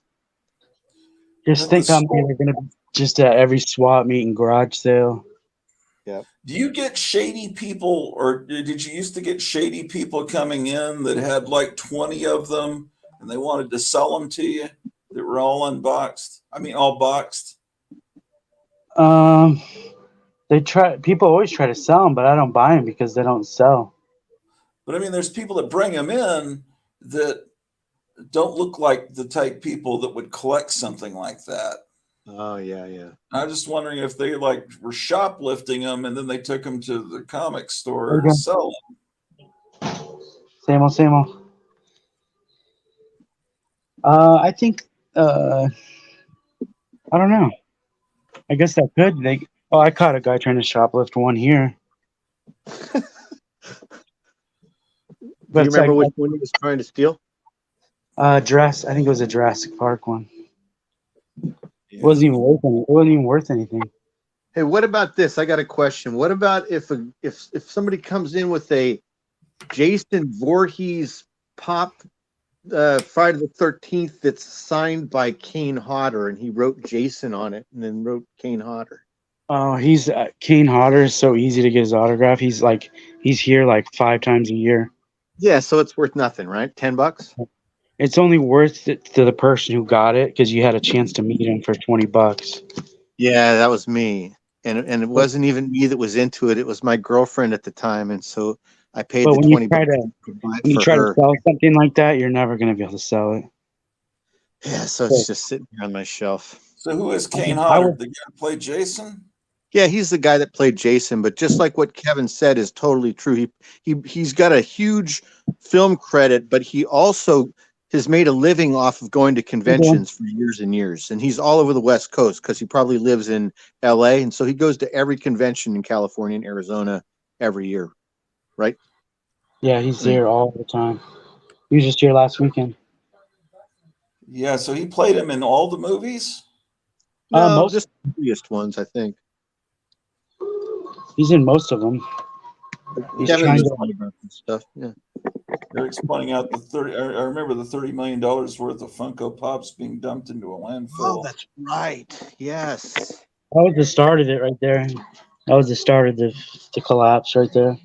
Just think how many are going to be just at every swap meet and garage sale. Yeah. Do you get shady people, or did you used to get shady people coming in that had like 20 of them and they wanted to sell them to you that were all unboxed? I mean, all boxed? People always try to sell them, but I don't buy them because they don't sell. But I mean, there's people that bring them in that don't look like the type people that would collect something like that. Oh yeah, yeah. I'm just wondering if they like were shoplifting them and then they took them to the comic store to Okay. sell them. Same old, same old. I think. I don't know. I guess that could. Oh, I caught a guy trying to shoplift one here. Do But you it's remember like which one he was trying to steal? dress. I think it was a Jurassic Park one. It Yeah. wasn't even worth it wasn't even worth anything. Hey, what about this? I got a question. What about if somebody comes in with a Jason Voorhees pop Friday the 13th that's signed by Kane Hodder, and he wrote Jason on it and then wrote Kane Hodder? Oh, he's Kane Hodder is so easy to get his autograph. He's here like 5 times a year. Yeah, so it's worth nothing, right? $10? It's only worth it to the person who got it because you had a chance to meet him for $20. Yeah, that was me. And it wasn't even me that was into it. It was my girlfriend at the time, and so I paid But the when you $20 try to to buy it when you for try to her. sell something like that, you're never gonna be able to sell it. Yeah, so it's just sitting here on my shelf. So who is Kane I Hodder? would- The guy who played Jason? Yeah, he's the guy that played Jason, but just like what Kevin said is totally true. He's got a huge film credit, but he also has made a living off of going to conventions for years and years. And he's all over the West Coast because he probably lives in LA. And so he goes to every convention in California and Arizona every year. Right? Yeah, he's there all the time. He was just here last weekend. Yeah, so he played him in all the movies? No, Most just the earliest ones, I think. he's in most of them. He's Kevin trying was to. on about this stuff. Yeah. Eric's pointing out the 30. I remember the $30 million worth of Funko Pops being dumped into a Oh, landfill. that's right. Yes. That was the start of it right there. That was the start of the collapse right there.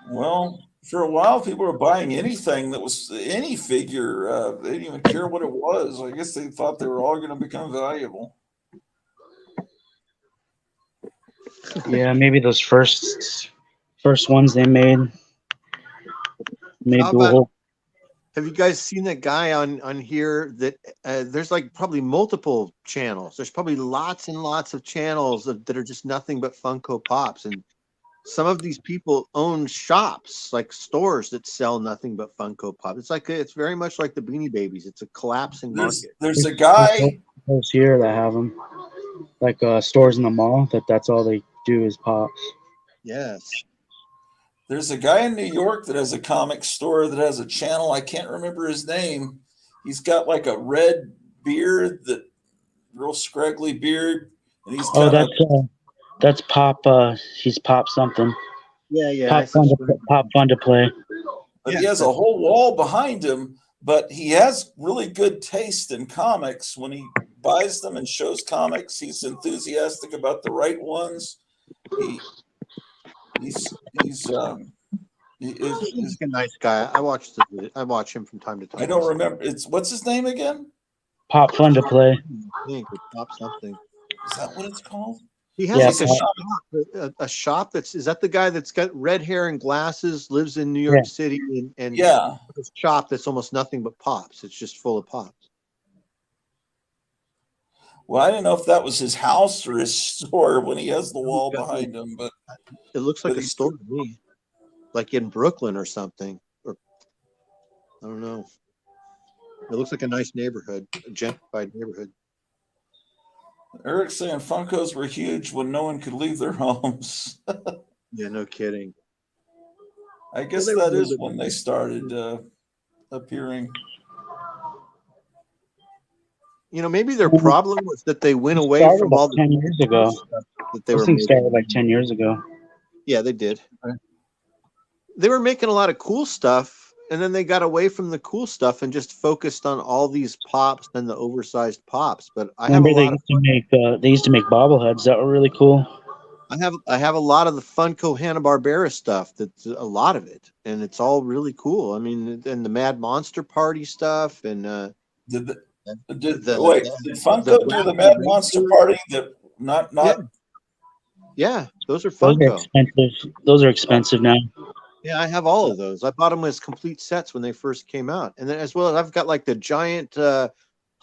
Well, for a while, people were buying anything that was any figure. They didn't even care what it was. I guess they thought they were all going to become valuable. Yeah, maybe those first ones they made How the about, whole. have you guys seen that guy on here that there's like probably multiple channels. There's probably lots and lots of channels that are just nothing but Funko Pops. And some of these people own shops, like stores that sell nothing but Funko Pop. It's very much like the Beanie Babies. It's a collapsing market. There's a guy. Those here that have them, like stores in the mall. That's all they do is pops. Yes. There's a guy in New York that has a comic store that has a channel. I can't remember his name. He's got like a red beard, that real scraggly beard, and he's Oh, kind of that's pop. He's pop something. Yeah. Pop fun to play. but he has a whole wall behind him. But he has really good taste in comics. When he buys them and shows comics, he's enthusiastic about the right ones. He's He's a nice guy. I watch him from time to time. I don't remember. What's his name again? Pop fun to play. I think it's Pop something. Is that what it's called? He has Yeah, a shop is that the guy that's got red hair and glasses, lives in New York City, and Yeah. a shop that's almost nothing but pops. It's just full of pops. Well, I didn't know if that was his house or his store when he has the wall behind him, but It looks like but a he's- store to me, like in Brooklyn or something, or I don't know. It looks like a nice neighborhood, a gentrified neighborhood. Eric's saying Funkos were huge when no one could leave their homes. Yeah, no kidding. I guess Well, they that were is when they started appearing. You know, maybe their problem was that they went away Started from all like the 10 years ago. stuff that they Those were things making. started like 10 years ago. Yeah, they did. They were making a lot of cool stuff, and then they got away from the cool stuff and just focused on all these pops and the oversized pops. But I have Remember a they lot of used to make bobbleheads that were really cool. I have a lot of the Funko Hanna-Barbera stuff. That's a lot of it, and it's all really cool. I mean, and the Mad Monster Party stuff, and Did the Funko do the Mad Monster Party? Yeah, those are Those are Funko. expensive. Those are expensive now. Yeah, I have all of those. I bought them as complete sets when they first came out, and then as well, I've got like the giant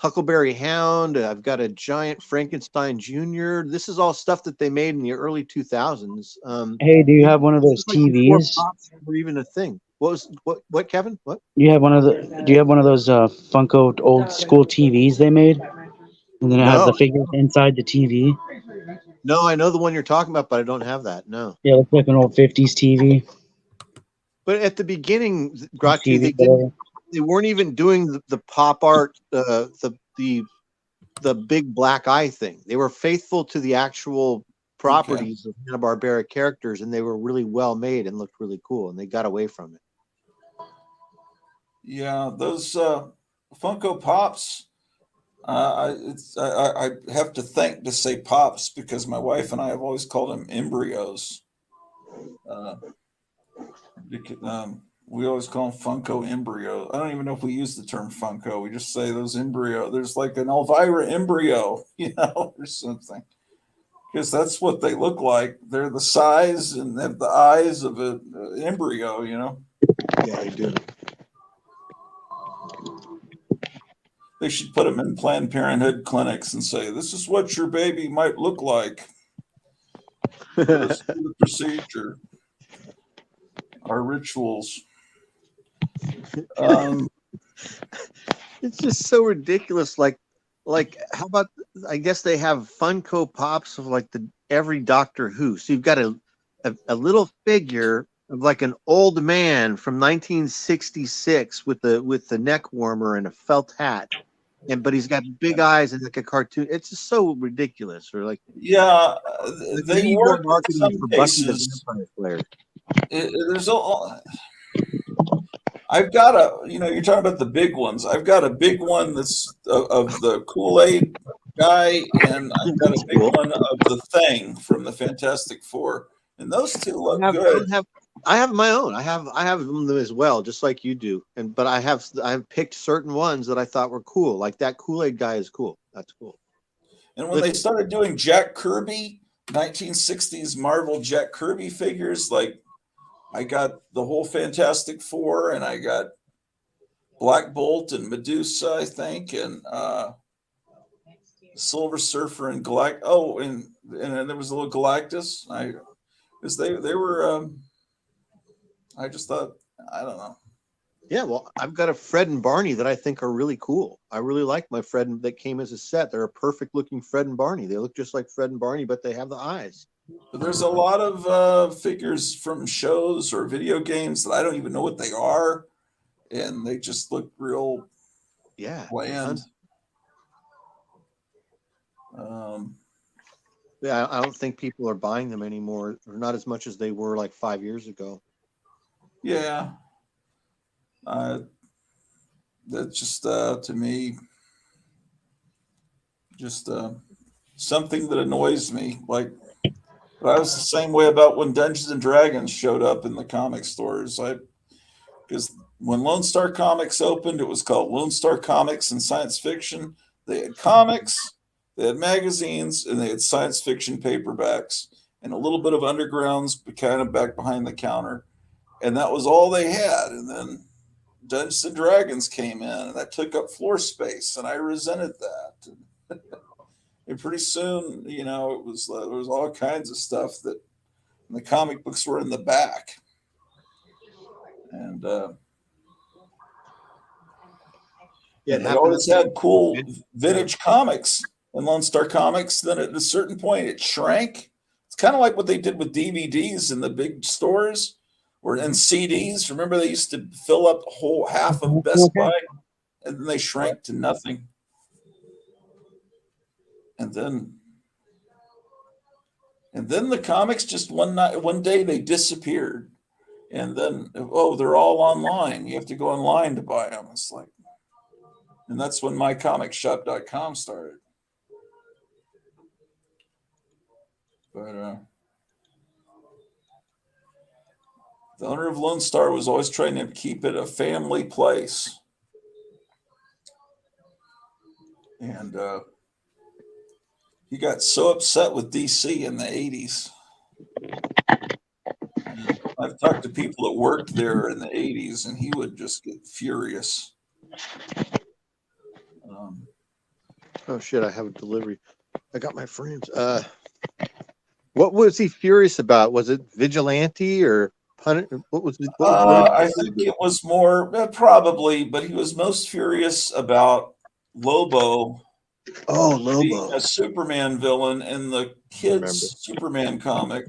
Huckleberry Hound. I've got a giant Frankenstein Jr. This is all stuff that they made in the early 2000s. Hey, do you have one of This those is like before TVs? pops were even a thing. What, Kevin? What? You have one of the? Do you have one of those Funko old school TVs they made? And then it has No, the figures inside the TV. no, I know the one you're talking about, but I don't have that. No. Yeah, it looks like an old 50s TV. But at the beginning, Or Grachi, TV, whatever. they weren't even doing the pop art, the big black eye thing. They were faithful to the actual properties of Hanna-Barbera characters, and they were really well made and looked really cool, and they got away from it. Yeah, those Funko Pops. I have to think to say pops because my wife and I have always called them embryos. We always call them Funko embryo. I don't even know if we use the term Funko. We just say those embryo. There's like an Elvira embryo, or something. Because that's what they look like. They're the size and have the eyes of an embryo, Yeah, they do. They should put them in Planned Parenthood clinics and say, this is what your baby might look like. Let's do the procedure. Our rituals. It's just so ridiculous. Like, how about? I guess they have Funko Pops of like every Doctor Who. So you've got a little figure of like an old man from 1966 with the neck warmer and a felt hat, but he's got big eyes and like a cartoon. It's just so ridiculous. Or like, they need more work in marketing some for Bucky the cases. Vampire Slayer. There's I've got you're talking about the big ones. I've got a big one that's of the Kool-Aid guy, and I've got a big one of the Thing from the Fantastic Four, and those two look good. I have my own. I have them as well, just like you do. But I've picked certain ones that I thought were cool. Like that Kool-Aid guy is cool. That's cool. And when they started doing Jack Kirby, 1960s Marvel Jack Kirby figures, like I got the whole Fantastic Four, and I got Black Bolt and Medusa, I think, and Silver Surfer and and then there was a little Galactus. Because they were. I just thought, I don't know. Yeah, well, I've got a Fred and Barney that I think are really cool. I really like my Fred that came as a set. They're a perfect looking Fred and Barney. They look just like Fred and Barney, but they have the eyes. But there's a lot of figures from shows or video games that I don't even know what they are, and they just look real bland. Yeah, I don't think people are buying them anymore, or not as much as they were like 5 years ago. Yeah. That's just to me just something that annoys me. Like, but I was the same way about when Dungeons and Dragons showed up in the comic stores. Because when Lone Star Comics opened, it was called Lone Star Comics and Science Fiction. They had comics, they had magazines, and they had science fiction paperbacks, and a little bit of undergrounds, kind of back behind the counter. And that was all they had. And then Dungeons and Dragons came in, and that took up floor space, and I resented that. And pretty soon, it was there was all kinds of stuff that the comic books were in the back, and they always had cool vintage comics in Lone Star Comics. Then at a certain point, it shrank. It's kind of like what they did with DVDs in the big stores. Or in CDs, remember they used to fill up the whole half of Best Buy, and then they shrank to nothing. And then the comics just one day they disappeared, and then they're all online. You have to go online to buy them. It's like, and that's when mycomicshop.com started. But the owner of Lone Star was always trying to keep it a family place. And he got so upset with DC in the 80s. I've talked to people that worked there in the 80s, and he would just get furious. Oh shit! I have a delivery. I got my frames. What was he furious about? Was it vigilante or pun? What was it? I think it was more probably, but he was most furious about Lobo Oh, being Lobo. a Superman villain in the Remember. kids Superman comic.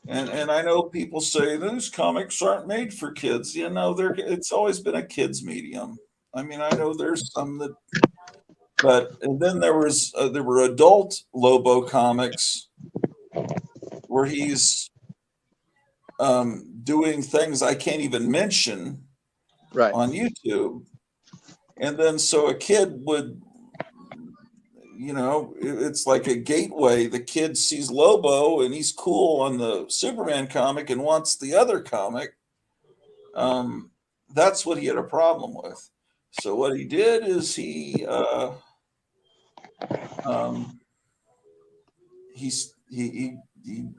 And I know people say those comics aren't made for kids. You know, it's always been a kids medium. I mean, I know there's some that, but and then there were adult Lobo comics where he's doing things I can't even mention Right. on YouTube. And then so a kid would, you know, it's like a gateway. The kid sees Lobo and he's cool on the Superman comic and wants the other comic. That's what he had a problem with. So what he did is he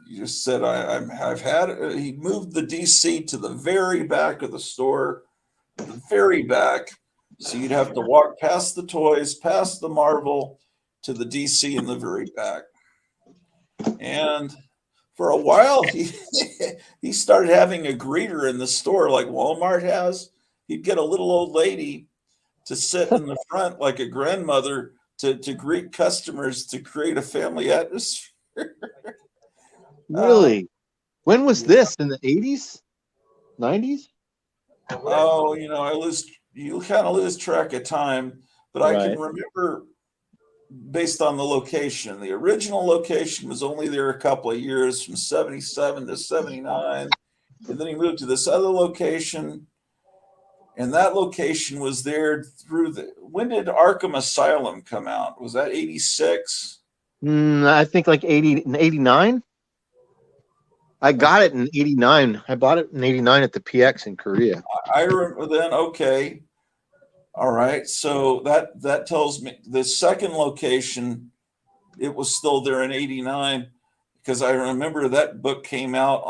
just said I've had it. He moved the DC to the very back of the store, the very back. So you'd have to walk past the toys, past the Marvel, to the DC in the very back. And for a while, he started having a greeter in the store like Walmart has. He'd get a little old lady to sit in the front like a grandmother to greet customers to create a family atmosphere. Really? When was Yeah. this? In the 80s? 90s? Oh, you know, you kind of lose track of time, but I can Right. remember based on the location. The original location was only there a couple of years from 77 to 79. And then he moved to this other location. And that location was there when did Arkham Asylum come out? Was that 86? I think like 89. I got it in 89. I bought it in 89 at the PX in Korea. I remember then, okay. All right. So that tells me the second location, it was still there in 89 because I remember that book came out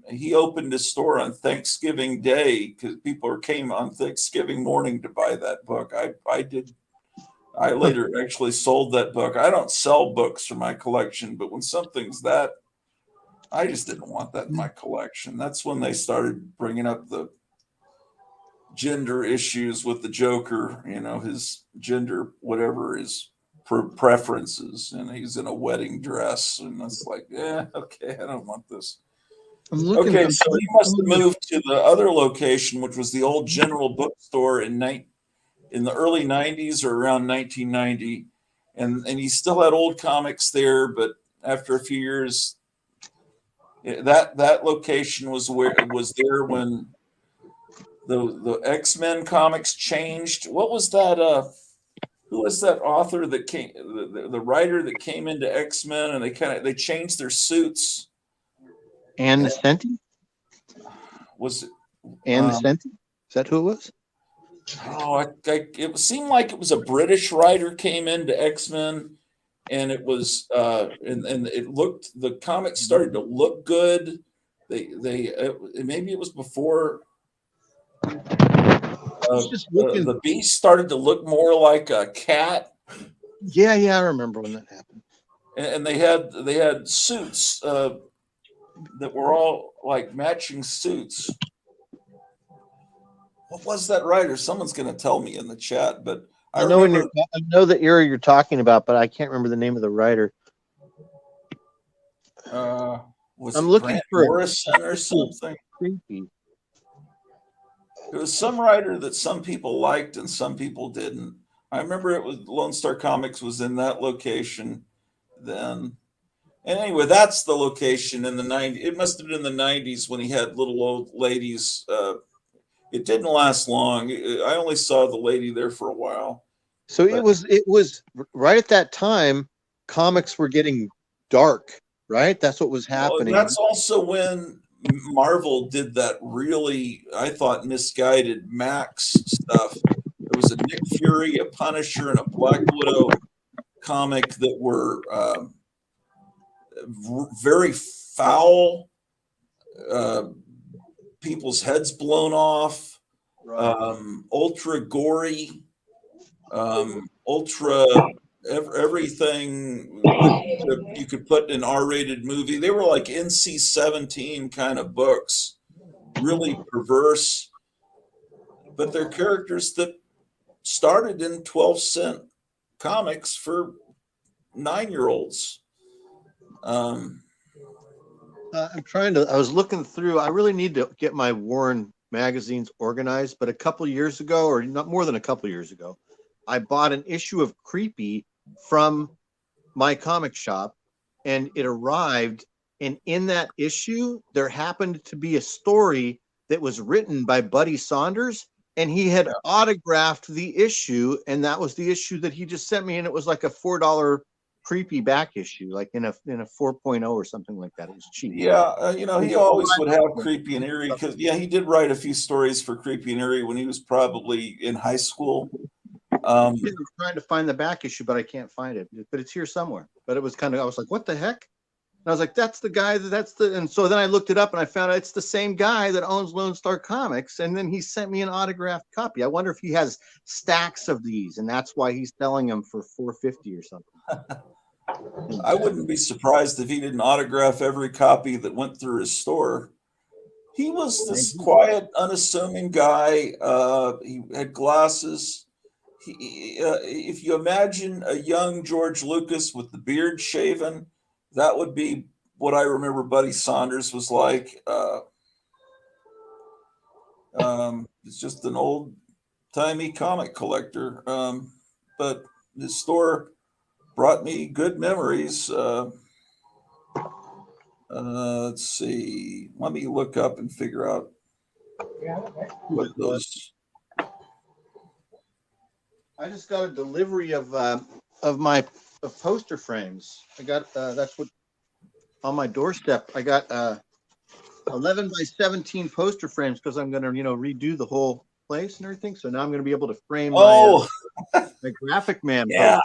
he opened his store on Thanksgiving Day because people came on Thanksgiving morning to buy that book. I later actually sold that book. I don't sell books for my collection, but when something's that, I just didn't want that in my collection. That's when they started bringing up the gender issues with the Joker, you know, his gender, whatever his preferences, and he's in a wedding dress. And it's like, yeah, okay, I don't want this. Okay, so he must have moved to the other location, which was the old General Bookstore in the early 90s or around 1990. And he still had old comics there, but after a few years, that location was there when the X-Men comics changed. What was that? Who was that author that came? The writer that came into X-Men, and they changed their suits. And Nesenti? Was it? And Nesenti? Is that who it was? Oh, it seemed like it was a British writer came into X-Men, and it was and it looked, the comics started to look good. Maybe it was before the Beast started to look more like a cat. Yeah, I remember when that happened. And they had suits that were all like matching suits. What was that writer? Someone's going to tell me in the chat, but I know remember. I know the era you're talking about, but I can't remember the name of the writer. Was I'm it looking Grant for Morrison or something? Creepy. It was some writer that some people liked and some people didn't. I remember it was Lone Star Comics was in that location then. And anyway, that's the location in the 90s. It must have been in the 90s when he had little old ladies. It didn't last long. I only saw the lady there for a while. So it was right at that time, comics were getting dark, right? That's what was happening. That's also when Marvel did that really, I thought, misguided Max stuff. There was a Nick Fury, a Punisher, and a Black Widow comic that were very foul, people's heads blown off, ultra gory, ultra everything you could put in an R-rated movie. They were like NC-17 kind of books, really perverse, but they're characters that started in 12-cent comics for 9-year-olds. I was looking through, I really need to get my Warren magazines organized, but a couple years ago, or not more than a couple years ago, I bought an issue of Creepy from my comic shop, and it arrived. And in that issue, there happened to be a story that was written by Buddy Saunders, and he had autographed the issue, and that was the issue that he just sent me, and it was like a $4 Creepy back issue, like in a 4.0 or something like that. It was cheap. Yeah, he always would have Creepy and Eerie because he did write a few stories for Creepy and Eerie when he was probably in high school. I'm trying to find the back issue, but I can't find it. But it's here somewhere. But it was I was like, what the heck? And I was like, that's the guy. And so then I looked it up and I found out it's the same guy that owns Lone Star Comics. And then he sent me an autographed copy. I wonder if he has stacks of these, and that's why he's selling them for $4.50 or something. I wouldn't be surprised if he didn't autograph every copy that went through his store. He was this quiet, unassuming guy. He had glasses. If you imagine a young George Lucas with the beard shaven, that would be what I remember Buddy Saunders was like. It's just an old-timey comic collector. But his store brought me good memories. Let's see. Let me look up and figure out what those. I just got a delivery of my poster frames. I got that's what on my doorstep. I got 11 by 17 poster frames because I'm going to redo the whole place and everything. So now I'm going to be able to frame my Graphic Man. Yeah,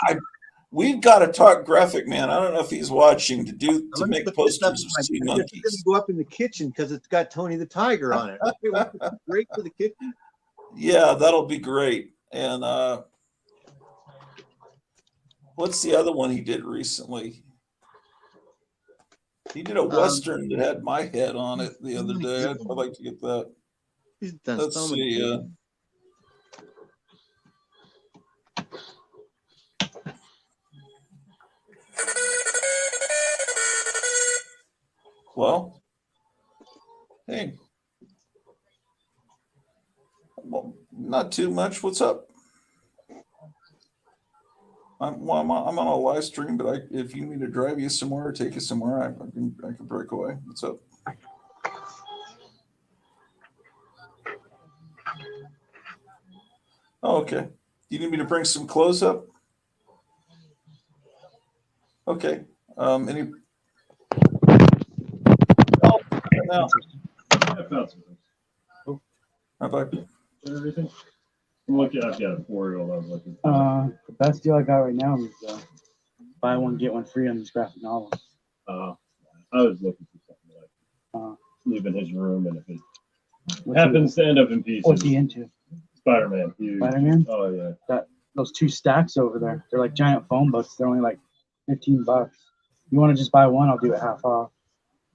we've got to talk Graphic Man. I don't know if he's watching to make posters of sea monkeys. It's going to go up in the kitchen because it's got Tony the Tiger on it. Great for the kitchen. Yeah, that'll be great. And what's the other one he did recently? He did a Western that had my head on it the other day. I'd like to get that. He's done Let's so see. many. Well, hey. Well, not too much. What's up? I'm on a live stream, but if you need me to drive you somewhere or take you somewhere, I can break away. What's up? Oh, okay. You need me to bring some clothes up? Okay. Any? Oh, no. I found something. How about Everything? I'm looking. I've got a 4-year-old. I was looking. The best deal I got right now is buy one get one free on these graphic novels. I was looking for something like leave in his room, and if it happens to end up in pieces. What's he into? Spider-Man. Spider-Man? Oh yeah. Those 2 stacks over there. They're like giant phone books. They're only like $15. You want to just buy one? I'll do it half off.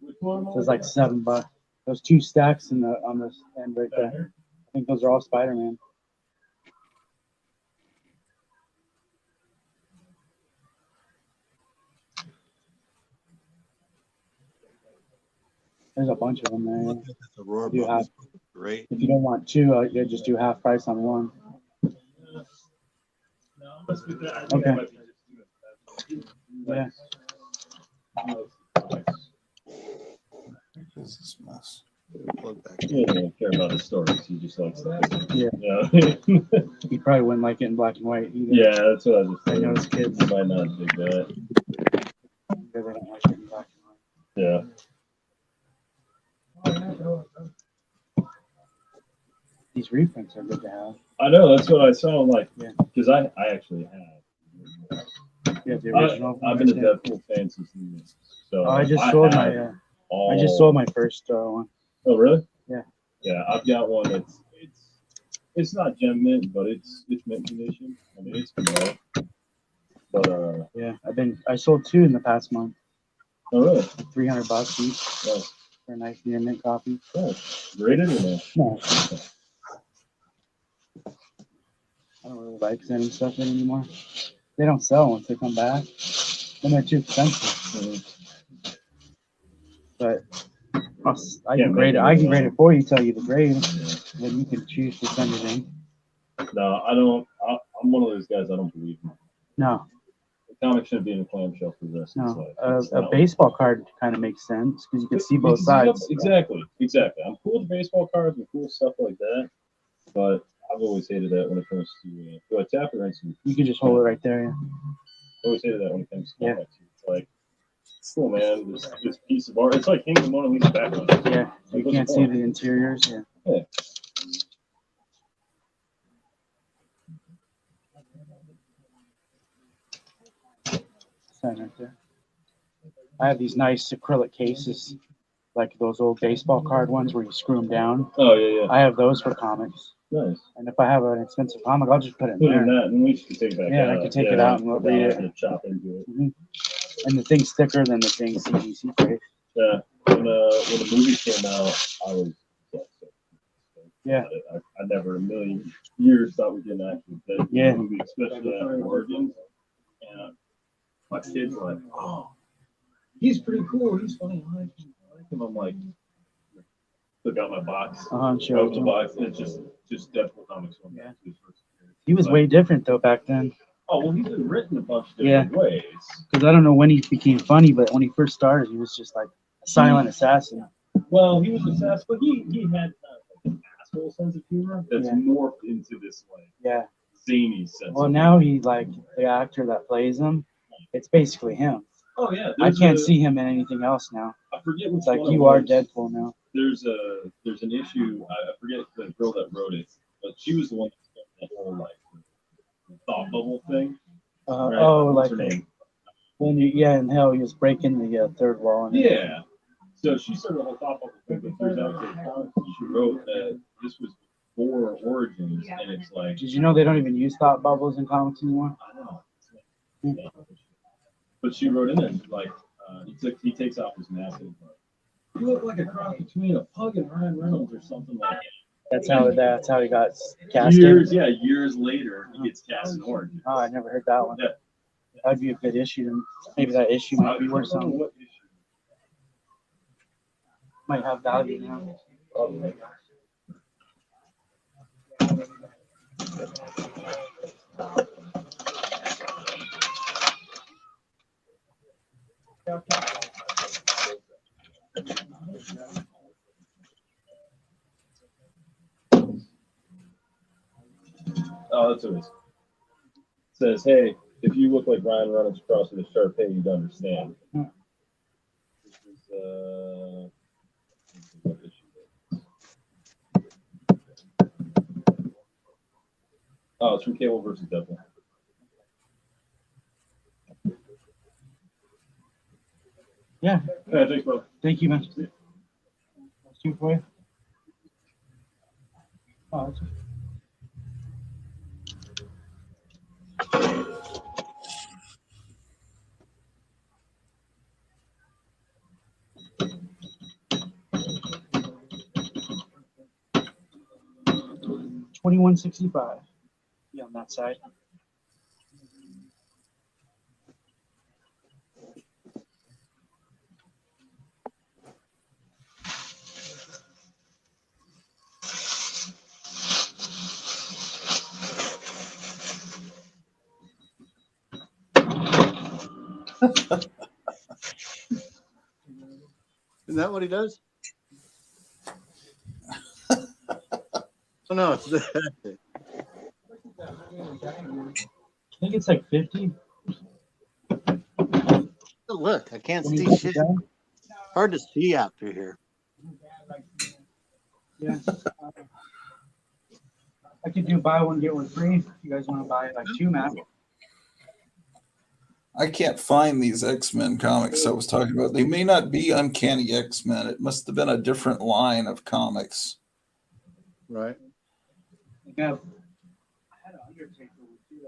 Which one? So it's like $7. Those 2 stacks on this end right there. I think those are all Spider-Man. There's a bunch of them there. Do half. Great. If you don't want 2, you just do half price on 1. Okay. Yeah. this mess? He doesn't care about his stories. He just likes that. Yeah. He probably wouldn't like it in black and white either. Yeah, that's what I was just I saying. know his kids. He might not dig that. They don't like it in black and white. Yeah. These reprints are good to have. I know. That's what I saw. Like, Yeah. because I actually have. Yeah, the original. I've been a Deadpool fan since the years. So I just sold my. I just sold my first one. Oh really? Yeah. Yeah, I've got one that's it's not gem mint, but it's mint condition. I mean, it's good. But Yeah, I sold 2 in the past month. oh really? $300 each Nice. for a nice near mint copy. Oh, graded or no? No, I don't really like sending stuff in anymore. They don't sell once they come back. Then they're too expensive. But I can grade it. I can grade it for you. Tell you the grade, then you can choose to send it in. No, I don't. I'm one of those guys. I don't believe in. No, The comic shouldn't be in a clamshell for this. no. A baseball card kind of makes sense because you can see both You sides. Exactly. I'm cool with baseball cards and cool stuff like that, but I've always hated that when it comes to a tap or instant. You can just hold it right there. Yeah. I always hated that when it comes to Yeah. comics. It's like, cool, man. This piece of art. It's like hanging the Mona Lisa background. Yeah, you can't see the interiors. Yeah. Yeah. Sign right there. I have these nice acrylic cases, like those old baseball card ones where you screw them down. Oh yeah, yeah. I have those for comics. Nice. And if I have an expensive comic, I'll just put it in Put there. in that, and we should take it back out. Yeah, I can take it out and we'll read it. Chop into it. Mm-hmm. And the thing's thicker than the thing CDC page. Yeah. When the movie came out, I was Yeah. I never in a million years thought we'd get an actual dead movie, especially after Origins. And my kids were like, "Oh, he's pretty cool. He's funny. I like him." I'm like, took out my box, opened the box, and it's just Deadpool comics. Yeah. He was way different though back then. Oh well, he's been written a bunch of different ways. Because I don't know when he became funny, but when he first started, he was just like a silent assassin. Well, he was an assassin, but he had like an asshole sense of humor that's morphed into this like zany sense. Well, now he's like the actor that plays him. It's basically him. Oh yeah. I can't see him in anything else now. I forget which it's like one you are Deadpool now. There's an issue. I forget the girl that wrote it, but she was the one that started the whole like thought bubble thing. Right? Oh, what's her name? When in hell he was breaking the third wall. Yeah. So she started the whole thought bubble thing, but there's actually a comic she wrote that this was before Origins, and it's like. Did you know they don't even use thought bubbles in comics anymore? I know. But she wrote in it like he takes off his mask and you look like a cross between a pug and Ryan Reynolds or something like that. That's how he got cast. Years later he gets cast in Orange. Oh, I never heard that one. Yeah. That'd be a good issue. Maybe that issue might be worth something. Might have value now. Oh, that's what it is. It says, hey, if you look like Ryan Reynolds crossing the Sharpay, you'd understand. This is, what issue? Oh, it's from Cable versus Deadpool. Yeah. Yeah, thanks, bro. Thank you, man. That's two for you. Oh, that's 2165. Yeah, on that side. Isn't that what he does? Oh no, it's I think it's like 50. Look, I can't see shit. Hard to see out through here. Yeah. I could do buy one, get one free. If you guys want to buy like 2, Matt. I can't find these X-Men comics I was talking about. They may not be Uncanny X-Men. It must have been a different line of comics. Right. I had an Undertaker with 2.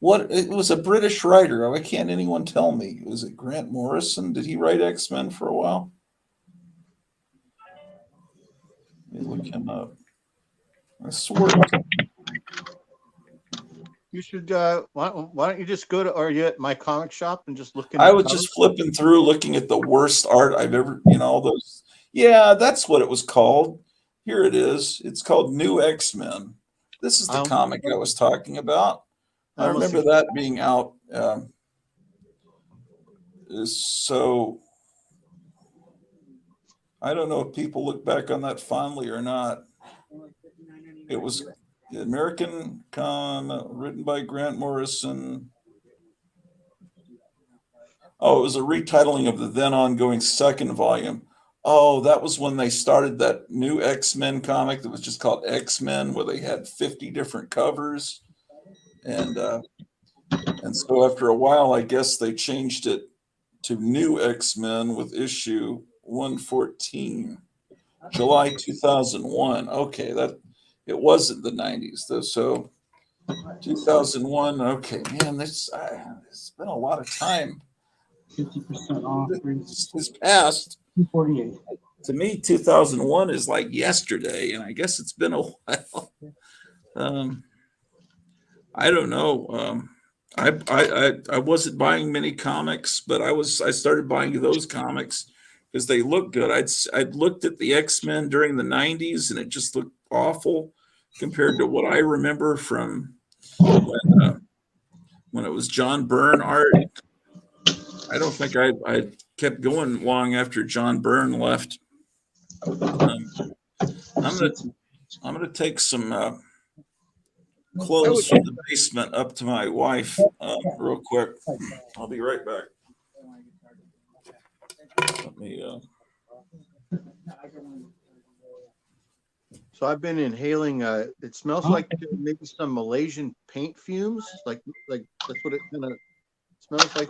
What it was a British writer. Why can't anyone tell me? Was it Grant Morrison? Did he write X-Men for a while? Let me look him up. I swear. You should. Why don't you just go to? Are you at my comic shop and just look in? I was just flipping through, looking at the worst art I've ever. All those. Yeah, that's what it was called. Here it is. It's called New X-Men. This is the comic I was talking about. I remember that being out. So I don't know if people look back on that fondly or not. It was the American written by Grant Morrison. Oh, it was a retitling of the then ongoing second volume. Oh, that was when they started that new X-Men comic that was just called X-Men, where they had 50 different covers. And so after a while, I guess they changed it to New X-Men with issue 114, July 2001. Okay, that it wasn't the 90s though. So 2001. Okay, man, it's been a lot of time. 50% off. This past 248. to me, 2001 is like yesterday, and I guess it's been a while. I don't know. I wasn't buying many comics, but I started buying those comics because they look good. I'd looked at the X-Men during the 90s, and it just looked awful compared to what I remember from when it was John Byrne art. I don't think I kept going long after John Byrne left. I'm gonna take some clothes from the basement up to my wife real quick. I'll be right back. Let me. So I've been inhaling. It smells like maybe some Malaysian paint fumes. Like that's what it kind of smells like.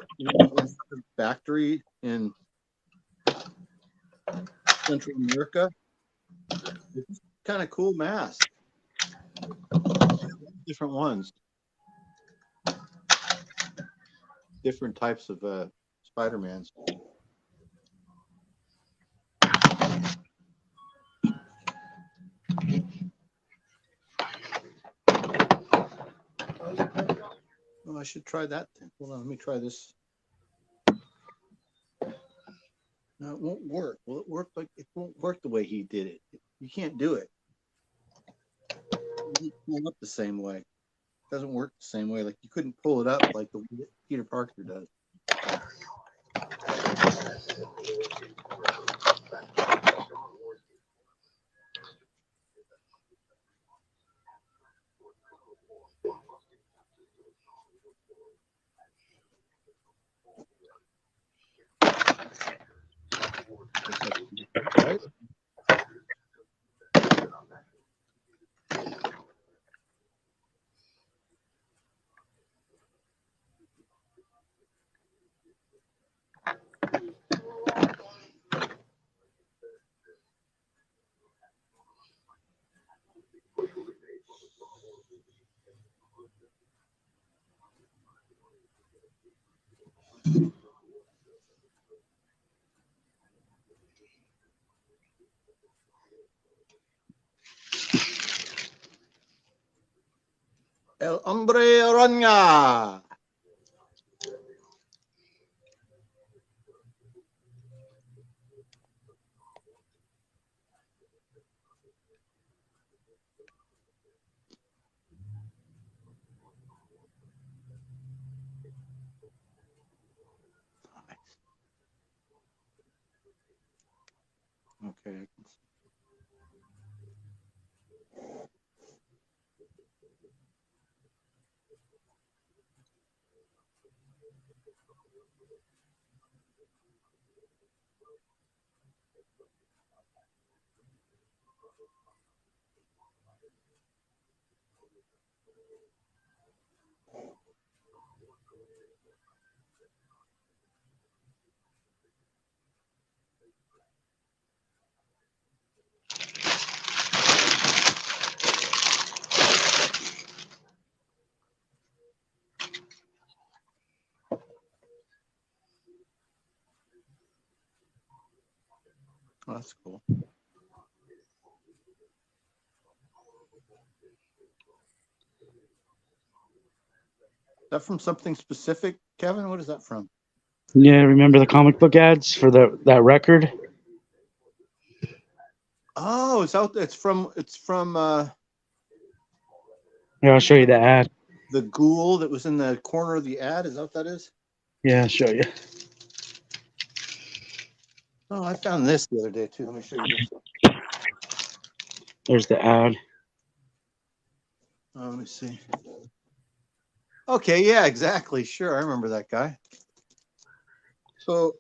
Factory in Central America. It's kind of cool mask. Different ones. Different types of Spider-Mans. Well, I should try that then. Hold on, let me try this. No, it won't work. Will it work? Like it won't work the way he did it. You can't do it. It doesn't pull up the same way. It doesn't work the same way. Like you couldn't pull it up like the way that Peter Parker does. Right? El hombre araña. Okay. Oh, that's cool. Is that from something specific, Kevin? What is that from? Yeah, remember the comic book ads for that record? Oh, it's from Yeah, I'll show you the ad. the ghoul that was in the corner of the ad. Is that what that is? Yeah, I'll show you. Oh, I found this the other day too. Let me show you this. There's the ad. Oh, let me see. Okay, yeah, exactly. Sure, I remember that guy. So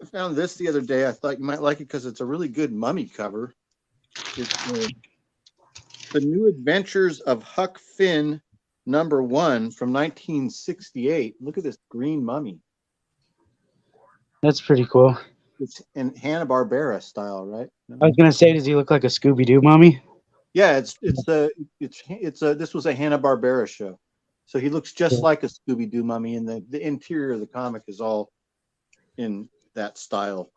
I found this the other day. I thought you might like it because it's a really good mummy cover. It's the New Adventures of Huck Finn, #1 from 1968. Look at this green mummy. That's pretty cool. It's in Hanna-Barbera style, right? I was gonna say, does he look like a Scooby-Doo mummy? Yeah, this was a Hanna-Barbera show. So he looks just like a Scooby-Doo mummy, and the interior of the comic is all in that style.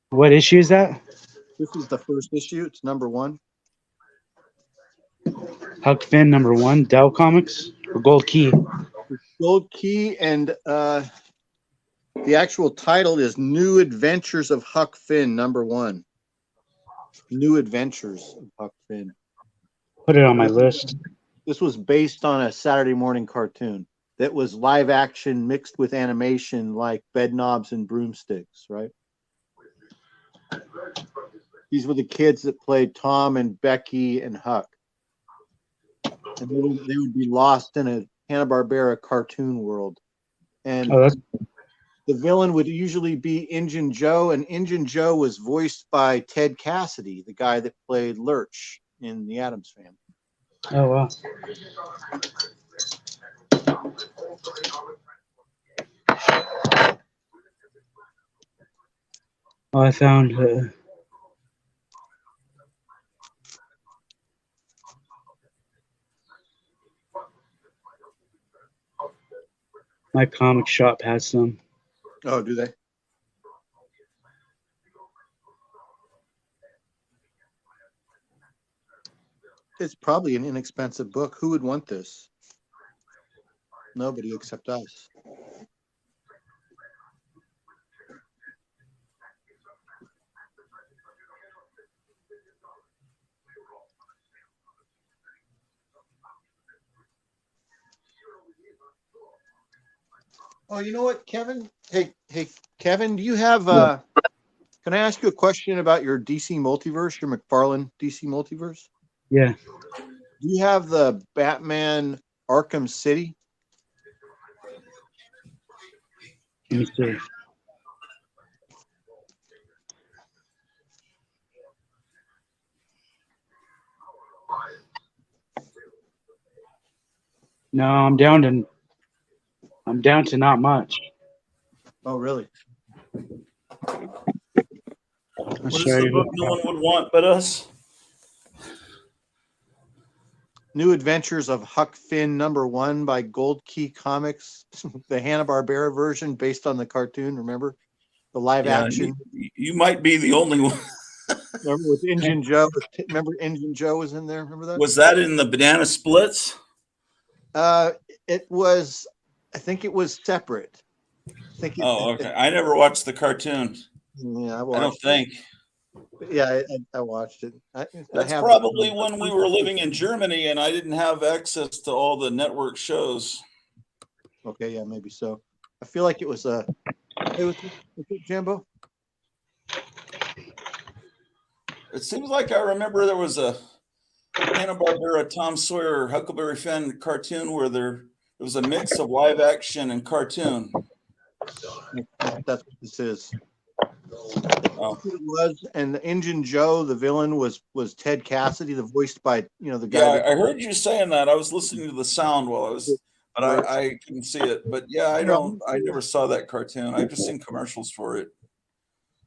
What issue is that? This is the first issue. It's #1. Huck Finn #1, Dell Comics or Gold Key? Gold Key, and the actual title is New Adventures of Huck Finn #1. New Adventures of Huck Finn. Put it on my list. This was based on a Saturday morning cartoon that was live action mixed with animation, like Bedknobs and Broomsticks, right? These were the kids that played Tom and Becky and Huck. And they would be lost in a Hanna-Barbera cartoon world. And the villain would usually be Injun Joe, and Injun Joe was voiced by Ted Cassidy, the guy that played Lurch in The Addams Family. Oh, wow. Oh, I found my comic shop has some. Oh, do they? It's probably an inexpensive book. Who would want this? Nobody except us. Oh, you know what, Kevin? Hey, Kevin, do you have can I ask you a question about your DC multiverse, your McFarlane DC multiverse? Yeah. Do you have the Batman Arkham City? Let me see. No, I'm down to not much. Oh, really? What is the book no one would want but us? New Adventures of Huck Finn #1 by Gold Key Comics, the Hanna-Barbera version based on the cartoon, remember? The live action. You might be the only one. Remember with Injun Joe? Remember Injun Joe was in there? Remember that? Was that in the Banana Splits? It was, I think it was separate. Okay. I never watched the cartoon. Yeah, I don't think. Yeah, I watched it. That's probably when we were living in Germany and I didn't have access to all the network shows. Okay, yeah, maybe so. I feel like it was was it Jambo? It seems like I remember there was a Hanna-Barbera Tom Sawyer Huckleberry Finn cartoon where there was a mix of live action and cartoon. That's what this is. Oh. It was, and the Injun Joe, the villain, was Ted Cassidy, the voiced by the guy. Yeah, I heard you saying that. I was listening to the sound while I was, but I couldn't see it. But yeah, I never saw that cartoon. I've just seen commercials for it.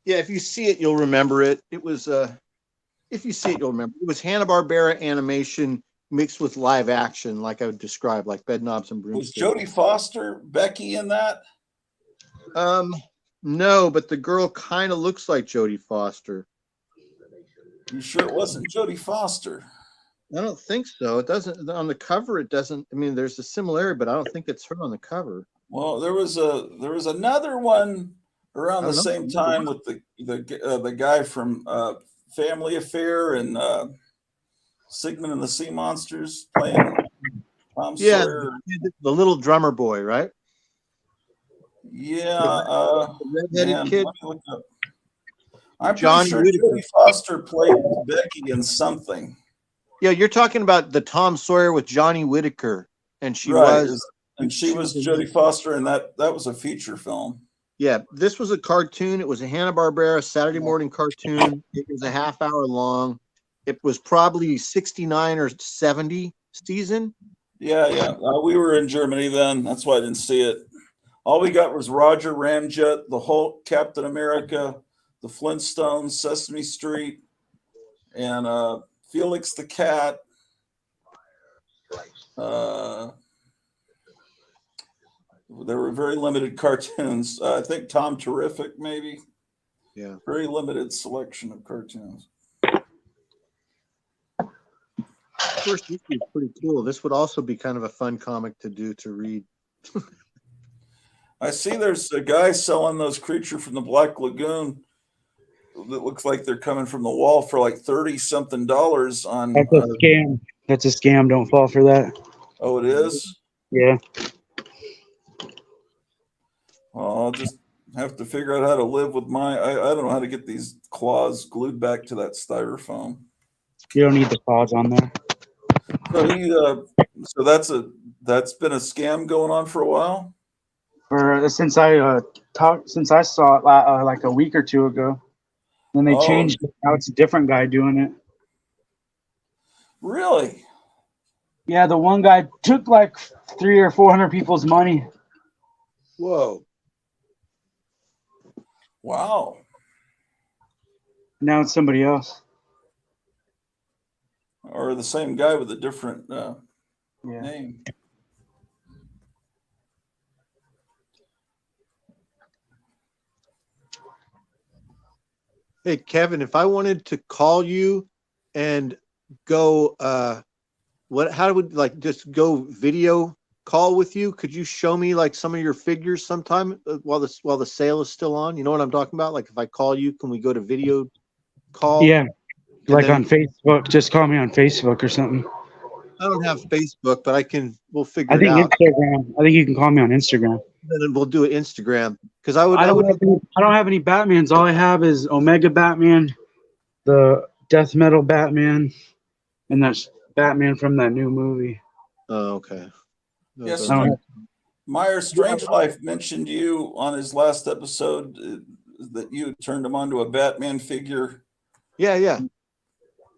Yeah, if you see it, you'll remember it. It was if you see it, you'll remember. It was Hanna-Barbera animation mixed with live action, like I would describe, like Bedknobs and Broomsticks. Was Jodie Foster Becky in that? No, but the girl kind of looks like Jodie Foster. You sure it wasn't Jodie Foster? I don't think so. It doesn't on the cover. It doesn't. I mean, there's a similarity, but I don't think it's her on the cover. Well, there was another one around I the don't know. same time with the guy from Family Affair and Sigmund and the Sea Monsters playing Tom Yeah, Sawyer. the little drummer boy, right? Yeah, The redheaded man, kid. let me look up. I'm John pretty sure Whitaker. Jodie Foster played Becky in something. Yeah, you're talking about the Tom Sawyer with Johnny Whitaker, and she Right, was, and she was Jodie Foster, and that was a feature film. Yeah, this was a cartoon. It was a Hanna-Barbera Saturday morning cartoon. It was a half hour long. It was probably 69 or 70 season. Yeah. We were in Germany then. That's why I didn't see it. All we got was Roger Ramjet, the Hulk, Captain America, the Flintstones, Sesame Street, and Felix the Cat. There were very limited cartoons. I think Tom Terrific, maybe. Yeah. Very limited selection of cartoons. First issue is pretty cool. This would also be kind of a fun comic to read. I see there's a guy selling those Creature from the Black Lagoon that looks like they're coming from the wall for like $30-something on. That's a scam. That's a scam. Don't fall for that. Oh, it is? Yeah. Well, I'll just have to figure out how to live with I don't know how to get these claws glued back to that styrofoam. You don't need the claws on there. So that's been a scam going on for a while. Since I saw it like a week or two ago, then they changed it. Now it's a different guy doing it. Really? Yeah, the one guy took like 300 or 400 people's money. Whoa! Wow! Now it's somebody else. Or the same guy with a different name. Hey, Kevin, if I wanted to call you and go, how would just go video call with you? Could you show me like some of your figures sometime while the sale is still on? You know what I'm talking about? Like if I call you, can we go to video call? Yeah, like then, on Facebook. Just call me on Facebook or something. I don't have Facebook, but we'll figure I think it out. Instagram. I think you can call me on Instagram. Then we'll do it Instagram because I don't have any Batmans. All I have is Omega Batman, the Death Metal Batman, and that's Batman from that new movie. Oh, okay. Yes, Meyer Strangelife mentioned you on his last episode that you turned him on to a Batman figure. Yeah.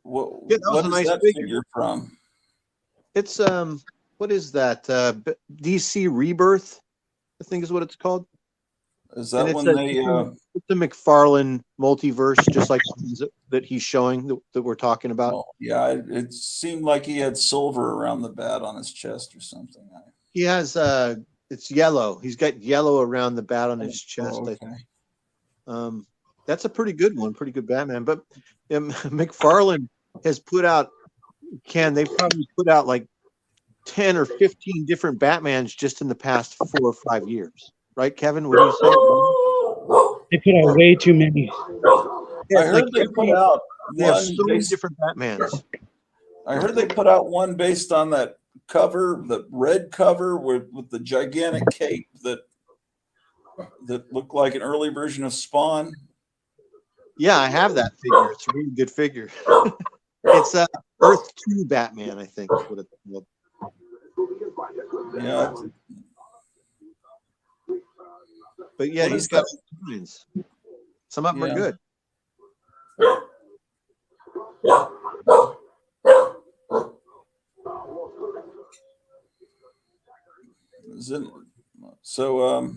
What was a is nice that figure from? It's what is that? DC Rebirth, I think is what it's called. Is that when it's the McFarlane multiverse, just like that he's showing that we're talking about? Oh, yeah, it seemed like he had silver around the bat on his chest or something. He has it's yellow. He's got yellow around the bat on his chest. Okay. I think. That's a pretty good one, pretty good Batman. But McFarlane has put out. They've probably put out like 10 or 15 different Batmans just in the past 4 or 5 years, right, Kevin? What do you say? They put out way too many. I heard they put out they have so many different Batmans. I heard they put out one based on that cover, the red cover with the gigantic cape that looked like an early version of Spawn. Yeah, I have that figure. It's a really good figure. It's Earth 2 Batman, I think is what it's called. Yeah. But yeah, he's got designs. Some of them are good. So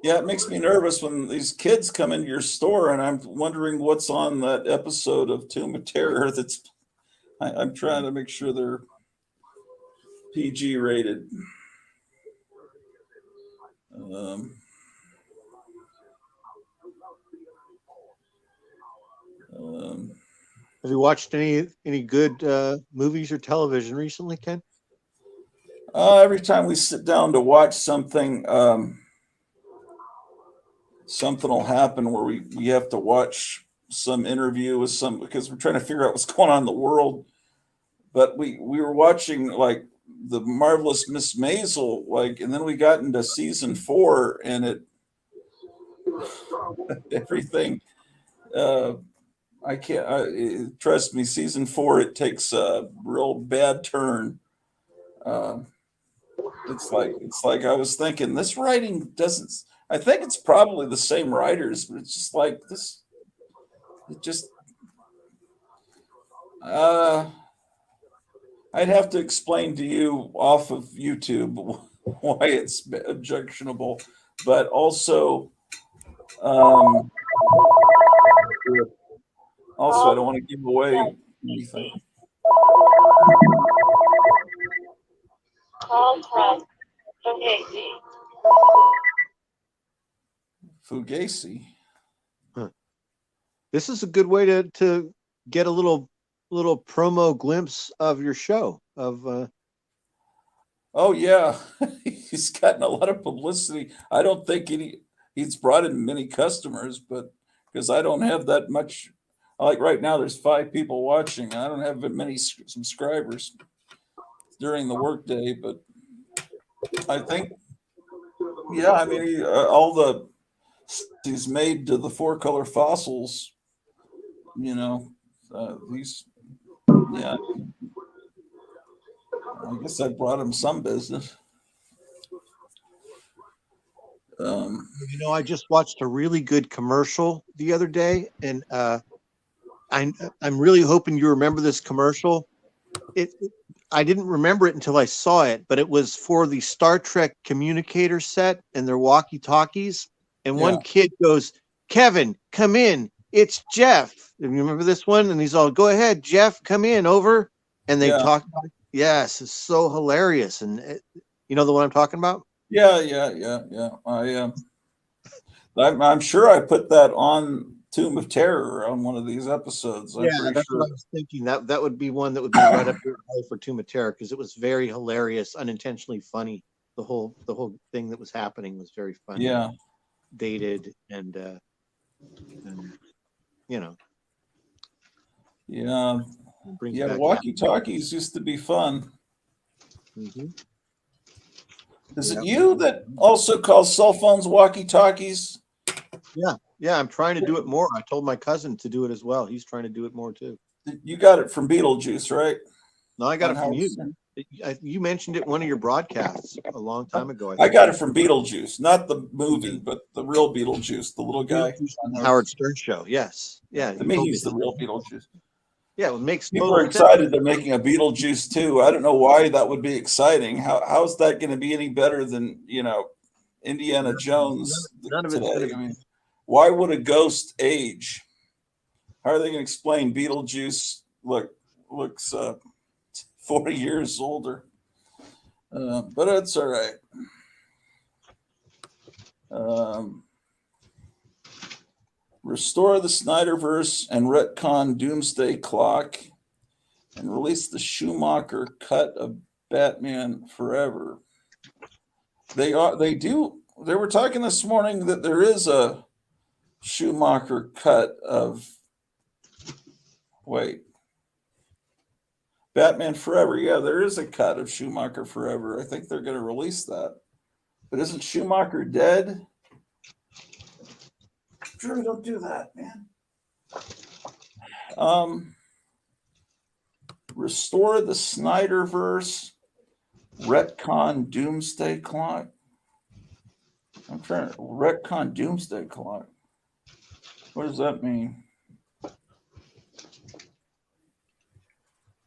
it makes me nervous when these kids come into your store, and I'm wondering what's on that episode of Tomb of Terror. I'm trying to make sure they're PG rated. Have you watched any good movies or television recently, Ken? Every time we sit down to watch something, something will happen where we have to watch some interview with some, because we're trying to figure out what's going on in the world. But we were watching like the Marvelous Miss Maisel, like, and then we got into season 4, and it everything. I can't. Trust me, season 4 it takes a real bad turn. It's like I was thinking this writing doesn't. I think it's probably the same writers, but it's just like this. It just. I'd have to explain to you off of YouTube why it's objectionable, but also, also I don't want to give away anything. Call from Fugazi. Fugazi. Huh. This is a good way to get a little promo glimpse of your show. Oh yeah, he's gotten a lot of publicity. I don't think he's brought in many customers, but because I don't have that much. Like right now, there's 5 people watching. I don't have that many subscribers during the workday, but I think, yeah, I mean, all the he's made to the 4-color fossils, you know, these, yeah. I guess I brought him some business. I just watched a really good commercial the other day, and I'm really hoping you remember this commercial. I didn't remember it until I saw it, but it was for the Star Trek communicator set and their walkie-talkies. And one kid goes, "Kevin, come in. It's Jeff." And you remember this one? And he's all, "Go ahead, Jeff, come in, over." And they talk about it. Yes, it's so hilarious. And you know the one I'm talking about? Yeah. I'm sure I put that on Tomb of Terror on one of these episodes. I'm pretty that's sure. what I was thinking. That would be one that would be right up your alley for Tomb of Terror, because it was very hilarious, unintentionally funny. The whole thing that was happening was very funny. Yeah. Dated and you know. Yeah. Yeah, walkie-talkies used to be fun. Mm-hmm. Is it you that also calls cell phones walkie-talkies? Yeah, I'm trying to do it more. I told my cousin to do it as well. He's trying to do it more too. You got it from Beetlejuice, right? No, I got it from you. You mentioned it in one of your broadcasts a long time ago. I got it from Beetlejuice, not the movie, but the real Beetlejuice, the little guy. Howard Stern show. Yes. Yeah. To me, he's the real Beetlejuice. Yeah, it makes people are excited they're making a Beetlejuice too. I don't know why that would be exciting. How's that going to be any better than, Indiana Jones today? I mean, why would a ghost age? How are they going to explain Beetlejuice looks 40 years older? But it's all right. Restore the Snyderverse and retcon Doomsday Clock and release the Schumacher cut of Batman Forever. They were talking this morning that there is a Schumacher cut of Batman Forever. Yeah, there is a cut of Schumacher Forever. I think they're going to release that. But isn't Schumacher dead? Drew, don't do that, man. Restore the Snyderverse, retcon Doomsday Clock. I'm trying to retcon Doomsday Clock. What does that mean?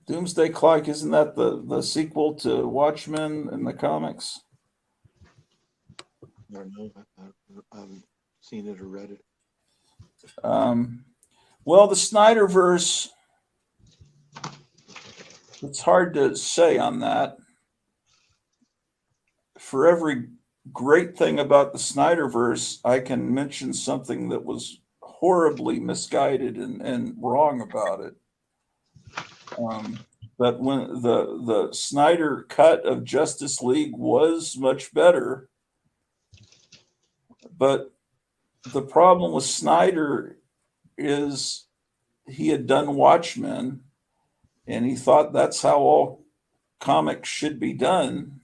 Doomsday Clock, isn't that the sequel to Watchmen in the comics? I don't know. I haven't seen it or read it. Well, the Snyderverse, it's hard to say on that. For every great thing about the Snyderverse, I can mention something that was horribly misguided and wrong about it. But when the Snyder cut of Justice League was much better, but the problem with Snyder is he had done Watchmen, and he thought that's how all comics should be done,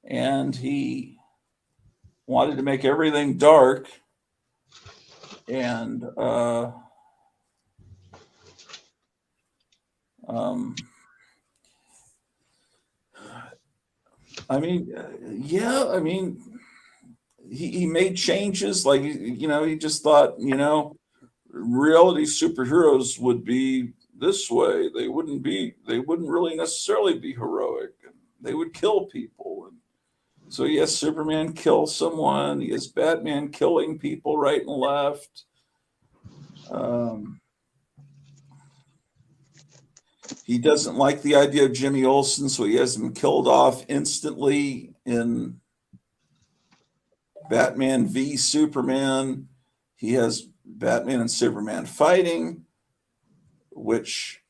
and he wanted to make everything dark, and I mean, yeah, I mean, he made changes. Like, he just thought, reality superheroes would be this way. They wouldn't really necessarily be heroic. They would kill people. And so he has Superman kill someone. He has Batman killing people right and left. He doesn't like the idea of Jimmy Olsen, so he has him killed off instantly in Batman v Superman. He has Batman and Superman fighting, which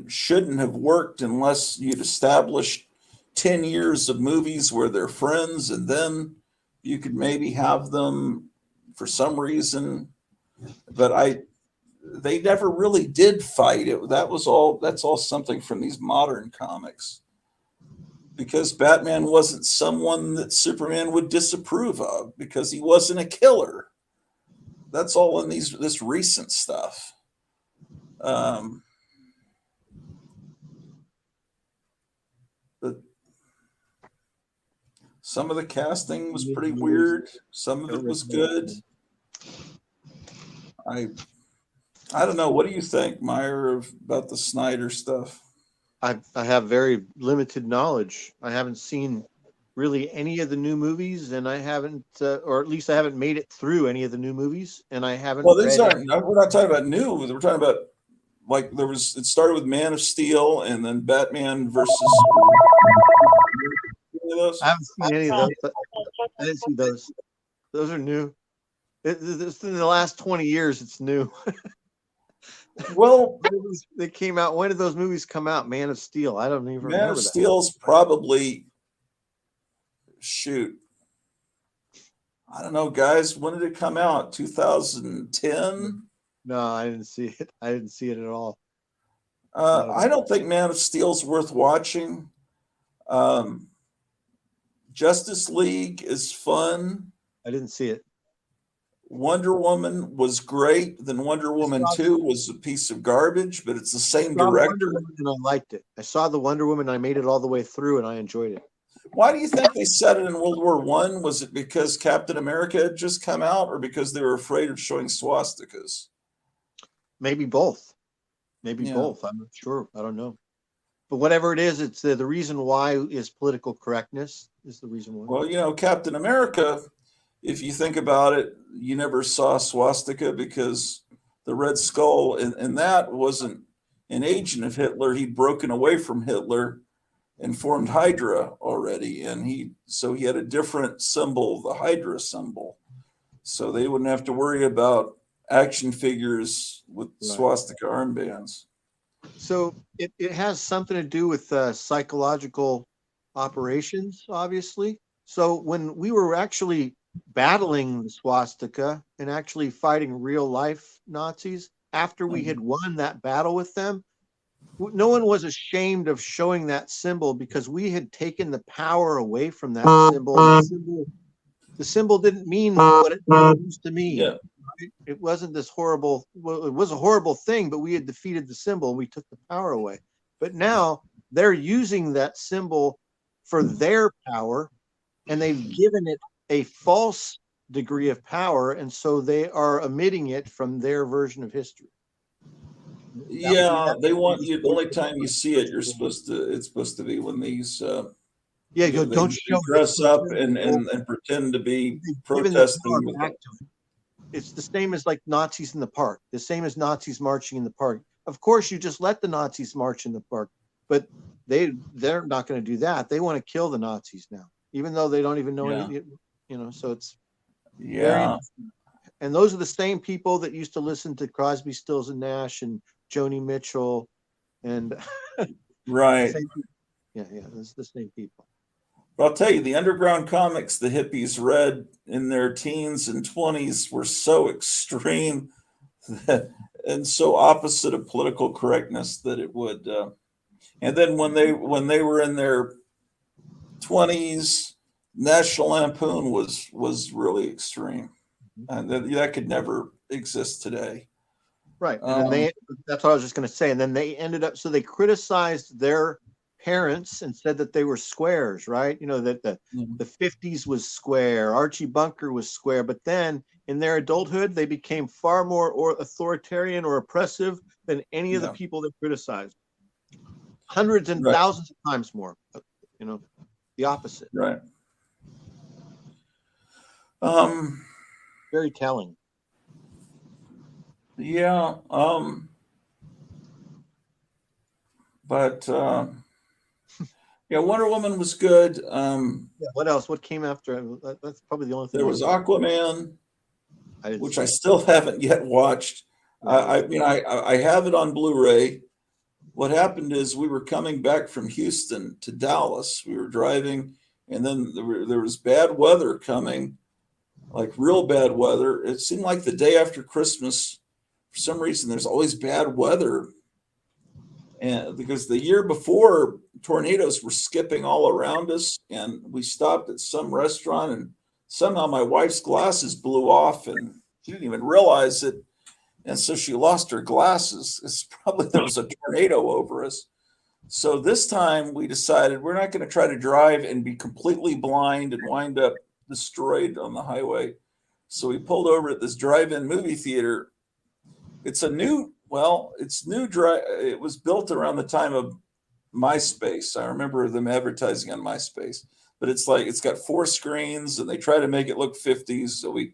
shouldn't have worked unless you'd established 10 years of movies where they're friends, and then you could maybe have them for some reason. But they never really did fight. That's all something from these modern comics. Because Batman wasn't someone that Superman would disapprove of, because he wasn't a killer. That's all in this recent stuff. But some of the casting was pretty weird. Some of it was good. I don't know. What do you think, Meyer, about the Snyder stuff? I have very limited knowledge. I haven't seen really any of the new movies, and I haven't, or at least I haven't made it through any of the new movies, and I haven't. Well, these aren't. We're not talking about new. We're talking about, like, it started with Man of Steel, and then Batman versus. I haven't seen any of those. But I didn't see those. Those are new. It's in the last 20 years. It's new. Well, they came out. When did those movies come out? Man of Steel. I don't even remember. Man of Steel's probably, shoot, I don't know, guys. When did it come out? 2010? No, I didn't see it. I didn't see it at all. I don't think Man of Steel's worth watching. Justice League is fun. I didn't see it. Wonder Woman was great. Then Wonder Woman 2 was a piece of garbage, but it's the same director. And I liked it. I saw the Wonder Woman. I made it all the way through, and I enjoyed it. Why do you think they set it in World War I? Was it because Captain America had just come out, or because they were afraid of showing swastikas? Maybe both. Maybe both. I'm not sure. I don't know. But whatever it is, it's the reason why is political correctness is the reason why. Well, Captain America, if you think about it, you never saw swastika because the Red Skull, and that wasn't an agent of Hitler. He'd broken away from Hitler and formed Hydra already. And he had a different symbol, the Hydra symbol. So they wouldn't have to worry about action figures with swastika armbands. So it has something to do with psychological operations, obviously. So when we were actually battling the swastika and actually fighting real life Nazis, after we had won that battle with them, no one was ashamed of showing that symbol because we had taken the power away from that symbol. The symbol didn't mean what it used to mean. Yeah. It wasn't this horrible, well, it was a horrible thing, but we had defeated the symbol. We took the power away. But now they're using that symbol for their power, and they've given it a false degree of power, and so they are omitting it from their version of history. Yeah, they want you. The only time you see it, it's supposed to be when these. Don't dress up and pretend to be protesting. It's the same as like Nazis in the park. The same as Nazis marching in the park. Of course, you just let the Nazis march in the park, but they're not going to do that. They want to kill the Nazis now, even though they don't even know anything. So it's very interesting. And those are the same people that used to listen to Crosby, Stills and Nash and Joni Mitchell and Right. yeah, it's the same people. But I'll tell you, the underground comics the hippies read in their teens and 20s were so extreme and so opposite of political correctness that it would. And then when they were in their 20s, National Lampoon was really extreme, and that could never exist today. Right. And then that's what I was just going to say. And then they ended up, so they criticized their parents and said that they were squares, right? You know, that the 50s was square, Archie Bunker was square, but then in their adulthood, they became far more authoritarian or oppressive than any of the people they criticized. Hundreds and thousands of times more, you know, the opposite. Right. Very telling. Yeah. But yeah, Wonder Woman was good. What else? What came after? That's probably the only thing. There was Aquaman, which I still haven't yet watched. Right. I mean, I have it on Blu-ray. What happened is we were coming back from Houston to Dallas. We were driving, and then there was bad weather coming, like real bad weather. It seemed like the day after Christmas, for some reason, there's always bad weather. And because the year before, tornadoes were skipping all around us, and we stopped at some restaurant, and somehow my wife's glasses blew off, and she didn't even realize it. And so she lost her glasses. It's probably there was a tornado over us. So this time we decided we're not going to try to drive and be completely blind and wind up destroyed on the highway. So we pulled over at this drive-in movie theater. It's new. It was built around the time of MySpace. I remember them advertising on MySpace. But it's got 4 screens, and they try to make it look 50s. So we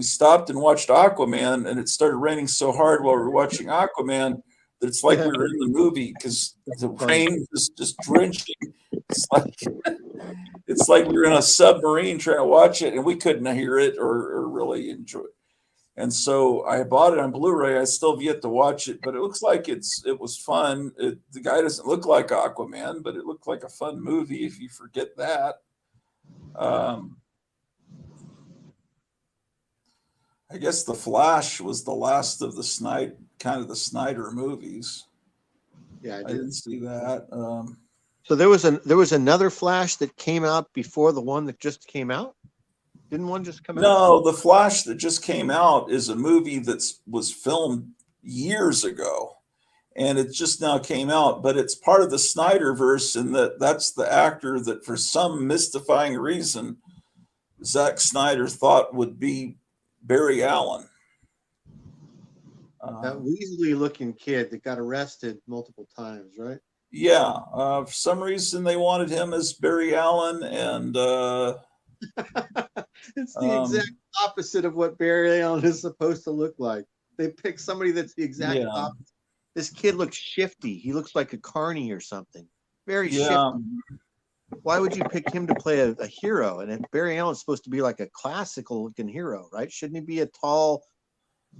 stopped and watched Aquaman, and it started raining so hard while we were watching Aquaman that it's like we were in the movie because the rain was just drenching. It's like we were in a submarine trying to watch it, and we couldn't hear it or really enjoy it. And so I bought it on Blu-ray. I still have yet to watch it, but it looks like it was fun. The guy doesn't look like Aquaman, but it looked like a fun movie if you forget that. I guess The Flash was the last of the Snyder movies. Yeah, I didn't see that. So there was another Flash that came out before the one that just came out. Didn't one just come out? No, The Flash that just came out is a movie that was filmed years ago, and it just now came out. But it's part of the Snyderverse, in that's the actor that, for some mystifying reason, Zack Snyder thought would be Barry Allen. That weaselly-looking kid that got arrested multiple times, right? Yeah, for some reason they wanted him as Barry Allen, and it's the exact opposite of what Barry Allen is supposed to look like. They picked somebody that's the exact opposite. This kid looks shifty. He looks like a carny or something. Very shifty. Why would you pick him to play a hero? And if Barry Allen's supposed to be like a classical looking hero, right? Shouldn't he be a tall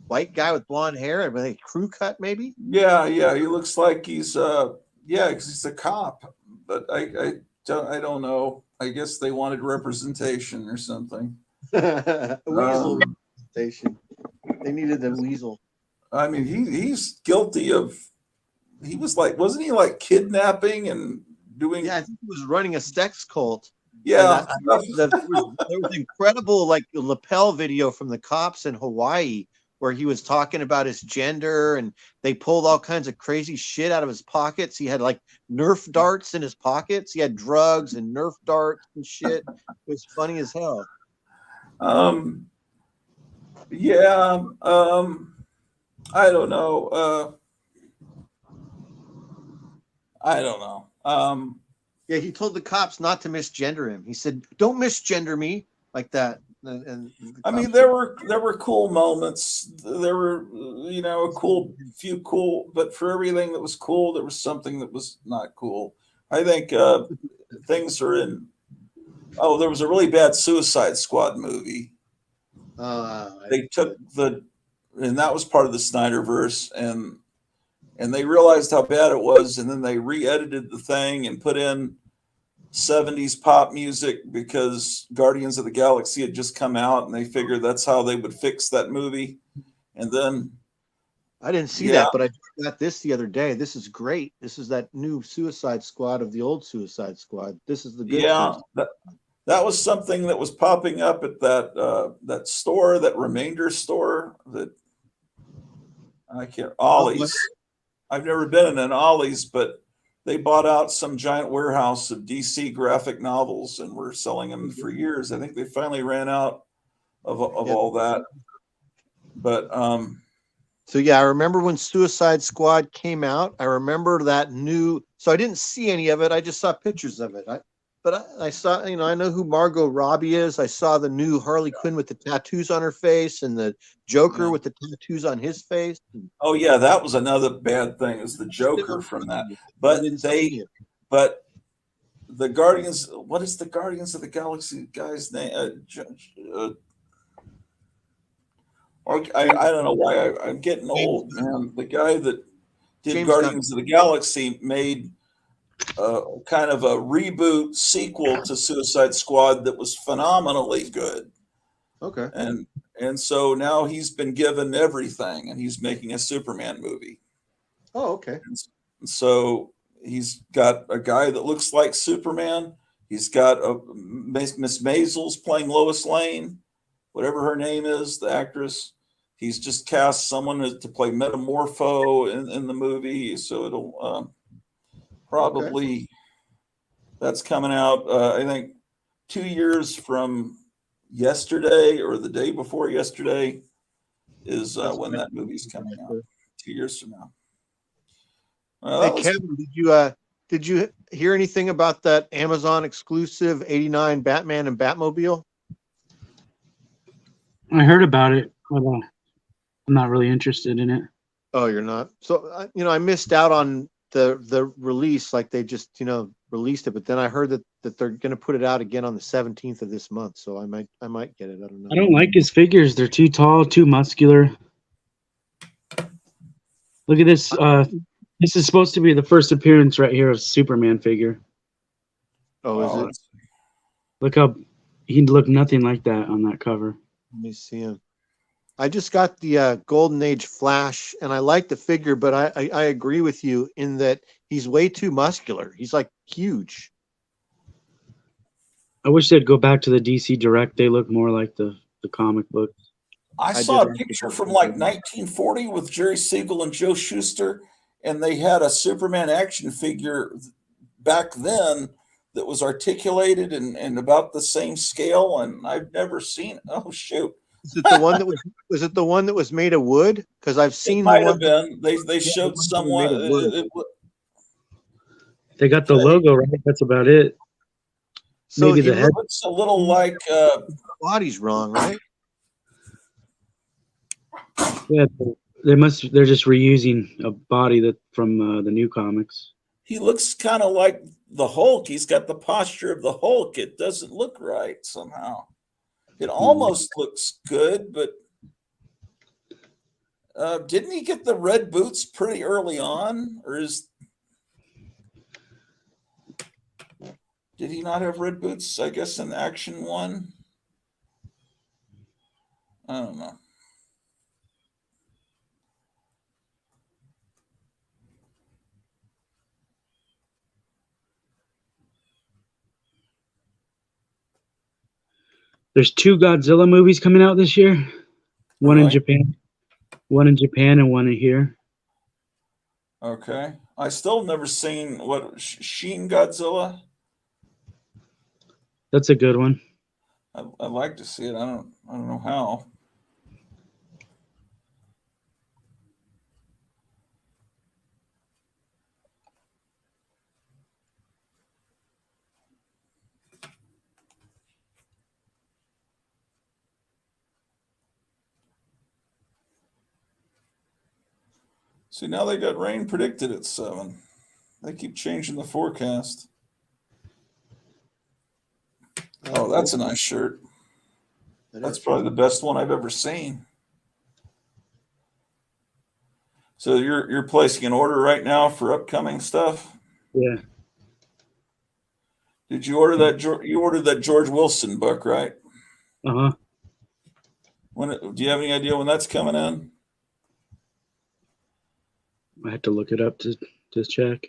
white guy with blonde hair with a crew cut, maybe? Yeah. He looks like he's because he's a cop. But I don't know. I guess they wanted representation or something. Weasel representation. They needed the weasel. I mean, he's guilty of. He was wasn't he kidnapping and doing? Yeah, I think he was running a sex cult. Yeah, there was incredible lapel video from the cops in Hawaii where he was talking about his gender, and they pulled all kinds of crazy shit out of his pockets. He had Nerf darts in his pockets. He had drugs and Nerf darts and shit. It was funny as hell. I don't know. I don't know. Yeah, he told the cops not to misgender him. He said, "Don't misgender me," like that. And I mean, there were cool moments. There were, few cool, but for everything that was cool, there was something that was not cool. I think things are in. Oh, there was a really bad Suicide Squad movie. They took and that was part of the Snyderverse, and they realized how bad it was, and then they re-edited the thing and put in 70s pop music because Guardians of the Galaxy had just come out, and they figured that's how they would fix that movie. And then I didn't see that, but I got this the other day. This is great. This is that new Suicide Squad of the old Suicide Squad. This is the good. That was something that was popping up at that store, that Remainder store, that I can't Ollie's. I've never been in an Ollie's, but they bought out some giant warehouse of DC graphic novels and were selling them for years. I think they finally ran out of all that. But so yeah, I remember when Suicide Squad came out. I remember that new. So I didn't see any of it. I just saw pictures of it. I saw, I know who Margot Robbie is. I saw the new Harley Quinn with the tattoos on her face, and the Joker with the tattoos on his face. Oh yeah, that was another bad thing, is the Joker from that. But the Guardians. What is the Guardians of the Galaxy guy's name? I don't know why I'm getting old, man. The guy that did James Guardians of the Galaxy made kind of a reboot sequel to Suicide Squad that was phenomenally good. Okay. And so now he's been given everything, and he's making a Superman movie. Oh, okay. And so he's got a guy that looks like Superman. He's got Miss Maisels playing Lois Lane, whatever her name is, the actress. He's just cast someone to play Metamorpho in the movie, so it'll probably that's coming out. I think 2 years from yesterday, or the day before yesterday, is when that movie's coming out. 2 years from now. Hey Kevin, did you hear anything about that Amazon exclusive '89 Batman and Batmobile? I heard about it, but I'm not really interested in it. Oh, you're not. So I missed out on the release. Like they just released it, but then I heard that they're going to put it out again on the 17th of this month. So I might get it. I don't know. I don't like his figures. They're too tall, too muscular. Look at this. This is supposed to be the first appearance right here of Superman figure. Oh, is it? Look how he'd look nothing like that on that cover. Let me see him. I just got the Golden Age Flash, and I like the figure, but I agree with you in that he's way too muscular. He's like huge. I wish they'd go back to the DC Direct. They look more like the comic books. I saw a picture from like 1940 with Jerry Siegel and Joe Shuster, and they had a Superman action figure back then that was articulated and about the same scale, and I've never seen. Oh shoot! Is it the one that was it the one that was made of wood? Because I've seen might the one. Have been. They showed someone. They got the logo right. That's about it. So maybe he the head looks a little like body's wrong, right? Yeah, they're just reusing a body that from the new comics. He looks kind of like the Hulk. He's got the posture of the Hulk. It doesn't look right somehow. It almost looks good, but didn't he get the red boots pretty early on, or did he not have red boots? I guess in Action 1. I don't know. There's 2 Godzilla movies coming out this year. One in Japan, and one in here. Okay, I still never seen Shin Godzilla. That's a good one. I'd like to see it. I don't know how. See, now they got rain predicted at 7. They keep changing the forecast. Oh, that's a nice shirt. That's probably the best one I've ever seen. So you're placing an order right now for upcoming stuff? Yeah. Did you order that? You ordered that George Wilson book, right? Uh-huh. Do you have any idea when that's coming in? I had to look it up to check.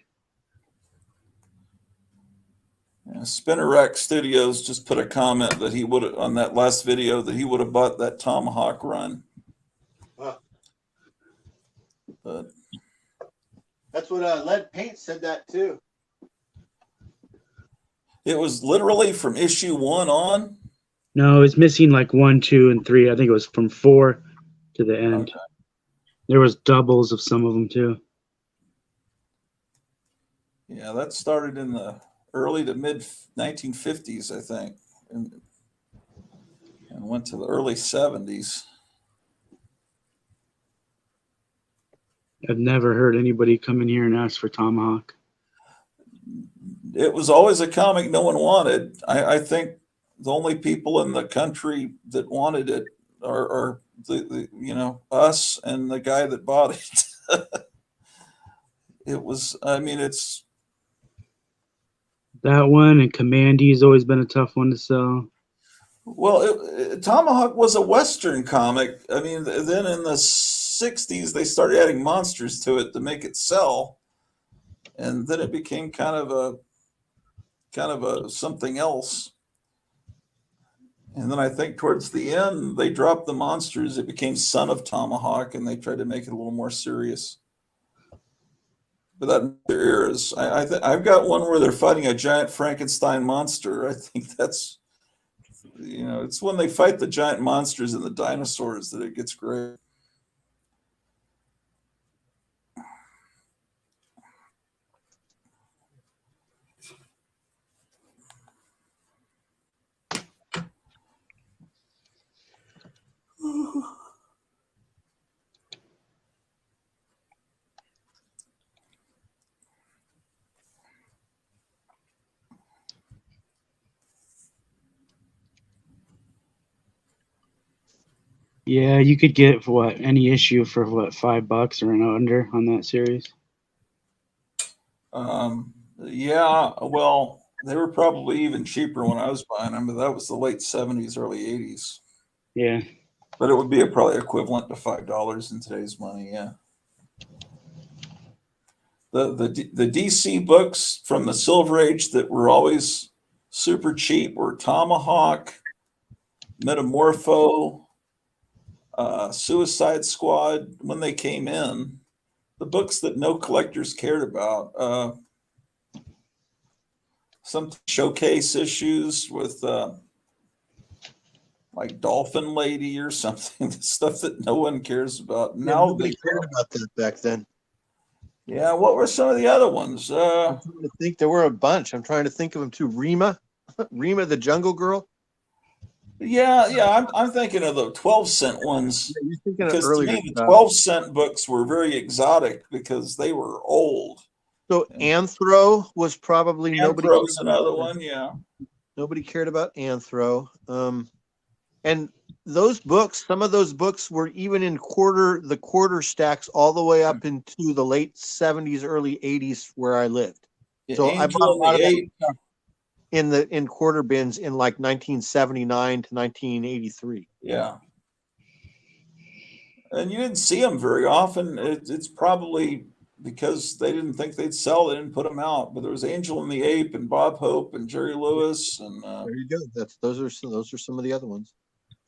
Yeah, Spinner Rack Studios just put a comment that he would have, on that last video, that he would have bought that Tomahawk run. Wow. But That's what Lead Paint said that too. it was literally from issue 1 on. No, it's missing like 1, 2, and 3. I think it was from 4 to the end. Okay. There was doubles of some of them too. Yeah, that started in the early to mid 1950s, I think, and went to the early 70s. I've never heard anybody come in here and ask for Tomahawk. It was always a comic no one wanted. I think the only people in the country that wanted it are the us and the guy that bought it. It was, I mean, it's That one and Commandy's always been a tough one to sell. well, Tomahawk was a Western comic. I mean, then in the 60s they started adding monsters to it to make it sell, and then it became kind of a something else. And then I think towards the end they dropped the monsters. It became Son of Tomahawk, and they tried to make it a little more serious. But that their eras. I've got one where they're fighting a giant Frankenstein monster. I think that's, it's when they fight the giant monsters and the dinosaurs that it gets great. Yeah, you could get any issue for $5 or under on that series. Yeah, well, they were probably even cheaper when I was buying them, but that was the late 70s, early 80s. Yeah. But it would be probably equivalent to $5 in today's money, yeah. The DC books from the Silver Age that were always super cheap were Tomahawk, Metamorpho, Suicide Squad when they came in. The books that no collectors cared about. Some showcase issues with like Dolphin Lady or something, stuff that no one cares about. Now nobody cared about that back then. Yeah, what were some of the other ones? I'm trying to think. There were a bunch. I'm trying to think of them too. Rima the Jungle Girl. Yeah, I'm thinking of the 12-cent ones. Yeah, you're thinking of Because to earlier me, the stuff. 12-cent books were very exotic because they were old. So Anthro was probably nobody. Anthro's another one, yeah. Nobody cared about Anthro. And those books, some of those books were even in the quarter stacks all the way up into the late 70s, early 80s where I lived. So I bought a lot of that stuff in quarter bins in like 1979 to 1983. Yeah. And you didn't see them very often. It's probably because they didn't think they'd sell. They didn't put them out. But there was Angel and the Ape and Bob Hope and Jerry Lewis. And there you go. Those are some of the other ones.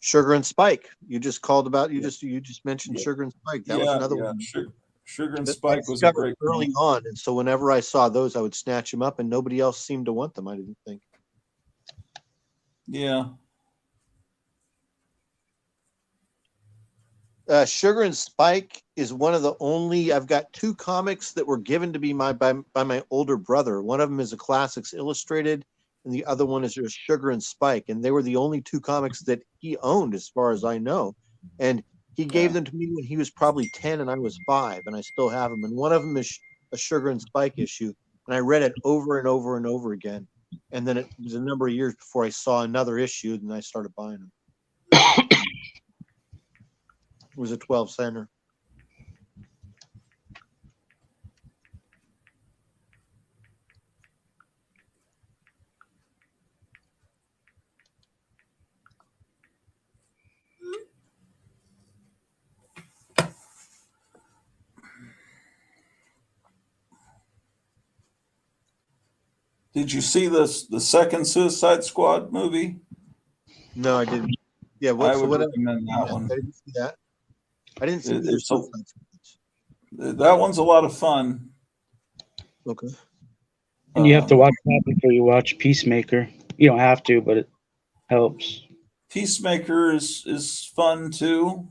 Sugar and Spike. You just called about. You just mentioned Sugar and Spike. That was another one. Sugar and Spike was a great early on, and so whenever I saw those, I would snatch them up, and nobody else seemed to want them. I didn't think. Yeah. Sugar and Spike is one of the only. I've got two comics that were given to me by my older brother. One of them is a Classics Illustrated, and the other one is just Sugar and Spike. And they were the only two comics that he owned, as far as I know. And he gave them to me when he was probably 10 and I was 5, and I still have them. And one of them is a Sugar and Spike issue, and I read it over and over and over again. And then it was a number of years before I saw another issue, and I started buying them. It was a 12-center. Did you see the second Suicide Squad movie? No, I didn't. Yeah, I so would what? recommend that I one. didn't see that. I didn't see either. It's that one's a lot of fun. Okay. And you have to watch that before you watch Peacemaker. You don't have to, but it helps. Peacemaker is fun too.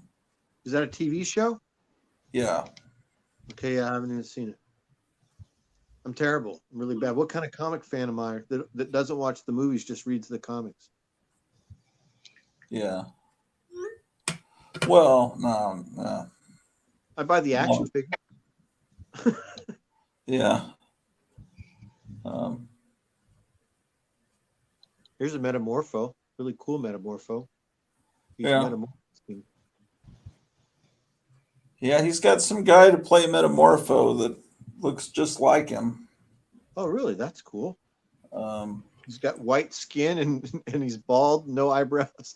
Is that a TV show? Yeah. Okay, yeah, I haven't even seen it. I'm terrible. I'm really bad. What kind of comic fan am I that doesn't watch the movies, just reads the comics? Yeah. Well, no. I buy the action figure. Yeah. Here's a Metamorpho. Really cool Metamorpho. He's Yeah. metamorphosing. Yeah, he's got some guy to play Metamorpho that looks just like him. Oh, really? That's cool. Um, He's got white skin and he's bald, no eyebrows.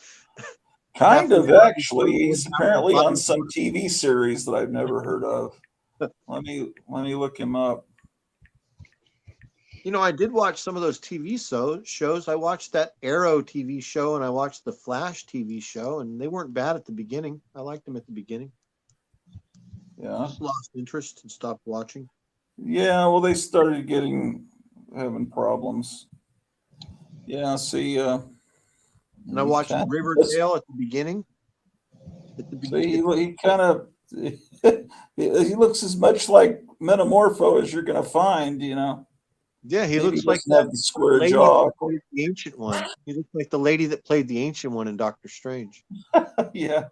Kind Half of, the- actually. He's apparently on some TV series that I've never heard of. Let me look him up. You know, I did watch some of those TV shows. I watched that Arrow TV show and I watched the Flash TV show, and they weren't bad at the beginning. I liked them at the beginning. Yeah. Just lost interest and stopped watching. Yeah, well, they started having problems. Yeah, see, And I watched Riverdale at the beginning. See, he kind of he looks as much like Metamorpho as you're going to find, you know. Yeah, he Maybe looks like doesn't have the square lady jaw. that played the ancient one. He looks like the lady that played the ancient one in Doctor Strange. Yeah.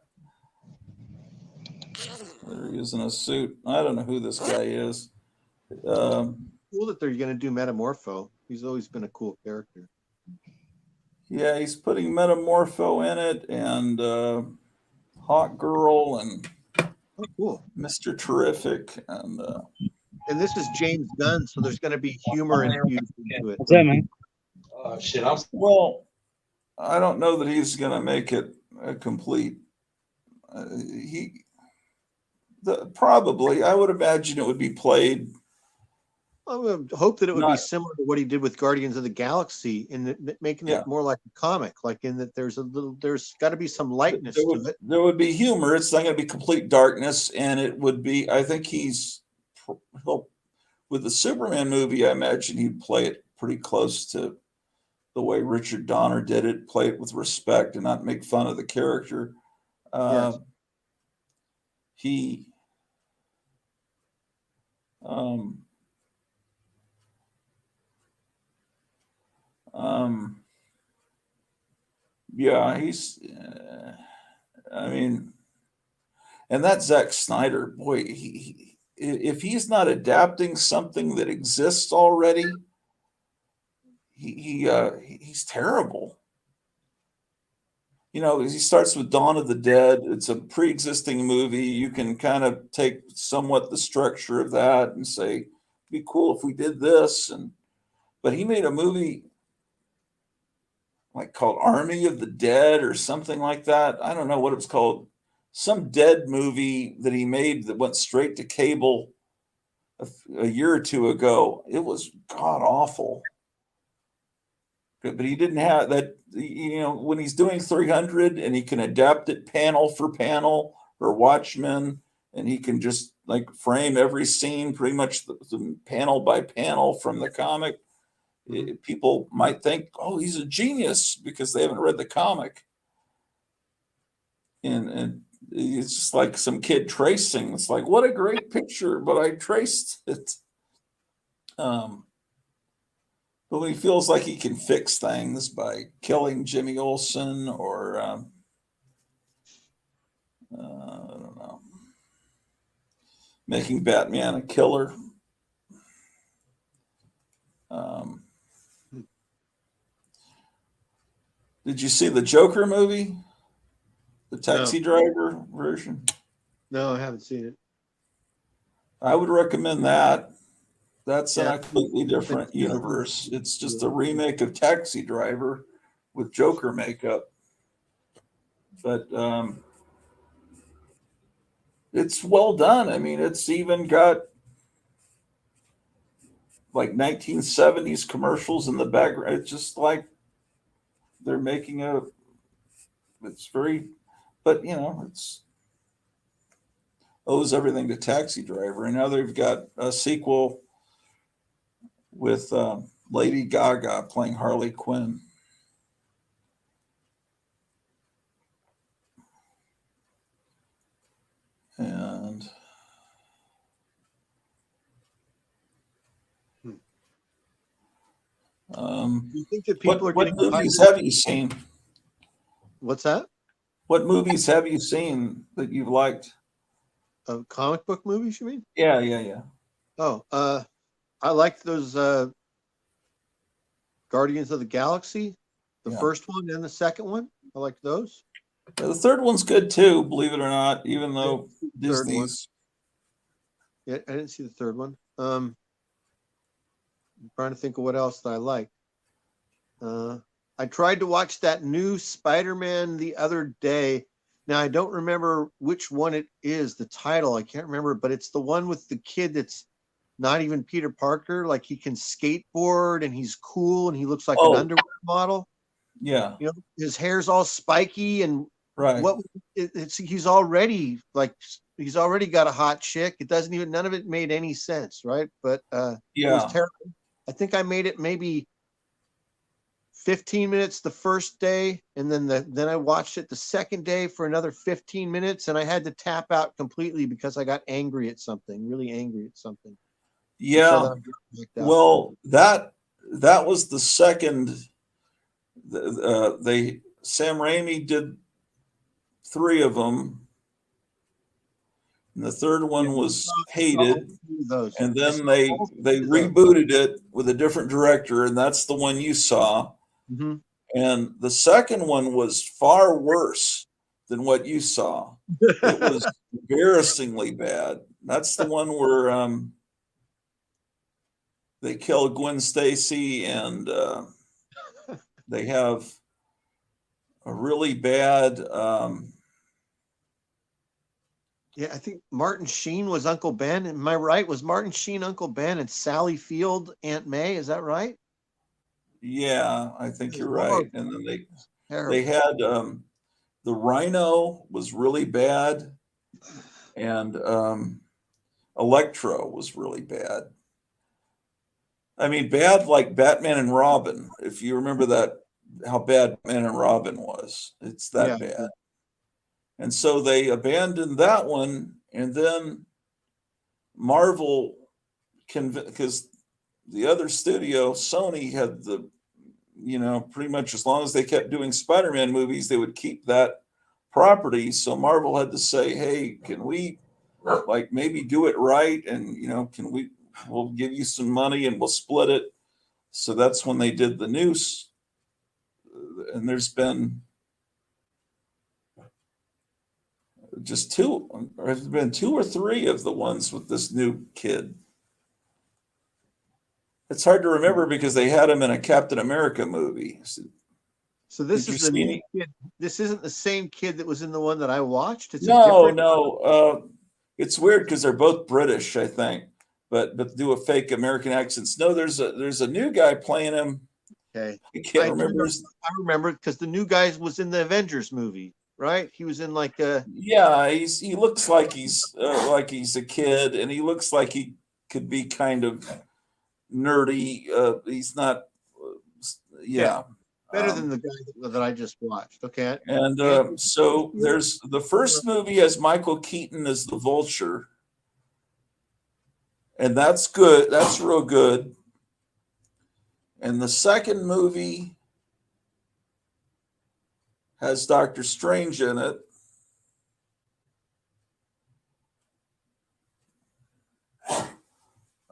There he is in a suit. I don't know who this guy is. Cool that they're going to do Metamorpho. He's always been a cool character. Yeah, he's putting Metamorpho in it, and Hot Girl, and cool. Mr. Terrific, and this is James Gunn, so there's going to be humor infused into it. What's that, man? Shit, well, I don't know that he's going to make it a complete. Probably, I would imagine it would be played. I would hope that it would be similar to what he did with Guardians of the Galaxy, in making it more like a comic, like in that there's got to be some lightness to it. There would be humor. It's not going to be complete darkness, and it would be. I think with the Superman movie, I imagine he'd play it pretty close to the way Richard Donner did it. Play it with respect and not make fun of the character. Yes. Yeah, he's. I mean, and that Zack Snyder, boy, if he's not adapting something that exists already, he's terrible. You know, he starts with Dawn of the Dead. It's a pre-existing movie. You can kind of take somewhat the structure of that and say, it'd be cool if we did this. But he made a movie like called Army of the Dead or something like that. I don't know what it was called. Some dead movie that he made that went straight to cable a year or two ago. It was god awful. But he didn't have that, you know, when he's doing 300 and he can adapt it panel for panel or Watchmen, and he can just like frame every scene pretty much the panel by panel from the comic. People might think, oh, he's a genius because they haven't read the comic. And it's just like some kid tracing. It's like, what a great picture, but I traced it. But when he feels like he can fix things by killing Jimmy Olsen or, I don't know, making Batman a killer. Did you see the Joker movie? The Taxi Driver version. No, I haven't seen it. I would recommend that. That's in Yeah. a completely different universe. It's just a remake of Taxi Driver with Joker makeup. But it's well done. I mean, it's even got like 1970s commercials in the background. It's just like they're making a, it's very, but you know, it's owes everything to Taxi Driver. And now they've got a sequel with Lady Gaga playing Harley Quinn. And Do you think that people are what getting movies tired? have you seen? What's that? What movies have you seen that you've liked? Comic book movies, you mean? Yeah. Oh, I liked those Guardians of the Galaxy, the first one and the second one. I liked those. The third one's good too, believe it or not, even though Third one. Disney's. Yeah, I didn't see the third one. I'm trying to think of what else that I liked. I tried to watch that new Spider-Man the other day. Now I don't remember which one it is, the title. I can't remember, but it's the one with the kid that's not even Peter Parker. Like he can skateboard and he's cool and he looks like an underwear model. Yeah. You know, his hair's all spiky and right. He's already like he's already got a hot chick. It doesn't even none of it made any sense, right? But it was terrible. I think I made it maybe 15 minutes the first day, and then I watched it the second day for another 15 minutes, and I had to tap out completely because I got angry at something, really angry at something. Yeah. Well, that was the second. Sam Raimi did 3 of them, and the third one was hated. And then they rebooted it with a different director, and that's the one you saw. Mm-hmm. And the second one was far worse than what you saw. It was embarrassingly bad. That's the one where they kill Gwen Stacy, and they have a really bad. Yeah, I think Martin Sheen was Uncle Ben. Am I right? Was Martin Sheen Uncle Ben and Sally Field Aunt May? Is that right? Yeah, I think you're right. And then they had the Rhino was really bad, and Electro was really bad. I mean, bad like Batman and Robin. If you remember that, how bad Batman and Robin was, it's that bad. And so they abandoned that one, and then Marvel, because the other studio, Sony, had the, pretty much as long as they kept doing Spider-Man movies, they would keep that property. So Marvel had to say, hey, can we like maybe do it right? And, we'll give you some money and we'll split it. So that's when they did the Noose. And there's been just 2, or there's been 2 or 3 of the ones with this new kid. It's hard to remember because they had him in a Captain America movie. So this is the new kid. This isn't the same kid that was in the one that I watched. It's no. It's weird because they're both British, I think, but do a fake American accents. No, there's a new guy playing him. Okay, I can't remember. I remember because the new guy was in the Avengers movie, right? He was in like a. Yeah, he looks like he's a kid, and he looks like he could be kind of nerdy. He's not. Better than the guy that I just watched. Okay. And so there's the first movie has Michael Keaton as the Vulture. And that's good. That's real good. And the second movie has Doctor Strange in it.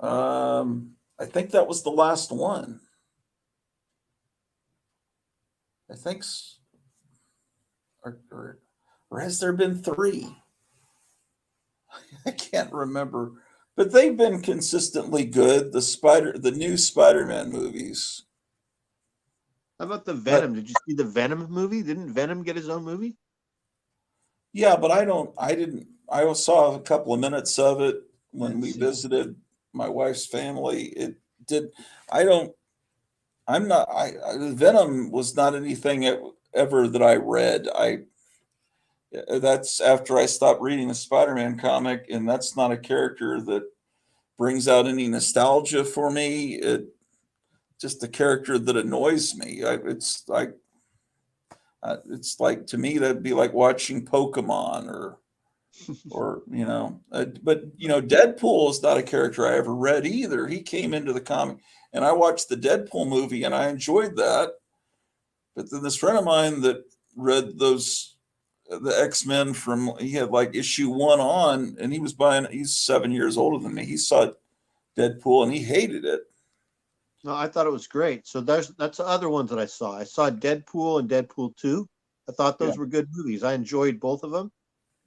I think that was the last one. I think, or has there been three? I can't remember, but they've been consistently good. The new Spider-Man movies. How about the But Venom? Did you see the Venom movie? Didn't Venom get his own movie? yeah, but I didn't. I saw a couple of minutes of it when Let's we see. visited my wife's family. It did. I don't. I'm not. Venom was not anything ever that I read. That's after I stopped reading the Spider-Man comic, and that's not a character that brings out any nostalgia for me. Just a character that annoys me. It's like to me that'd be like watching Pokemon or but Deadpool is not a character I ever read either. He came into the comic, and I watched the Deadpool movie and I enjoyed that. But then this friend of mine that read the X-Men he had like issue 1 on, and he's 7 years older than me. He saw Deadpool and he hated it. No, I thought it was great. So that's the other ones that I saw. I saw Deadpool and Deadpool 2. I thought Yeah. those were good movies. I enjoyed both of them.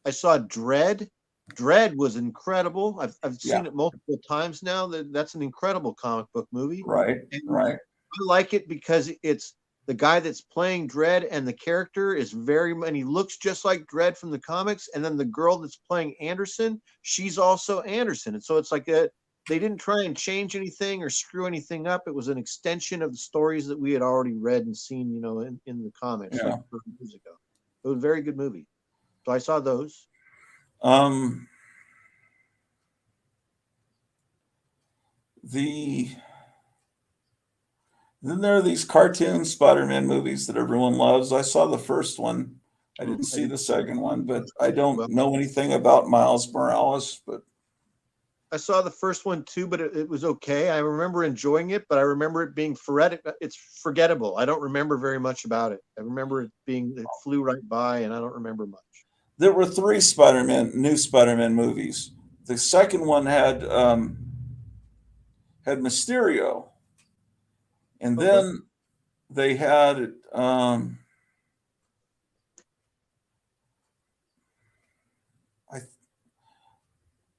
I saw Dread. Dread was incredible. I've seen it multiple times now. That's an incredible comic book movie. Right, And right. I like it because it's the guy that's playing Dread, and the character is and he looks just like Dread from the comics. And then the girl that's playing Anderson, she's also Anderson. And so it's like they didn't try and change anything or screw anything up. It was an extension of the stories that we had already read and seen, in the comics Yeah. like 30 years ago. It was a very good movie. So I saw those. Then there are these cartoon Spider-Man movies that everyone loves. I saw the first one. I didn't see the second one, but I don't know anything about Miles Morales. But I saw the first one too, but it was okay. I remember enjoying it, but I remember it being it's forgettable. I don't remember very much about it. I remember it flew right by, and I don't remember much. there were three new Spider-Man movies. The second one had Mysterio, and Okay. then they had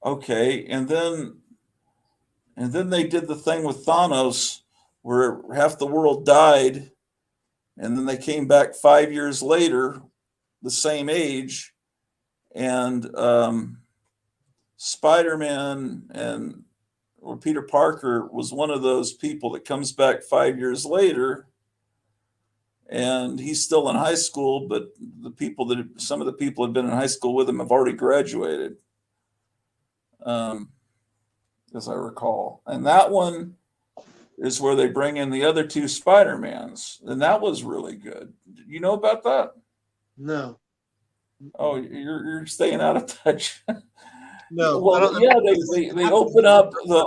okay, and then they did the thing with Thanos where half the world died, and then they came back 5 years later, the same age, and Spider-Man or Peter Parker was one of those people that comes back 5 years later, and he's still in high school, but some of the people had been in high school with him have already graduated, as I recall. And that one is where they bring in the other two Spider-Mans, and that was really good. You know about that? No. Oh, you're staying out of touch. No. Well, yeah, they open up the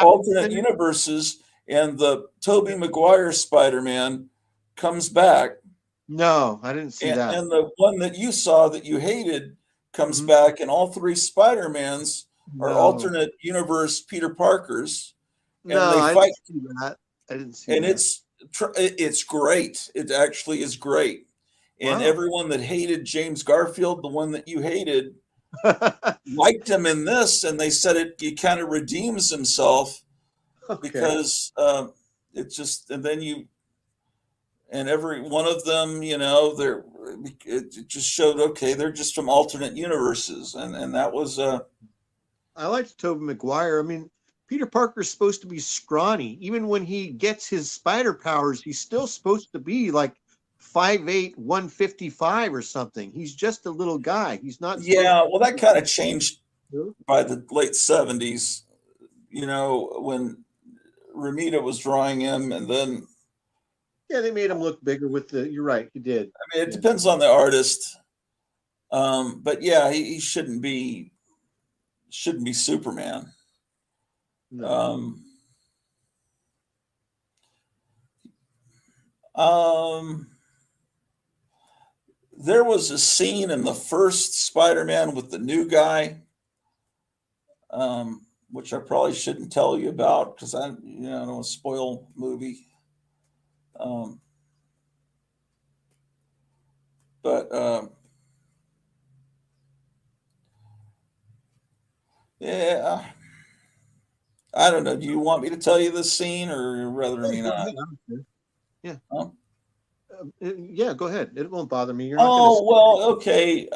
alternate universes, and the Tobey Maguire Spider-Man comes back. No, I didn't see that. And the one that you saw that you hated comes back, and all three Spider-Mans are alternate universe Peter Parkers, and No, they I fight. didn't see that. I didn't see And that. it's great. It actually is great. And Wow. everyone that hated James Garfield, the one that you hated, liked him in this, and they said he kind of redeems himself because it just and then every one of them, it just showed they're just from alternate universes, and that was I liked Tobey Maguire. I mean, Peter Parker's supposed to be scrawny. Even when he gets his spider powers, he's still supposed to be like 5'8", 155 or something. He's just a little guy. He's not. Well, that kind of changed by the late 70s, when Ramita was drawing him, and then they made him look bigger you're right, he did. I mean, it depends on the artist. But yeah, he shouldn't be Superman. No. There was a scene in the first Spider-Man with the new guy, which I probably shouldn't tell you about because I don't want to spoil movie. But Yeah. I don't know. Do you want me to tell you this scene or rather me Go not? ahead, I don't care. Yeah. Huh? Yeah, go ahead. It won't bother me. You're not going to. Oh, well, okay.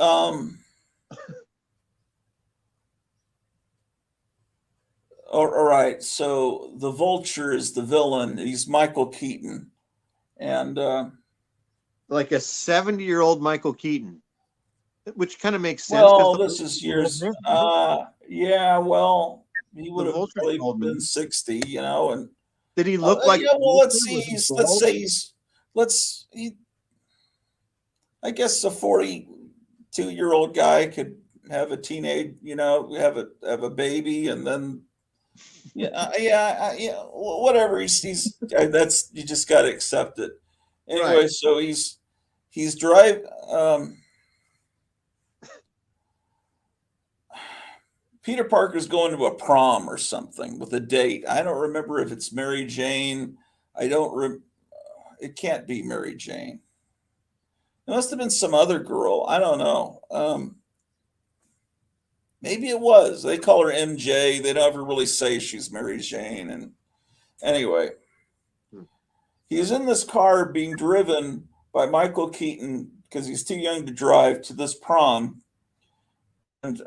All right. So the Vulture is the villain. He's Michael Keaton. And Like a 70-year-old Michael Keaton, which kind of makes sense because well, this is years. Yeah, well, he would the have Vulture's probably an old been man. 60, you know, and Did he look like yeah, the well, let's Vulture? see. Was he Let's bald? say I guess a 42-year-old guy could have a teenage, you know, have a baby, and then yeah, whatever. That's you just got to accept it. Right. Anyway, so he's drive. Peter Parker's going to a prom or something with a date. I don't remember if it's Mary Jane. I don't. It can't be Mary Jane. It must have been some other girl. I don't know. Maybe it was. They call her MJ. They never really say she's Mary Jane. And anyway, he's in this car being driven by Michael Keaton because he's too young to drive to this prom. And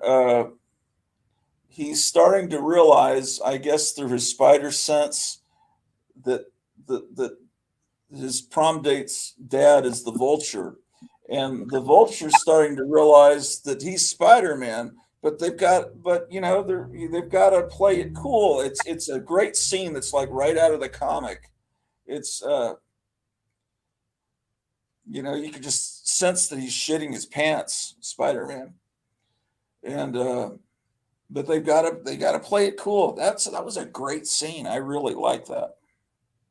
he's starting to realize, I guess through his spider sense, that that his prom date's dad is the Vulture, and the Vulture's starting to realize that he's Spider-Man. But you know, they've got to play it cool. It's a great scene that's like right out of the comic. It's you know, you can just sense that he's shitting his pants, Spider-Man, and but they got to play it cool. That was a great scene. I really like that.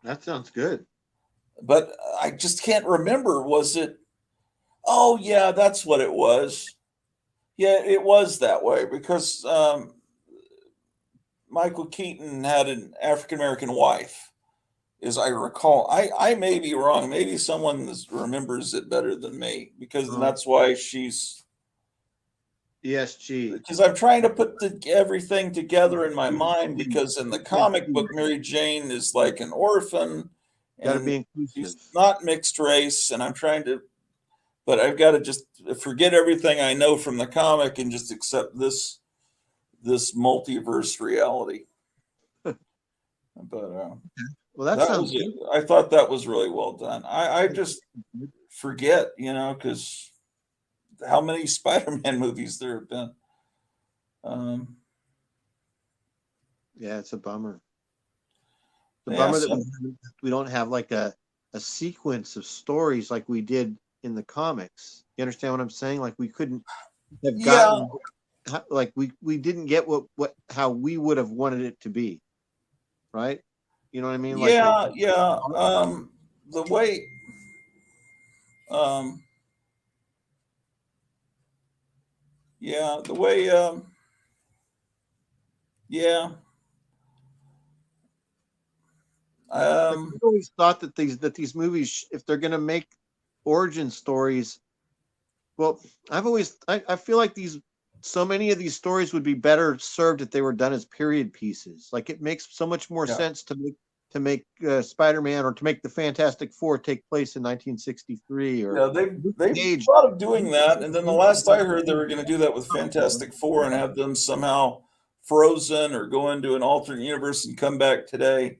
That sounds good. But I just can't remember. Was it? Oh yeah, that's what it was. Yeah, it was that way because Michael Keaton had an African American wife, as I recall. I may be wrong. Maybe someone remembers it better than me because that's why she's. ESG. Because I'm trying to put everything together in my mind because in the comic book, Mary Jane is like an orphan Got to and be inclusive. she's not mixed race. And I'm trying to, but I've got to just forget everything I know from the comic and just accept this multiverse reality. But Well, that sounds good. I thought that was really well done. I just forget, you know, because how many Spider-Man movies there have been. Yeah, it's a bummer. The Yeah, bummer that we don't have like a sequence of stories like we did in the comics. You understand what I'm saying? Like we couldn't have gotten like we didn't get what how we would have wanted it to be. Right? You know what I mean? Like the way the way I always thought that these movies, if they're going to make origin stories, well, I feel like so many of these stories would be better served if they were done as period pieces. Like it makes so much more sense to make Spider-Man or to make the Fantastic Four take place in 1963 or they've thought of doing that, and then the last I heard they were going to do that with Fantastic Four and have them somehow frozen or go into an alternate universe and come back today.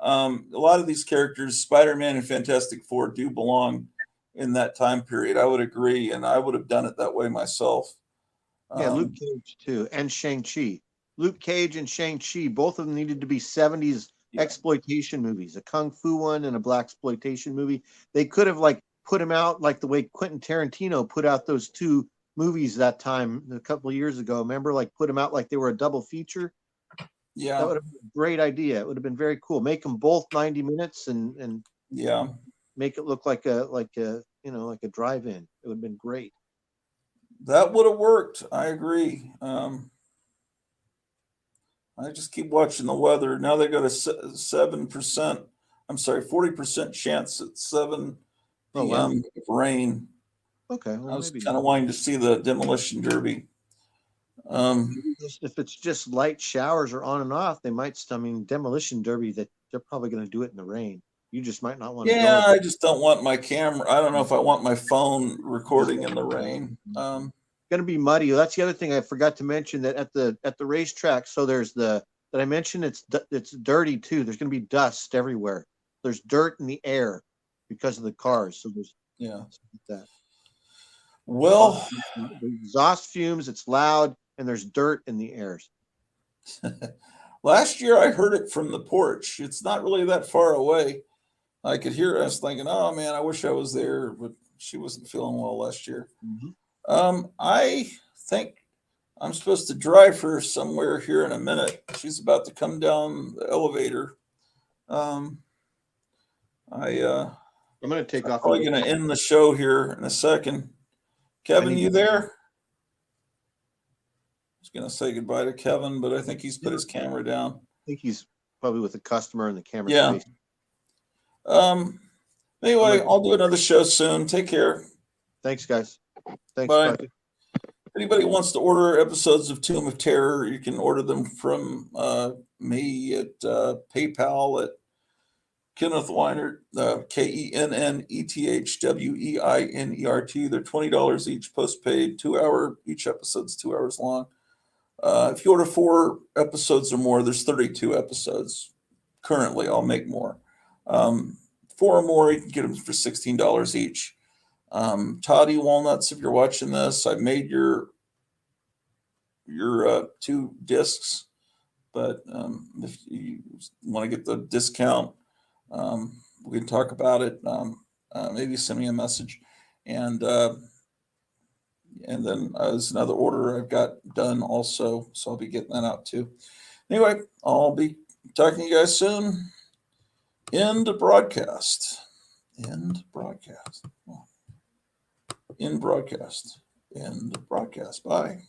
A lot of these characters, Spider-Man and Fantastic Four, do belong in that time period. I would agree, and I would have done it that way myself. Yeah, Luke Cage too, and Shang-Chi. Luke Cage and Shang-Chi, both of them needed to be 70s exploitation movies, a kung fu one and a black exploitation movie. They could have like put them out like the way Quentin Tarantino put out those two movies that time a couple of years ago. Remember, like put them out like they were a double feature. Yeah, that would have been a great idea. It would have been very cool. Make them both 90 minutes and make it look like a you know, like a drive-in. It would have been great. That would have worked. I agree. I just keep watching the weather. Now they got a 7%. I'm sorry, 40% chance at 7 p.m. of rain. Okay, well, I was kind of wanting to see the demolition derby. If it's just light showers or on and off, they might. I mean, demolition derby, that they're probably going to do it in the rain. You just might not want to Yeah, go. I just don't want my camera. I don't know if I want my phone recording in the rain. Going to be muddy. That's the other thing I forgot to mention, that at the racetrack. So there's that I mentioned. It's dirty too. There's going to be dust everywhere. There's dirt in the air because of the cars. So there's that. Well, the exhaust fumes. It's loud, and there's dirt in the air. last year I heard it from the porch. It's not really that far away. I could hear it. I was thinking, oh man, I wish I was there, but she wasn't feeling well last year. I think I'm supposed to drive her somewhere here in a minute. She's about to come down the elevator. I'm going to take off. Probably going to end the show here in a second. Kevin, you there? I was going to say goodbye to Kevin, but I think he's put his camera down. I think he's probably with the customer and the camera. Yeah. Anyway, I'll do another show soon. Take care. Thanks, guys. Thanks. Bye. If anybody wants to order episodes of Tomb of Terror, you can order them from me at PayPal at Kenneth Weinert, KENNETHWEINERT. They're $20 each, postpaid, 2 hour. Each episode's 2 hours long. If you order 4 episodes or more, there's 32 episodes. Currently, I'll make more. 4 or more, you can get them for $16 each. Toddy Walnuts, if you're watching this, I made your 2 discs, but if you want to get the discount, we can talk about it. Maybe send me a message, and then there's another order I've got done also, so I'll be getting that out too. Anyway, I'll be talking to you guys soon. End broadcast. End broadcast. End broadcast. End broadcast. Bye.